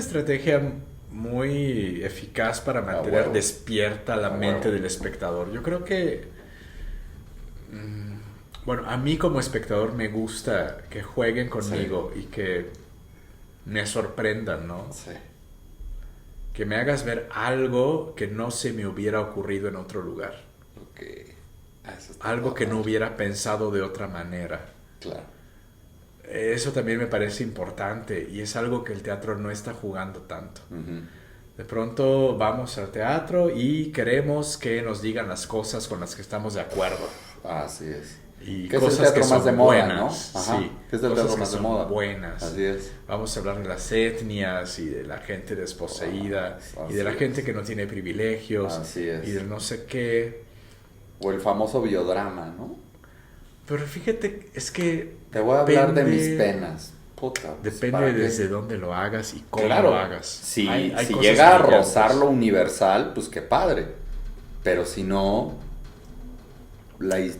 estrategia muy eficaz para mantener despierta la mente del espectador. Yo creo que, bueno, a mí como espectador me gusta que jueguen conmigo y que me sorprendan, ¿no? Sí. Que me hagas ver algo que no se me hubiera ocurrido en otro lugar. Okay. Algo que no hubiera pensado de otra manera. Claro. Eso también me parece importante y es algo que el teatro no está jugando tanto. Uh-huh. De pronto vamos al teatro y queremos que nos digan las cosas con las que estamos de acuerdo. Así es. Y ¿Qué es el cosas teatro que más son de moda, buenas, no? Ajá. sí, ¿Qué es el cosas teatro que más de son moda? buenas. Así es. Vamos a hablar de las etnias y de la gente desposeída y de la Así gente es. que no tiene privilegios Así es. y del no sé qué. O el famoso biodrama, ¿no? Pero fíjate, es que Te voy a hablar de mis depende- penas. Puta, pues, Depende ¿para qué? desde dónde lo hagas y cómo Claro, lo hagas. si Hay cosas llega a brillantes. rozar lo universal, pues qué padre. Pero si no,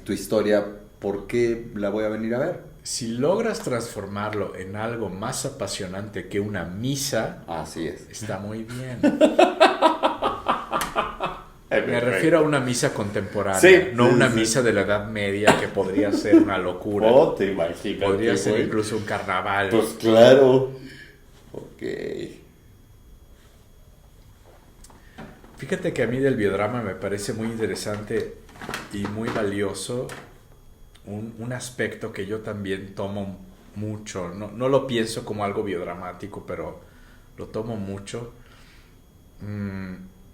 tu historia, ¿por qué la voy a venir a ver? Si logras transformarlo en algo más apasionante que una misa, Así es. está muy bien. Me refiero a una misa contemporánea, Sí, no sí, una sí. misa de la Edad Media que podría ser una locura. Oh, te imaginas. Podría ser incluso un carnaval. Pues claro. Ok. Fíjate que a mí del biodrama me parece muy interesante y muy valioso un aspecto que yo también tomo mucho. No lo pienso como algo biodramático, pero lo tomo mucho.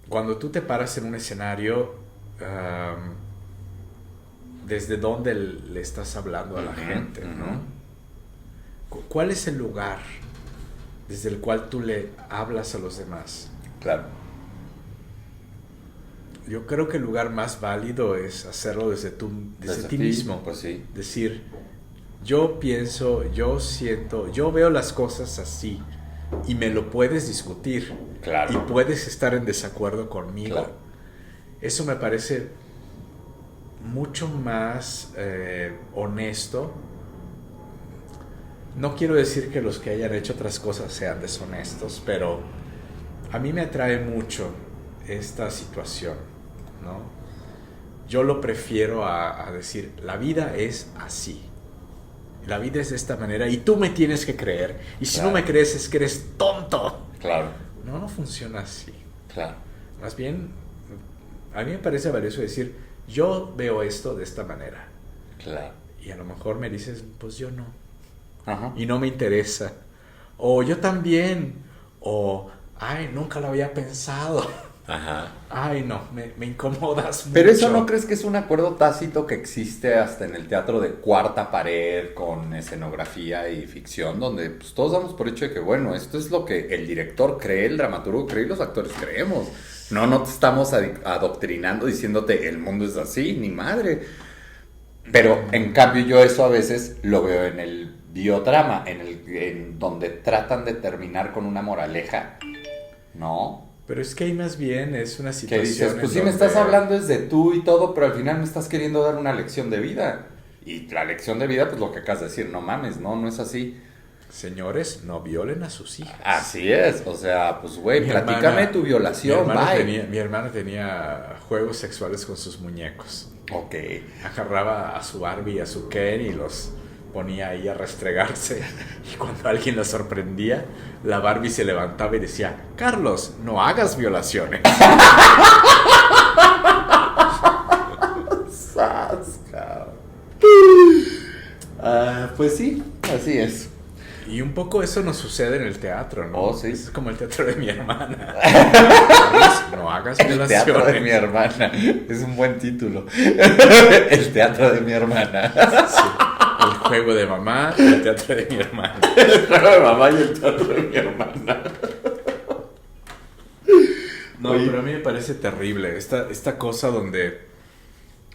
Cuando tú te paras en un escenario, ¿desde dónde le estás hablando a la gente, no? ¿Cuál es el lugar desde el cual tú le hablas a los demás? Claro. Yo creo que el lugar más válido es hacerlo desde ti mismo. Pues sí. Decir, yo pienso, yo siento, yo veo las cosas así y me lo puedes discutir. Claro. Y puedes estar en desacuerdo conmigo. Claro. Eso me parece mucho más honesto. No quiero decir que los que hayan hecho otras cosas sean deshonestos, pero a mí me atrae mucho esta situación, ¿no? Yo lo prefiero a decir, la vida es así. La vida es de esta manera y tú me tienes que creer. Y si Claro. no me crees es que eres tonto. Claro. No funciona así. Claro. Más bien, a mí me parece valioso decir, yo veo esto de esta manera. Claro. Y a lo mejor me dices, pues yo no. Ajá. Y no me interesa. O yo también. O, ay, nunca lo había pensado. Ajá. Ay, no, me incomodas mucho. Pero eso, ¿no crees que es un acuerdo tácito que existe hasta en el teatro de cuarta pared con escenografía y ficción, donde pues, todos damos por hecho de que, bueno, esto es lo que el director cree, el dramaturgo cree y los actores creemos? No te estamos adoctrinando diciéndote el mundo es así, ni madre. Pero en cambio yo eso a veces lo veo en el biodrama, en donde tratan de terminar con una moraleja, ¿no? Pero es que ahí más bien es una Que situación. dices, pues en sí me donde- estás hablando desde tú y todo, pero al final me estás queriendo dar una lección de vida. Y la lección de vida, pues lo que acabas de decir, no mames, no es así. Señores, no violen a sus hijas. Así es, o sea, pues güey, Mi platícame hermana- tu violación, bye. Mi hermana tenía juegos sexuales con sus muñecos. Ok. Agarraba a su Barbie y a su Ken y los ponía ahí a restregarse. Y cuando alguien la sorprendía, la Barbie se levantaba y decía, Carlos, no hagas violaciones. Sas, cabrón. Pues sí, así es. Y un poco eso nos sucede en el teatro, ¿no? Oh, sí. Es como el teatro de mi hermana. Carlos, no hagas El teatro de violaciones. mi hermana. Es un buen título. El teatro de mi hermana. Sí. El juego de mamá, el teatro de mi hermana. El juego de mamá y el teatro de mi hermana. No, Oye. pero a mí me parece terrible esta cosa donde,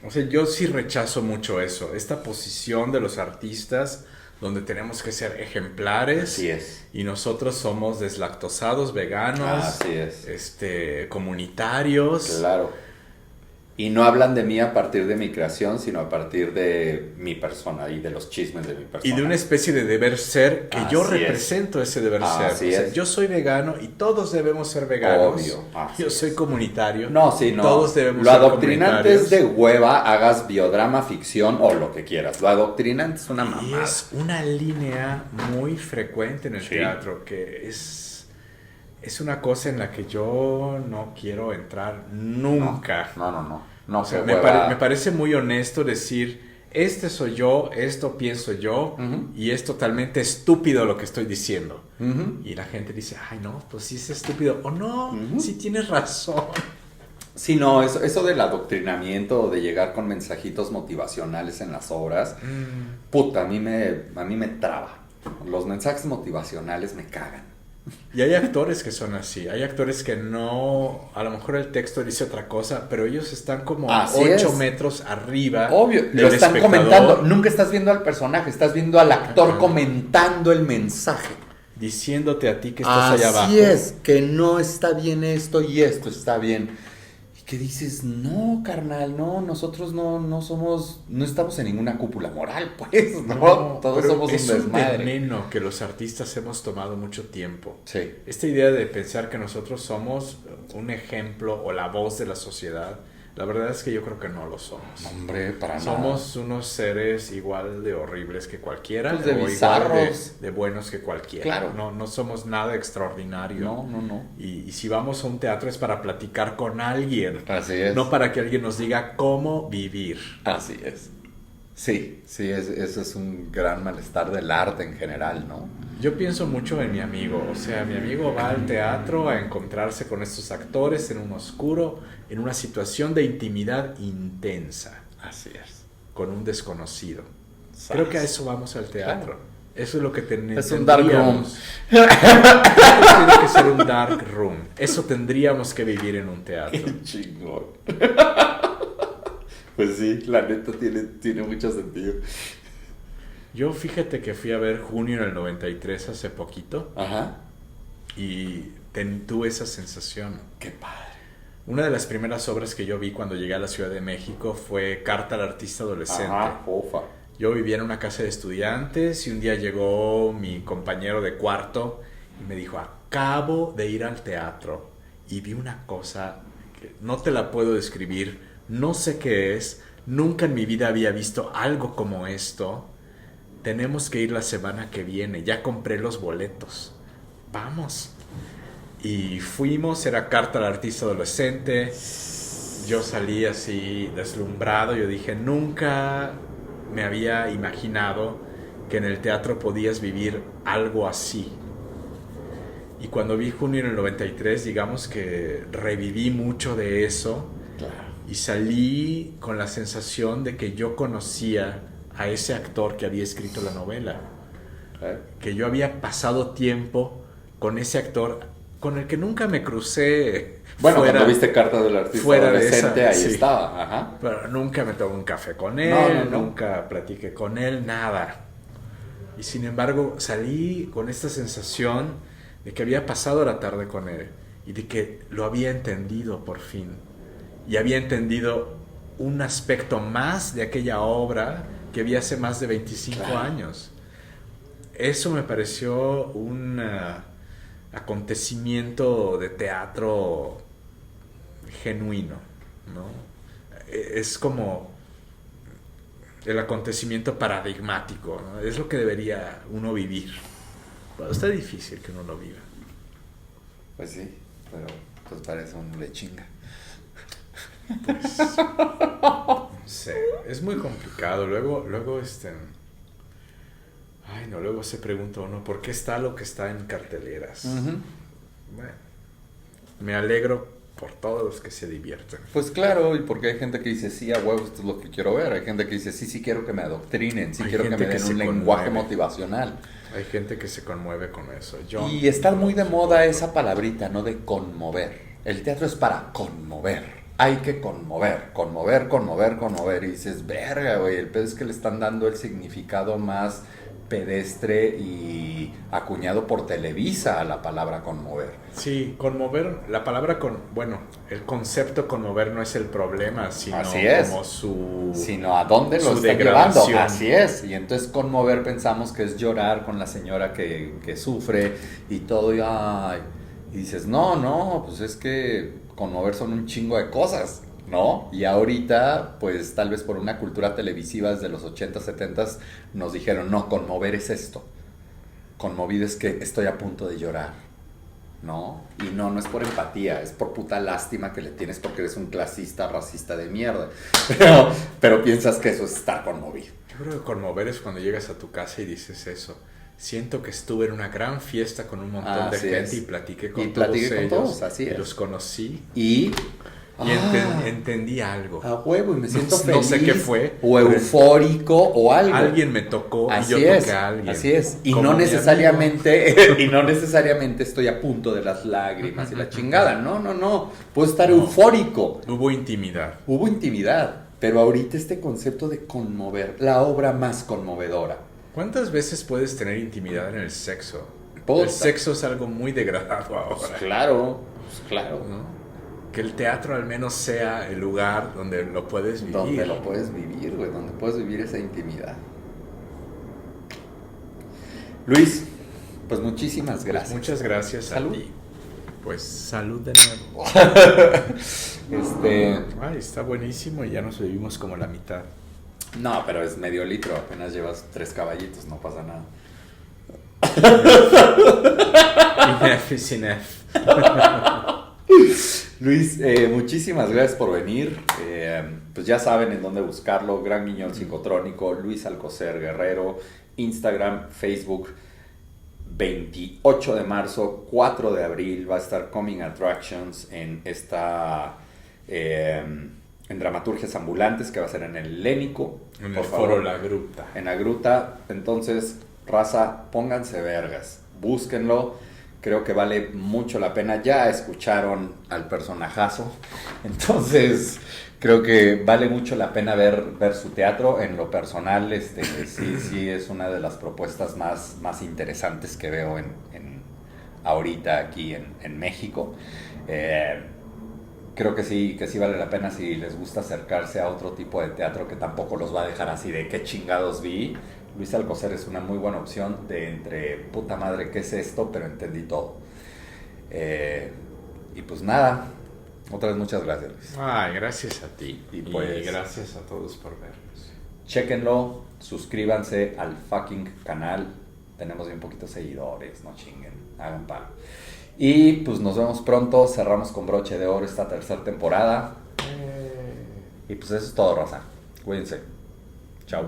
o sea, yo sí rechazo mucho eso, esta posición de los artistas donde tenemos que ser ejemplares. Así es. Y nosotros somos deslactosados, veganos, Así es. comunitarios. Claro. Y no hablan de mí a partir de mi creación, sino a partir de mi persona y de los chismes de mi persona. Y de una especie de deber ser que yo Así es. represento ese deber ser. Así O sea, es. yo soy vegano y todos debemos ser veganos. Obvio, así Yo es. soy comunitario. No, sí, no. Todos debemos Lo ser adoctrinante es de comunitarios. hueva, hagas biodrama, ficción o lo que quieras. Lo adoctrinante es una Y mamada. es una línea muy frecuente en el Sí. teatro que es una cosa en la que yo no quiero entrar nunca. No. No O sea, se me hueva. parece muy honesto decir, este soy yo, esto pienso yo, y es totalmente estúpido lo que estoy diciendo. Y la gente dice, ay no, pues sí es estúpido, o no, sí tienes razón. Sí, no, eso del adoctrinamiento, de llegar con mensajitos motivacionales en las obras, puta, a mí me traba. Los mensajes motivacionales me cagan. Y hay actores que son así, hay actores que no, a lo mejor el texto dice otra cosa, pero ellos están como Así 8 es. metros arriba. Obvio, del lo están espectador. comentando. Nunca estás viendo al personaje, estás viendo al actor comentando el mensaje. Diciéndote a ti que estás allá abajo. Así es, que no está bien esto y esto está bien. Y que dices, no, carnal, no, nosotros no somos, no estamos en ninguna cúpula moral, pues, ¿no? Todos pero somos es un un desmadre. veneno que los artistas hemos tomado mucho tiempo. Sí. Esta idea de pensar que nosotros somos un ejemplo o la voz de la sociedad, la verdad es que yo creo que no lo somos. Hombre, para nada. Somos unos seres igual de horribles que cualquiera, Pues de o igual bizarros. de buenos que cualquiera. Claro. No somos nada extraordinario. No. Y si vamos a un teatro es para platicar con alguien, Así es. no para que alguien nos diga cómo vivir. Así es. Sí, eso es un gran malestar del arte en general, ¿no? Yo pienso mucho en mi amigo, o sea, mi amigo va al teatro a encontrarse con estos actores en un oscuro, en una situación de intimidad intensa, Así es. con un desconocido. Creo que a eso vamos al teatro. Claro. Eso es lo que tenemos. Es un dark room. Tiene que ser un dark room. Eso tendríamos que vivir en un teatro. Qué chingón. Pues sí, la neta tiene mucho sentido. Yo fíjate que fui a ver Junio en el 93 hace poquito Ajá. y tuve esa sensación. Qué padre. Una de las primeras obras que yo vi cuando llegué a la Ciudad de México fue Carta al Artista Adolescente. Ajá, fofa. Yo vivía en una casa de estudiantes y un día llegó mi compañero de cuarto y me dijo, acabo de ir al teatro y vi una cosa que no te la puedo describir, no sé qué es, nunca en mi vida había visto algo como esto. Tenemos que ir la semana que viene, ya compré los boletos, vamos. Y fuimos, era Carta al Artista Adolescente. Yo salí así deslumbrado, yo dije, nunca me había imaginado que en el teatro podías vivir algo así. Y cuando vi Junio en el 93, digamos que reviví mucho de eso. Claro. Y salí con la sensación de que yo conocía a ese actor que había escrito la novela. Que yo había pasado tiempo con ese actor con el que nunca me crucé. Bueno, cuando viste Carta del Artista Adolescente, ahí sí. estaba. Ajá. Pero nunca me tomé un café con él, No. nunca platiqué con él, nada. Y sin embargo, salí con esta sensación de que había pasado la tarde con él y de que lo había entendido por fin. Y había entendido un aspecto más de aquella obra que vi hace más de 25 años. Eso me pareció un acontecimiento de teatro genuino, ¿no? Es como el acontecimiento paradigmático, ¿no? Es lo que debería uno vivir. Bueno, está difícil que uno lo viva. Pues sí, pero pues parece un lechinga. Pues, no sé, es muy complicado. Luego ay, no, luego se pregunta uno, ¿por qué está lo que está en carteleras? Bueno, me alegro por todos los que se divierten. Pues claro, y porque hay gente que dice, sí, a huevo, esto es lo que quiero ver. Hay gente que dice, sí quiero que me adoctrinen, sí Hay quiero que gente me que den se un lenguaje conmueve. motivacional. Hay gente que se conmueve con eso. Y está muy de moda esa palabrita, ¿no? De conmover. El teatro es para conmover. Hay que conmover. Y dices, verga, güey, el pedo es que le están dando el significado más pedestre y acuñado por Televisa a la palabra conmover. Sí, conmover, la palabra bueno, el concepto conmover no es el problema, sino Así es. como Sino a dónde lo su está llevando. degradación. Así es. Y entonces conmover pensamos que es llorar con la señora que sufre y todo. Y dices, no, pues es que conmover son un chingo de cosas, ¿no? Y ahorita, pues tal vez por una cultura televisiva desde los 80s, 70s, nos dijeron, no, conmover es esto. Conmovido es que estoy a punto de llorar. ¿no? Y no es por empatía, es por puta lástima que le tienes porque eres un clasista, racista de mierda. Pero piensas que eso es estar conmovido. Yo creo que conmover es cuando llegas a tu casa y dices eso. Siento que estuve en una gran fiesta con un montón de gente y platiqué con todos ellos. Así es. Y los conocí. Y entendí algo. A huevo, y me siento feliz. No sé qué fue. O eufórico o algo. Alguien me tocó así y yo toqué a alguien. Así es. Y no necesariamente estoy a punto de las lágrimas y la chingada. No. Puedo estar eufórico. Hubo intimidad. Pero ahorita este concepto de conmover, la obra más conmovedora. ¿Cuántas veces puedes tener intimidad en el sexo? Puta. El sexo es algo muy degradado ahora. Pues claro. ¿No? Que el teatro al menos sea el lugar donde lo puedes vivir. Donde lo puedes vivir, güey. Donde puedes vivir esa intimidad. Luis, pues muchísimas gracias. Pues muchas gracias Salud. a ti. Pues salud de nuevo. Ay, está buenísimo y ya nos bebimos como la mitad. No, pero es medio litro. Apenas llevas 3 caballitos. No pasa nada. Enough is enough. Luis, muchísimas gracias por venir. Pues ya saben en dónde buscarlo. Gran Guiñol Psicotrónico, Luis Alcocer Guerrero, Instagram, Facebook. 28 de marzo, 4 de abril va a estar Coming Attractions en en Dramaturgias Ambulantes, que va a ser en el Lénico. En el foro La Gruta. En la Gruta. Entonces, raza, pónganse vergas. Búsquenlo. Creo que vale mucho la pena. Ya escucharon al personajazo. Entonces, creo que vale mucho la pena ver su teatro. En lo personal, sí es una de las propuestas más interesantes que veo ahorita aquí en México. Creo que sí vale la pena si les gusta acercarse a otro tipo de teatro que tampoco los va a dejar así de qué chingados vi. Luis Alcocer es una muy buena opción de entre puta madre, ¿qué es esto? Pero entendí todo. Y pues nada, otra vez muchas gracias, Luis. Ay, gracias a ti. Y pues gracias a todos por vernos. Chéquenlo, suscríbanse al fucking canal. Tenemos bien poquitos seguidores, no chinguen, hagan palo. Y pues nos vemos pronto, cerramos con broche de oro esta tercera temporada. Y pues eso es todo, raza. Cuídense. Chao.